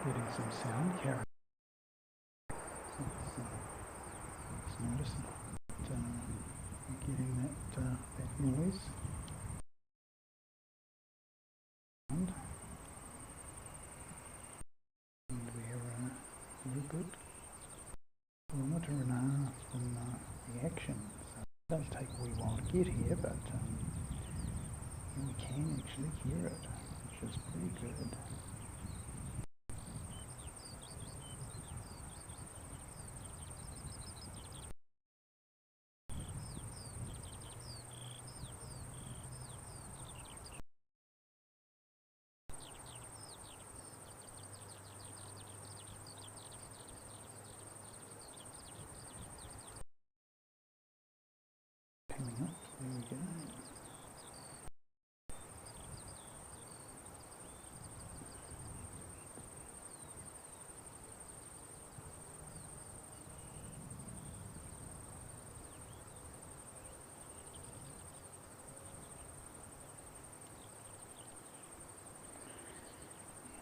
B: Getting some sound carry. It's noticing that we're getting that noise. And we're good. Kilometre and a half from the action. So it does take a wee while to get here, but we can actually hear it, which is pretty good. Coming up, there we go.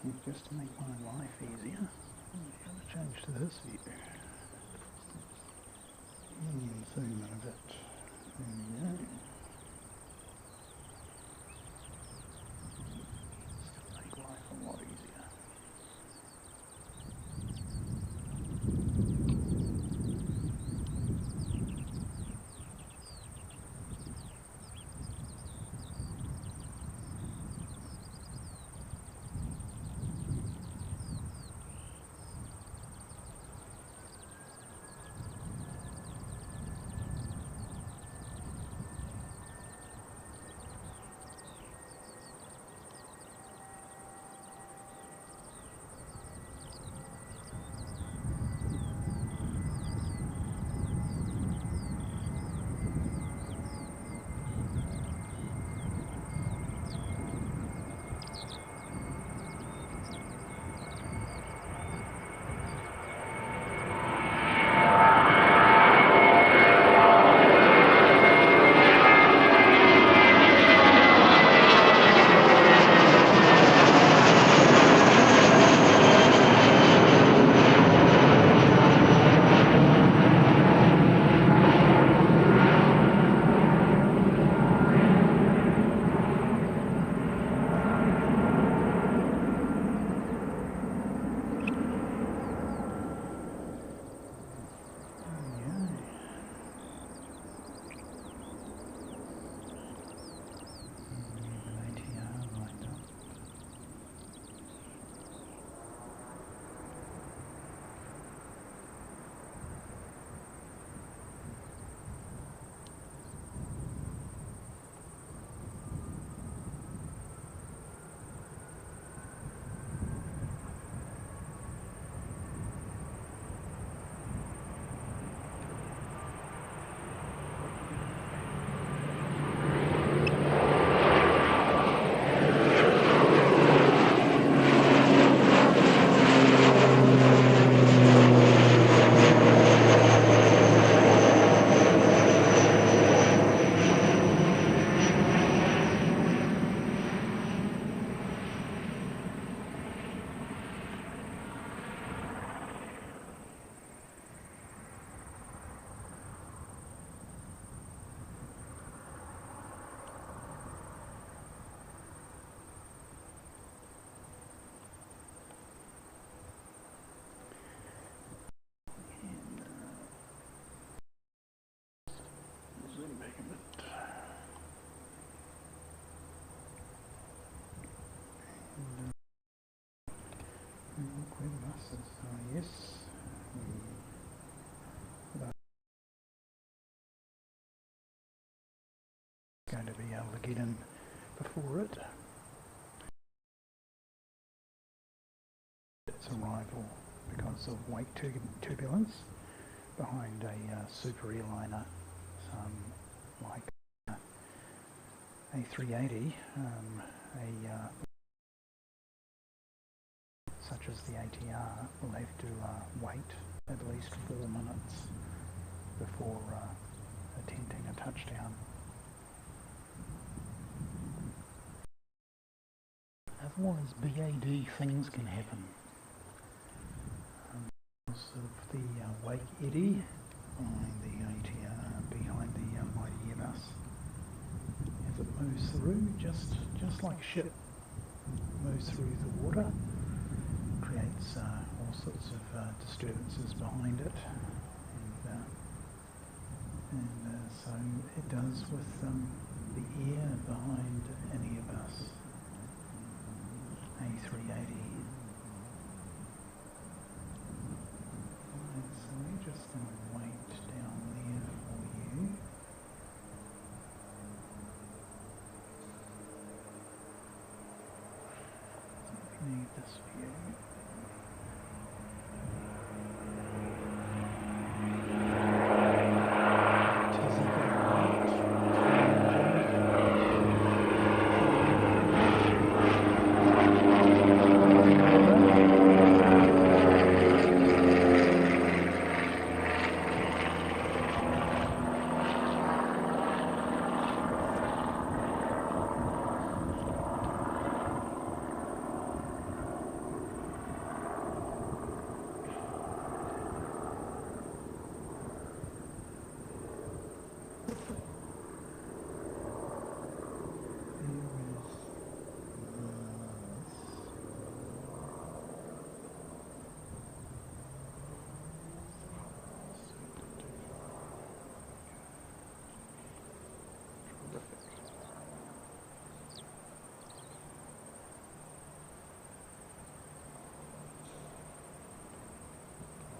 B: And just to make my life easier, I'm going to change to this view. And zoom in a bit. There we go. Just to make life a lot easier. passes, yes. Going to be able to get in before it. Its arrival because of wake turbulence behind a super airliner, like A380, such as the ATR, will have to wait at least 4 minutes before attempting a touchdown. Otherwise, BAD things can happen. Because of the wake eddy behind the ATR, behind the mighty Airbus, as it moves through, just like a ship moves through the water, creates all sorts of disturbances behind it, and so it does with the air behind an Airbus A380. So we're just going to wait down there for you. So we need this view.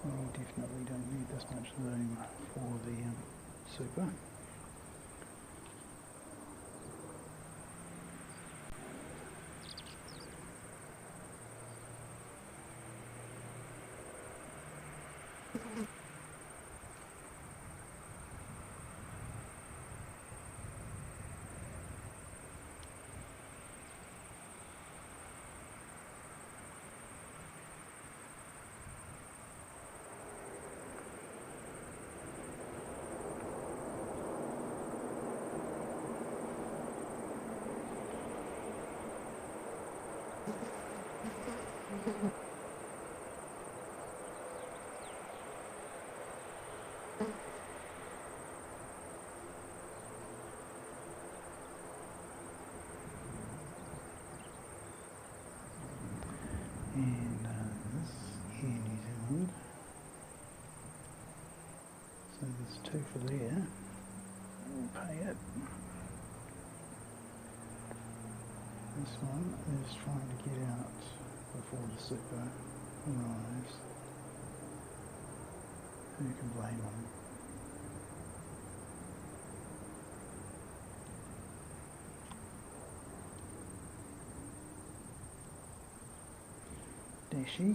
B: We definitely don't need this much zoom for the Super. And this here, New Zealand. So there's 2 for there. We'll pay it. This one is trying to get out before the Super arrives. Who can blame them? Dashi.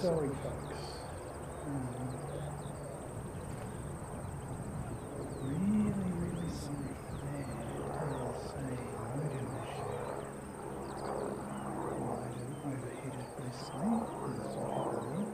B: Sorry folks. Really sorry. There is a motor issue. Overheated recently. That's what happened.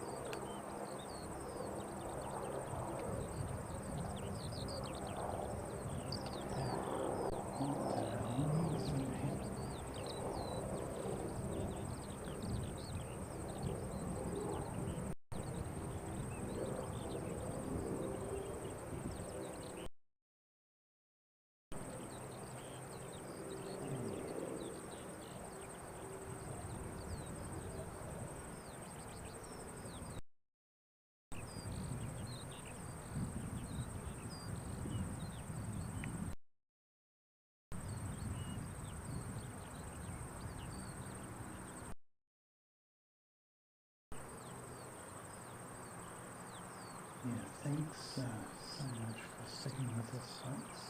B: thanks so much for sticking with us, folks.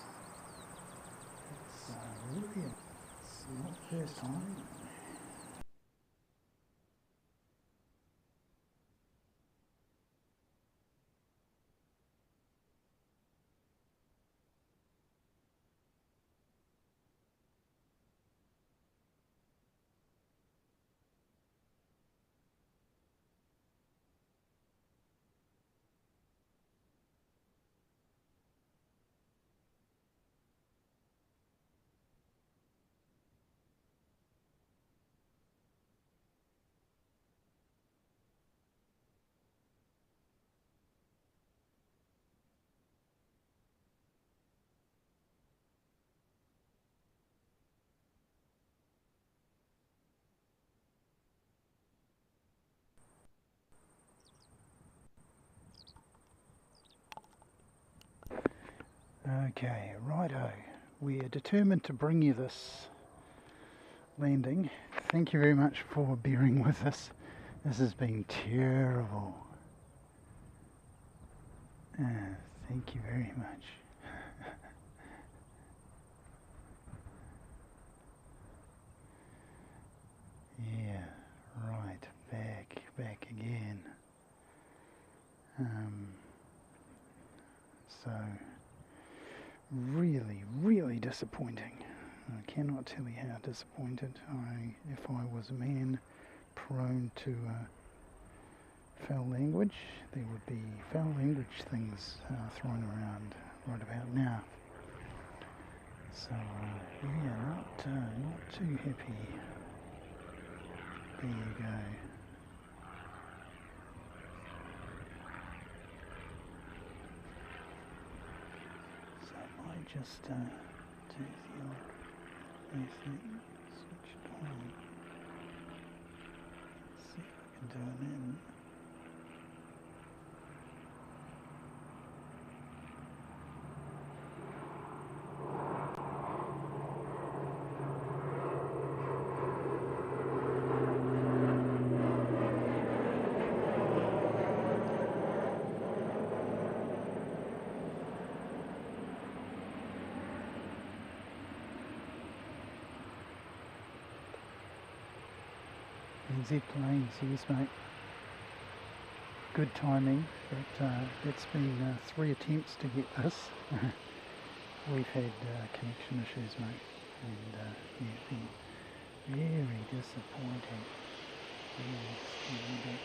B: It's really not the first time. Okay, righto. We are determined to bring you this landing. Thank you very much for bearing with us. This has been terrible. Thank you very much. Yeah, right, back again. So, really disappointing. I cannot tell you how disappointed. If I was a man prone to foul language, there would be foul language things thrown around right about now. So, yeah, not too happy. There you go. So I might just do the old thing, switch it on. Let's see if I can do it in. NZ planes, yes mate. Good timing, but it's been 3 attempts to get this. We've had connection issues, mate, and yeah, it's been very disappointing. Very disappointing.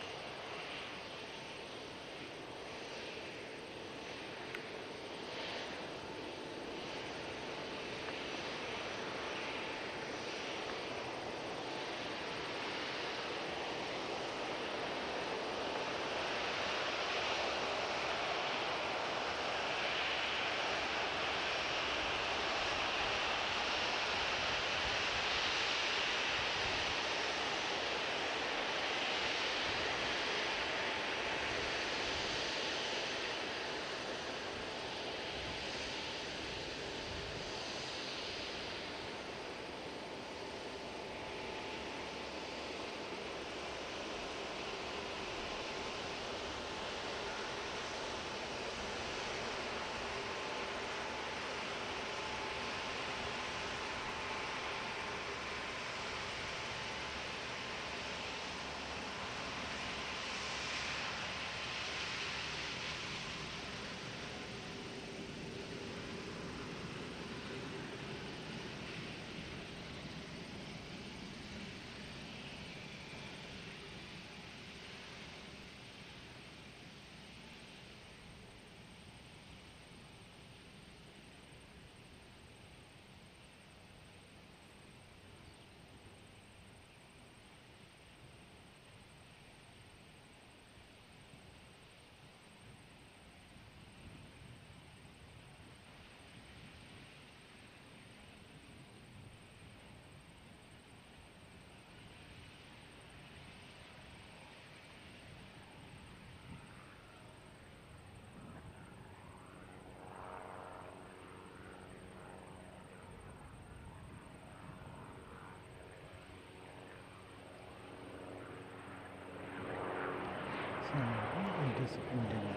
B: So, really disappointing.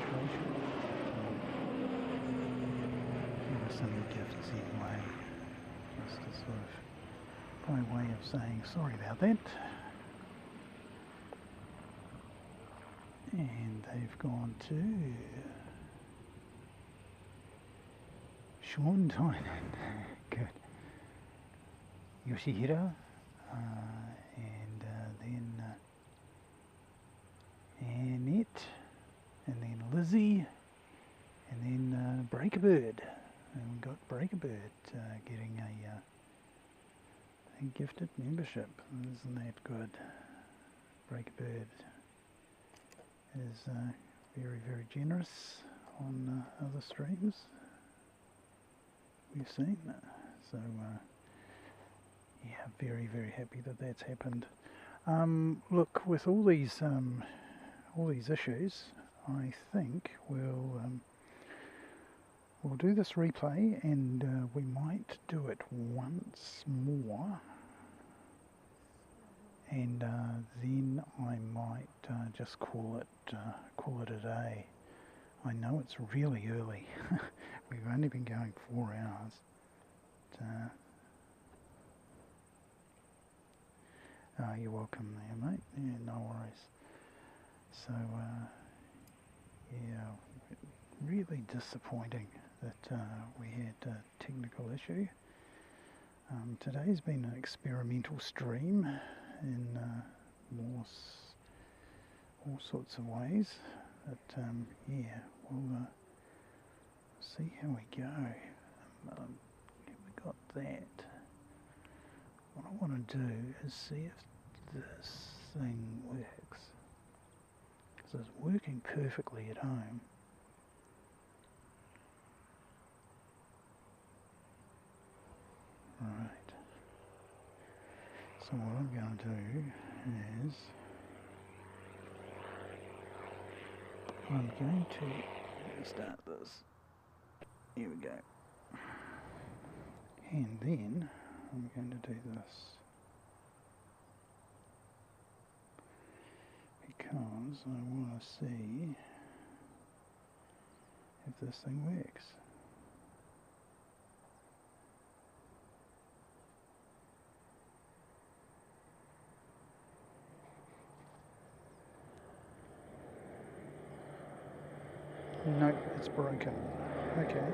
B: situation. Here are some gifts anyway, just to sort of by way of saying sorry about that. And they've gone to Sean Tynan, good. Yoshihiro, and then Annette, and then Lizzie, and then Breakabird. And we got Breakabird getting a gifted membership. Isn't that good? Breakabird is very, very generous on other streams we've seen. So yeah, very, very happy that that's happened. Look, with all these issues, I think we'll do this replay, and we might do it once more, and then I might just call it a day. I know it's really early. We've only been going 4 hours. But, you're welcome there, mate. Yeah, no worries. So, yeah, really disappointing that we had a technical issue. Today's been an experimental stream in all sorts of ways, but yeah, we'll see how we go. We got that. What I want to do is see if this thing works, because it's working perfectly at home. Right. So what I'm going to do is I'm going to start this. Here we go. And then I'm going to do this, because I want to see if this thing works. Nope, it's broken. Okay.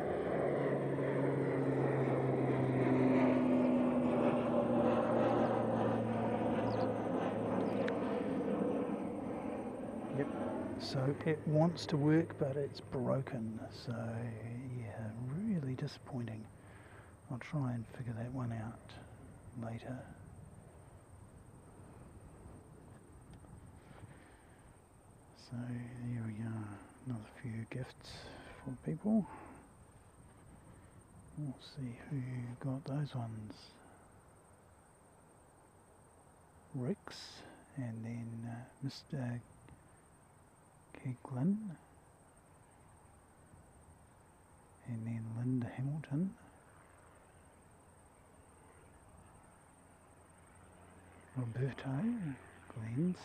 B: Yep. So it wants to work, but it's broken. So yeah, really disappointing. I'll try and figure that one out later. So here we are. Another few gifts for people. We'll see who got those ones. Rix, and then Mr. Keglin, and then Linda Hamilton, Roberto, Glenn's,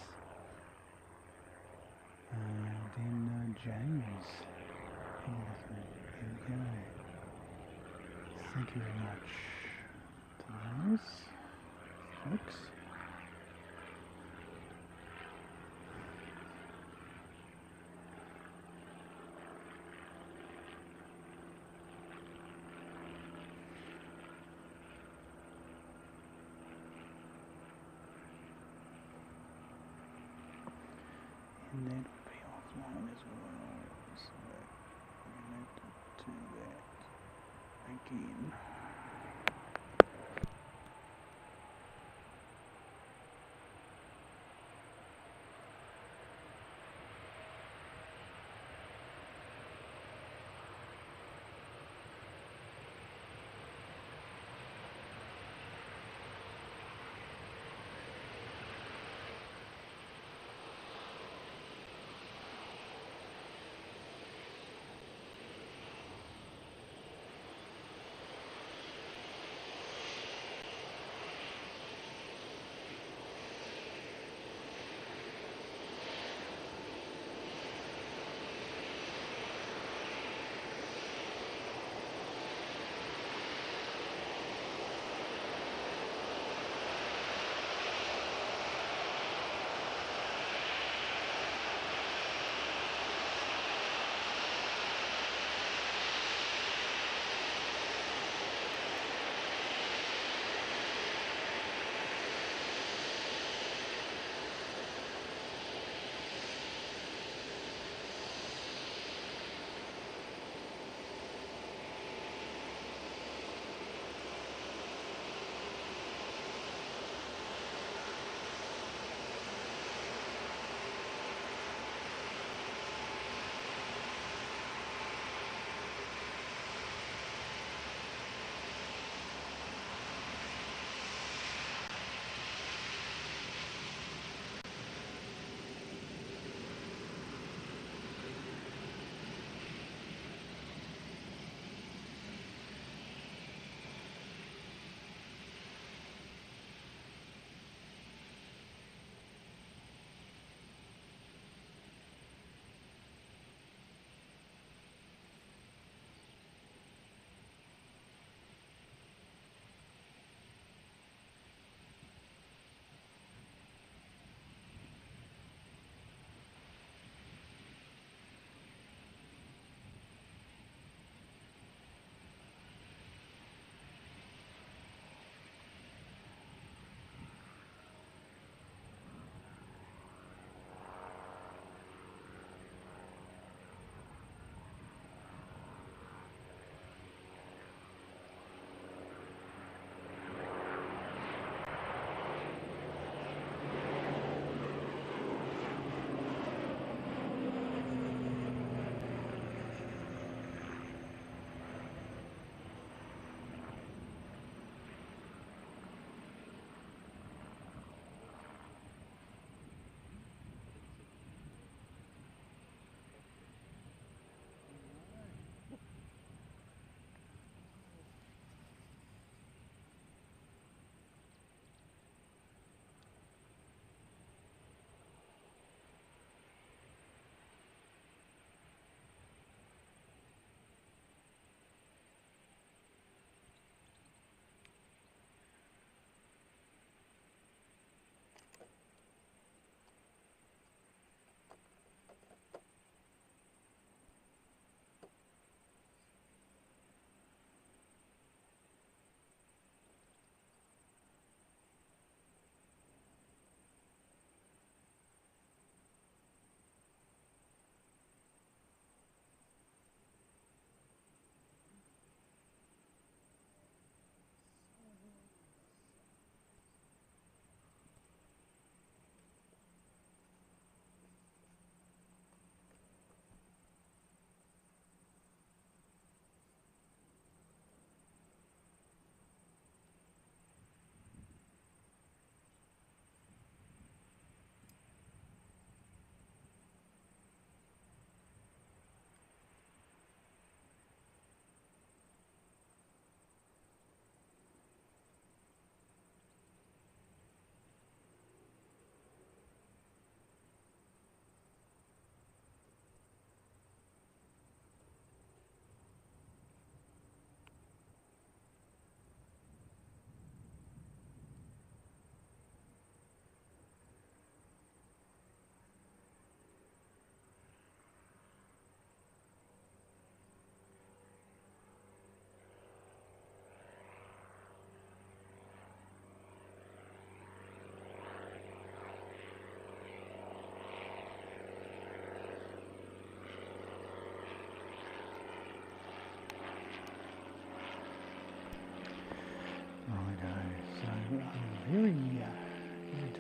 B: then James Hamilton. There we go. Thank you very much to those folks. And that will be offline as well, so we're going to have to do that again.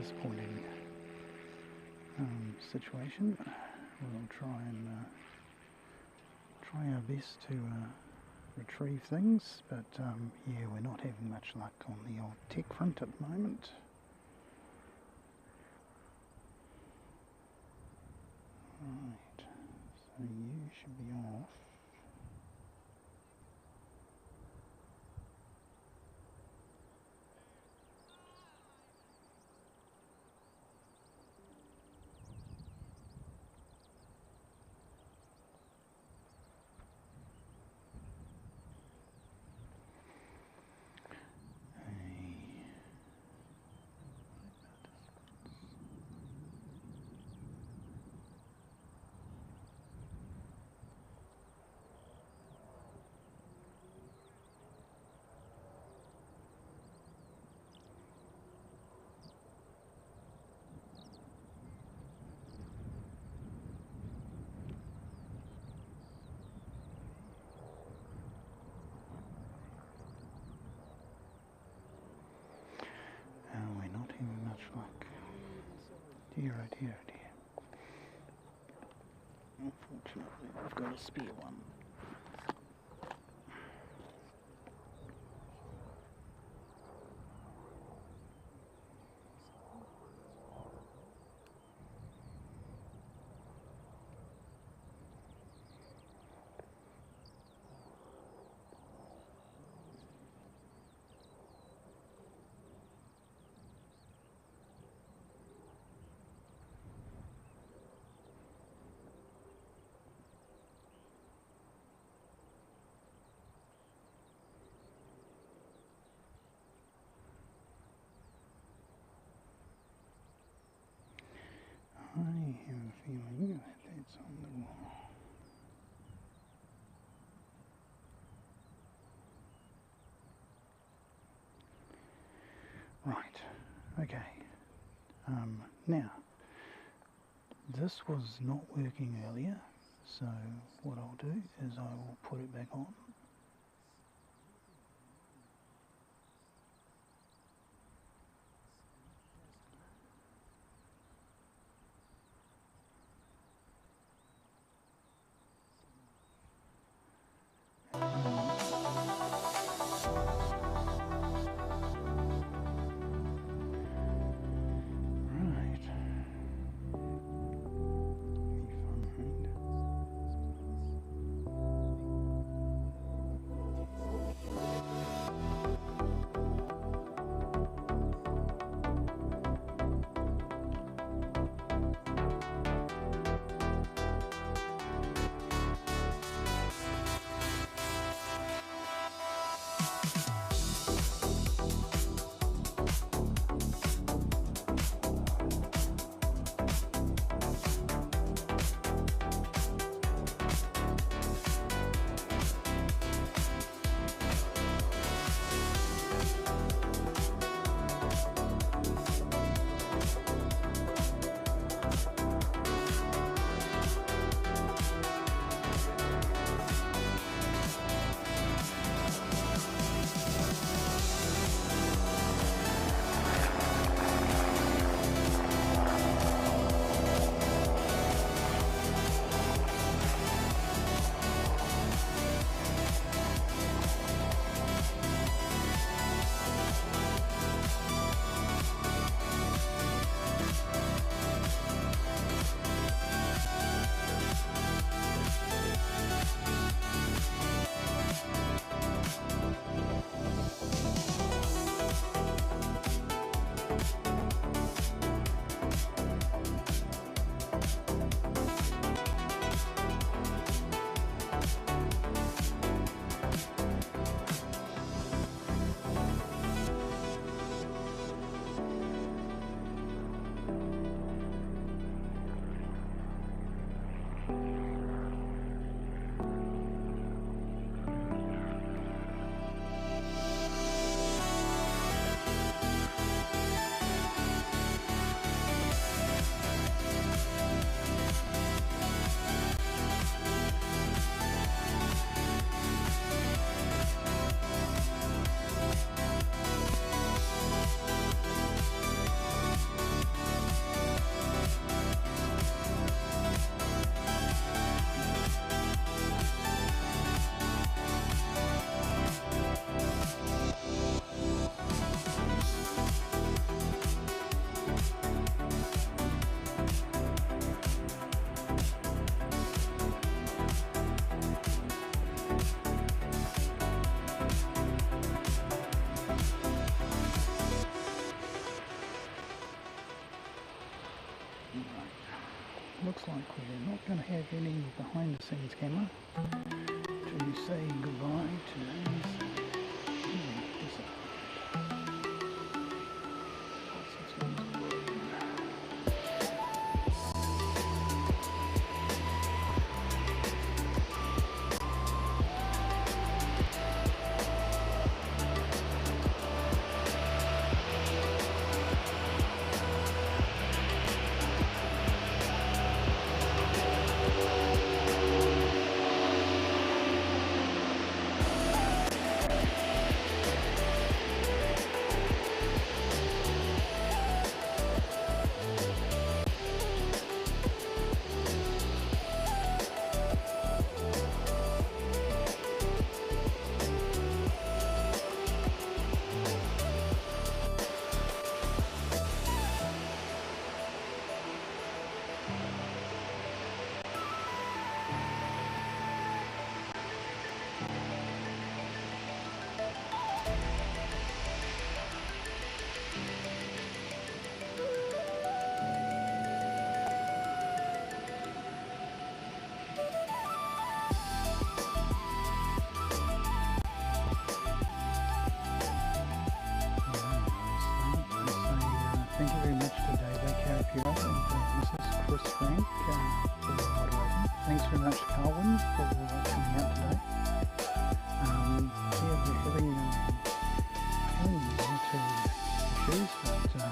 B: disappointing situation. We'll try our best to retrieve things, but yeah, we're not having much luck on the old tech front at the moment. Right, so you should be off. We're not having much luck. Dear, oh dear, oh dear. Unfortunately, I've got a spare one. I have a feeling that that's on the wall. Right, okay. Now, this was not working earlier, so what I'll do is I will put it back on. Right. Looks like we're not going to have any behind the scenes camera to say goodbye to today's thank you very much to Dave Carapiro and Mrs. Chris Frank for moderating. Thanks very much to Carwin for coming out today. Yeah, we're having one or two issues, but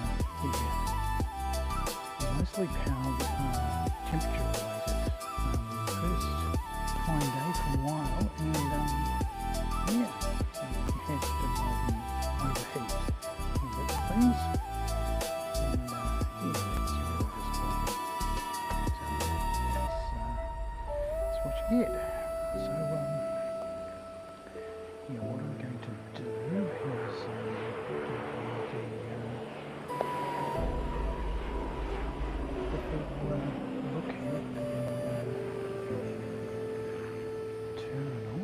B: yeah, mostly power temperature related. First fine day for a while, and yeah, we had overheat on the things. Yeah, so yeah, what I'm going to do is look at the terminal.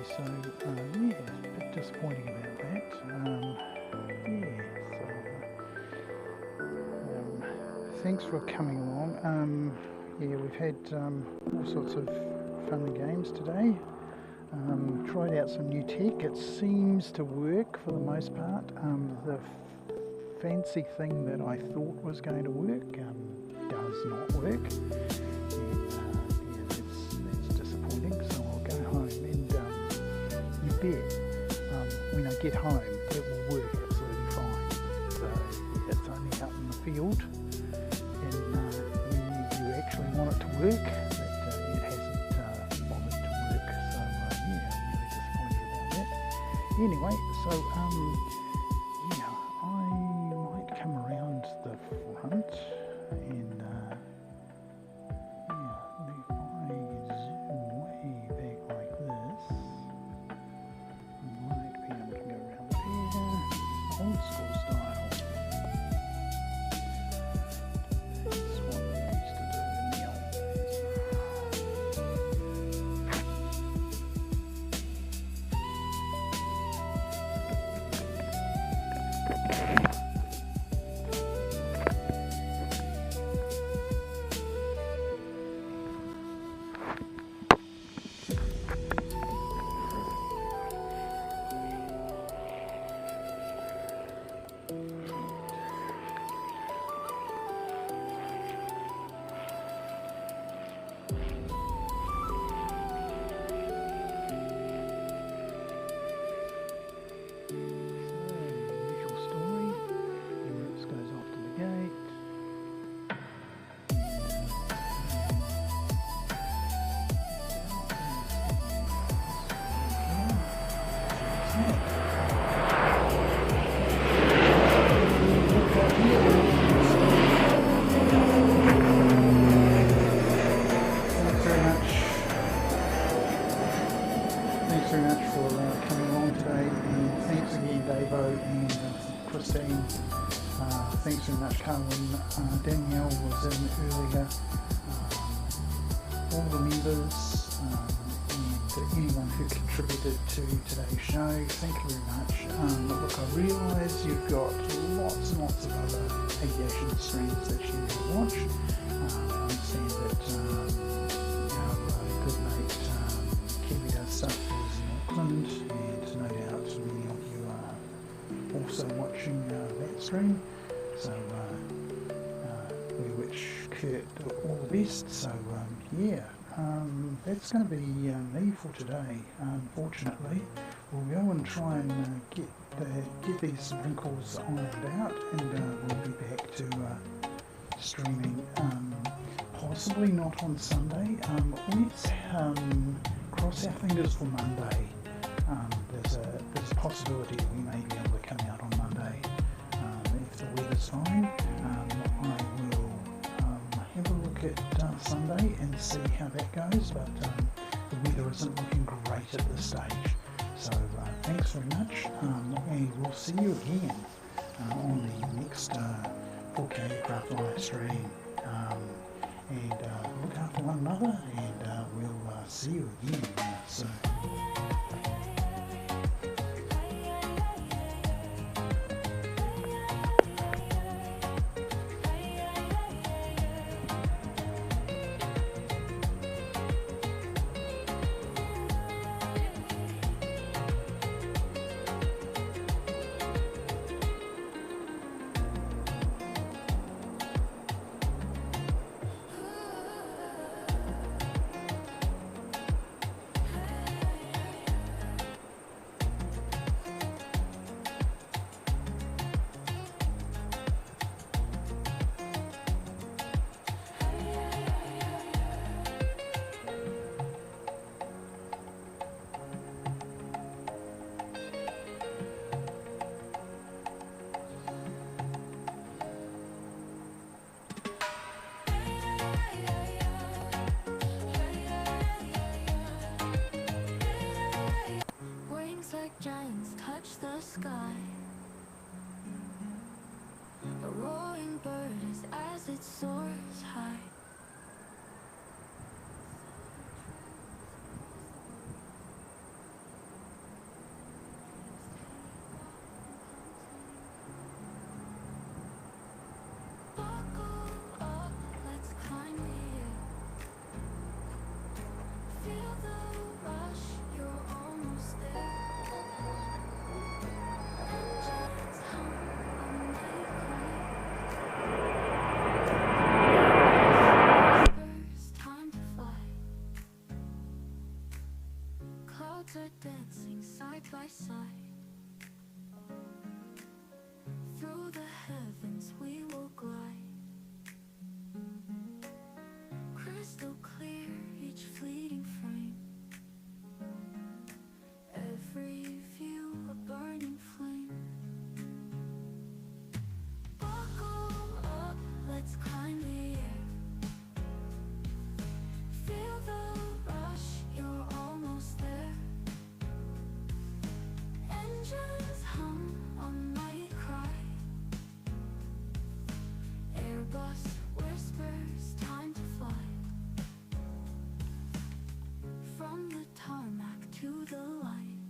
B: So yeah, a bit disappointing about that. Thanks for coming along. Yeah, we've had all sorts of fun and games today. Tried out some new tech. It seems to work for the most part. The fancy thing that I thought was going to work does not work. And, that's disappointing. So I'll go home and you bet when I get home it will work absolutely fine. So it's only out in the field, and when you actually want it to work, it hasn't bothered to work. So yeah, I'm really disappointed about that. Anyway, so yeah, I might come around the front and yeah, if I zoom way back like this, I might be able to go around there, old school style. That's what we used to do in the old days. Usual story. Emirates goes off to the gate. Thanks very much, Carwin. Danielle was in earlier. All the members and anyone who contributed to today's show, thank you very much. Look, I realise you've got lots and lots of other aviation streams that you can watch. I understand that our good mate Kiwi does stuff is in Auckland, and no doubt many of you are also watching that stream. So we wish Kurt all the best. So yeah, that's going to be me for today. Unfortunately, we'll go and try and get these wrinkles ironed out, and we'll be back to streaming. Possibly not on Sunday. Let's cross our fingers for Monday. There's a possibility we may be able to come out on Monday. If the weather's fine, I will have a look at Sunday and see how that goes, but the weather isn't looking great at this stage. So thanks very much, and we'll see you again on the next 4K aircraft live stream. And look after one another, and we'll see you again soon.
D: Giants touch the sky. A roaring bird is as it soars high. Buckle up, let's climb the air. Feel the rush, you're almost there. Are dancing side by side. Through the heavens we will glide. Crystal clear each fleeting frame. Every view a burning flame. Buckle up, let's climb the air. Feel the rush, you're almost there. Engines hum, I might cry. Airbus whispers, time to fly. From the tarmac to the light.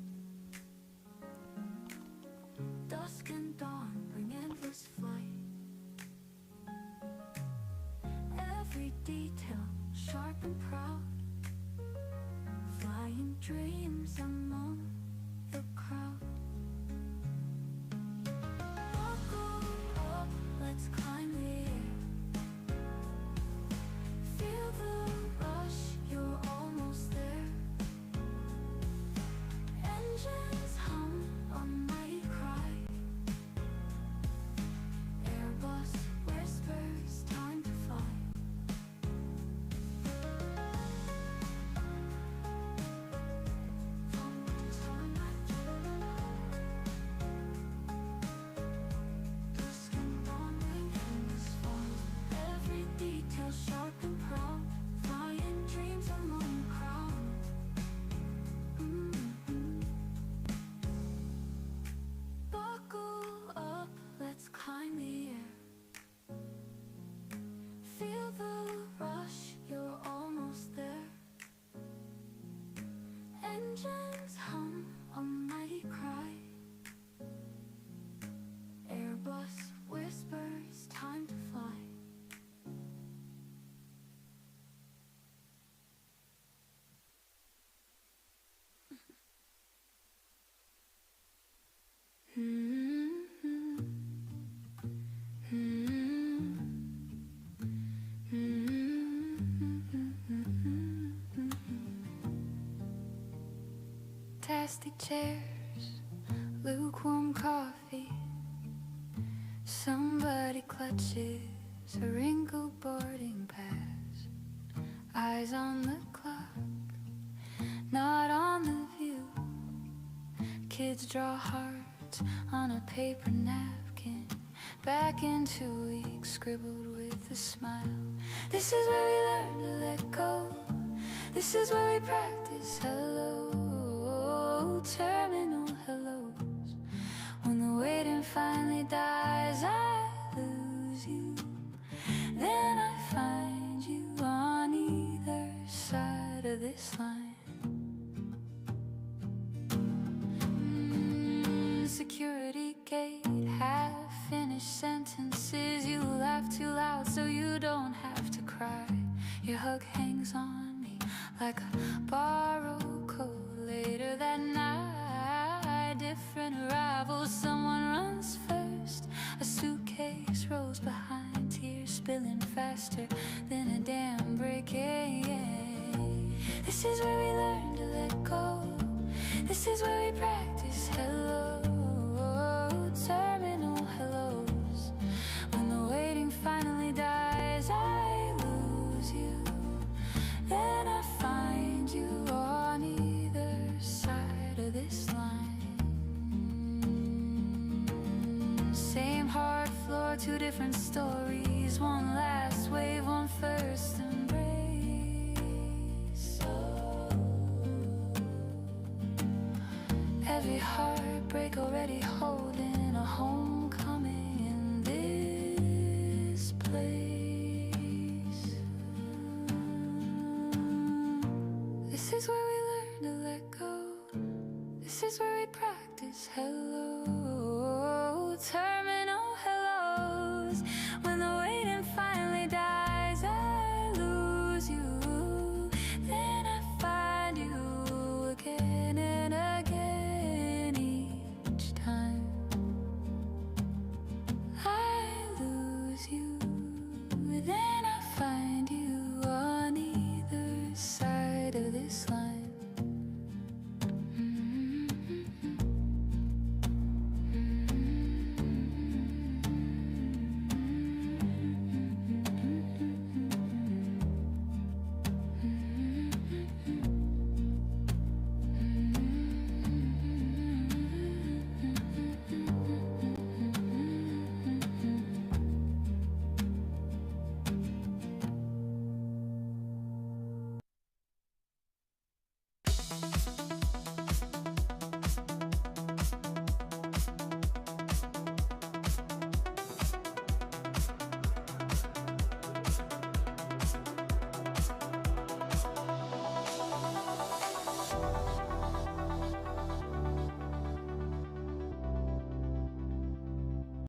D: Dusk and dawn bring endless flight. Every detail sharp and proud. Flying dreams among the crowd. Buckle up, let's climb the air. Feel the rush, you're almost there. Engines hum, I might cry. Airbus whispers, time to fly. From the plastic chairs, lukewarm coffee. Somebody clutches a wrinkled boarding pass. Eyes on the clock, not on the view. Kids draw hearts on a paper napkin. Back in 2 weeks, scribbled with a smile. This is where we learn to let go. This is where we practice hello, terminal hellos. When the waiting finally dies, I lose you. Then I find you on either side of this line. Security gate, half-finished sentences. You laugh too loud so you don't have to cry. Your hug hangs on me like a borrowed coat. Later that night, different arrivals. Someone runs first, a suitcase rolls behind, tears spilling faster than a dam breaking. This is where we learn to let go. This is where we practice hello, terminal hellos. When the waiting finally dies, I lose you. Then I find you on either side of this line. Same hard floor, two different stories. One last wave, one first embrace. Every heartbreak already holding a homecoming in this place. This is where we learn to let go. This is where we practice hello,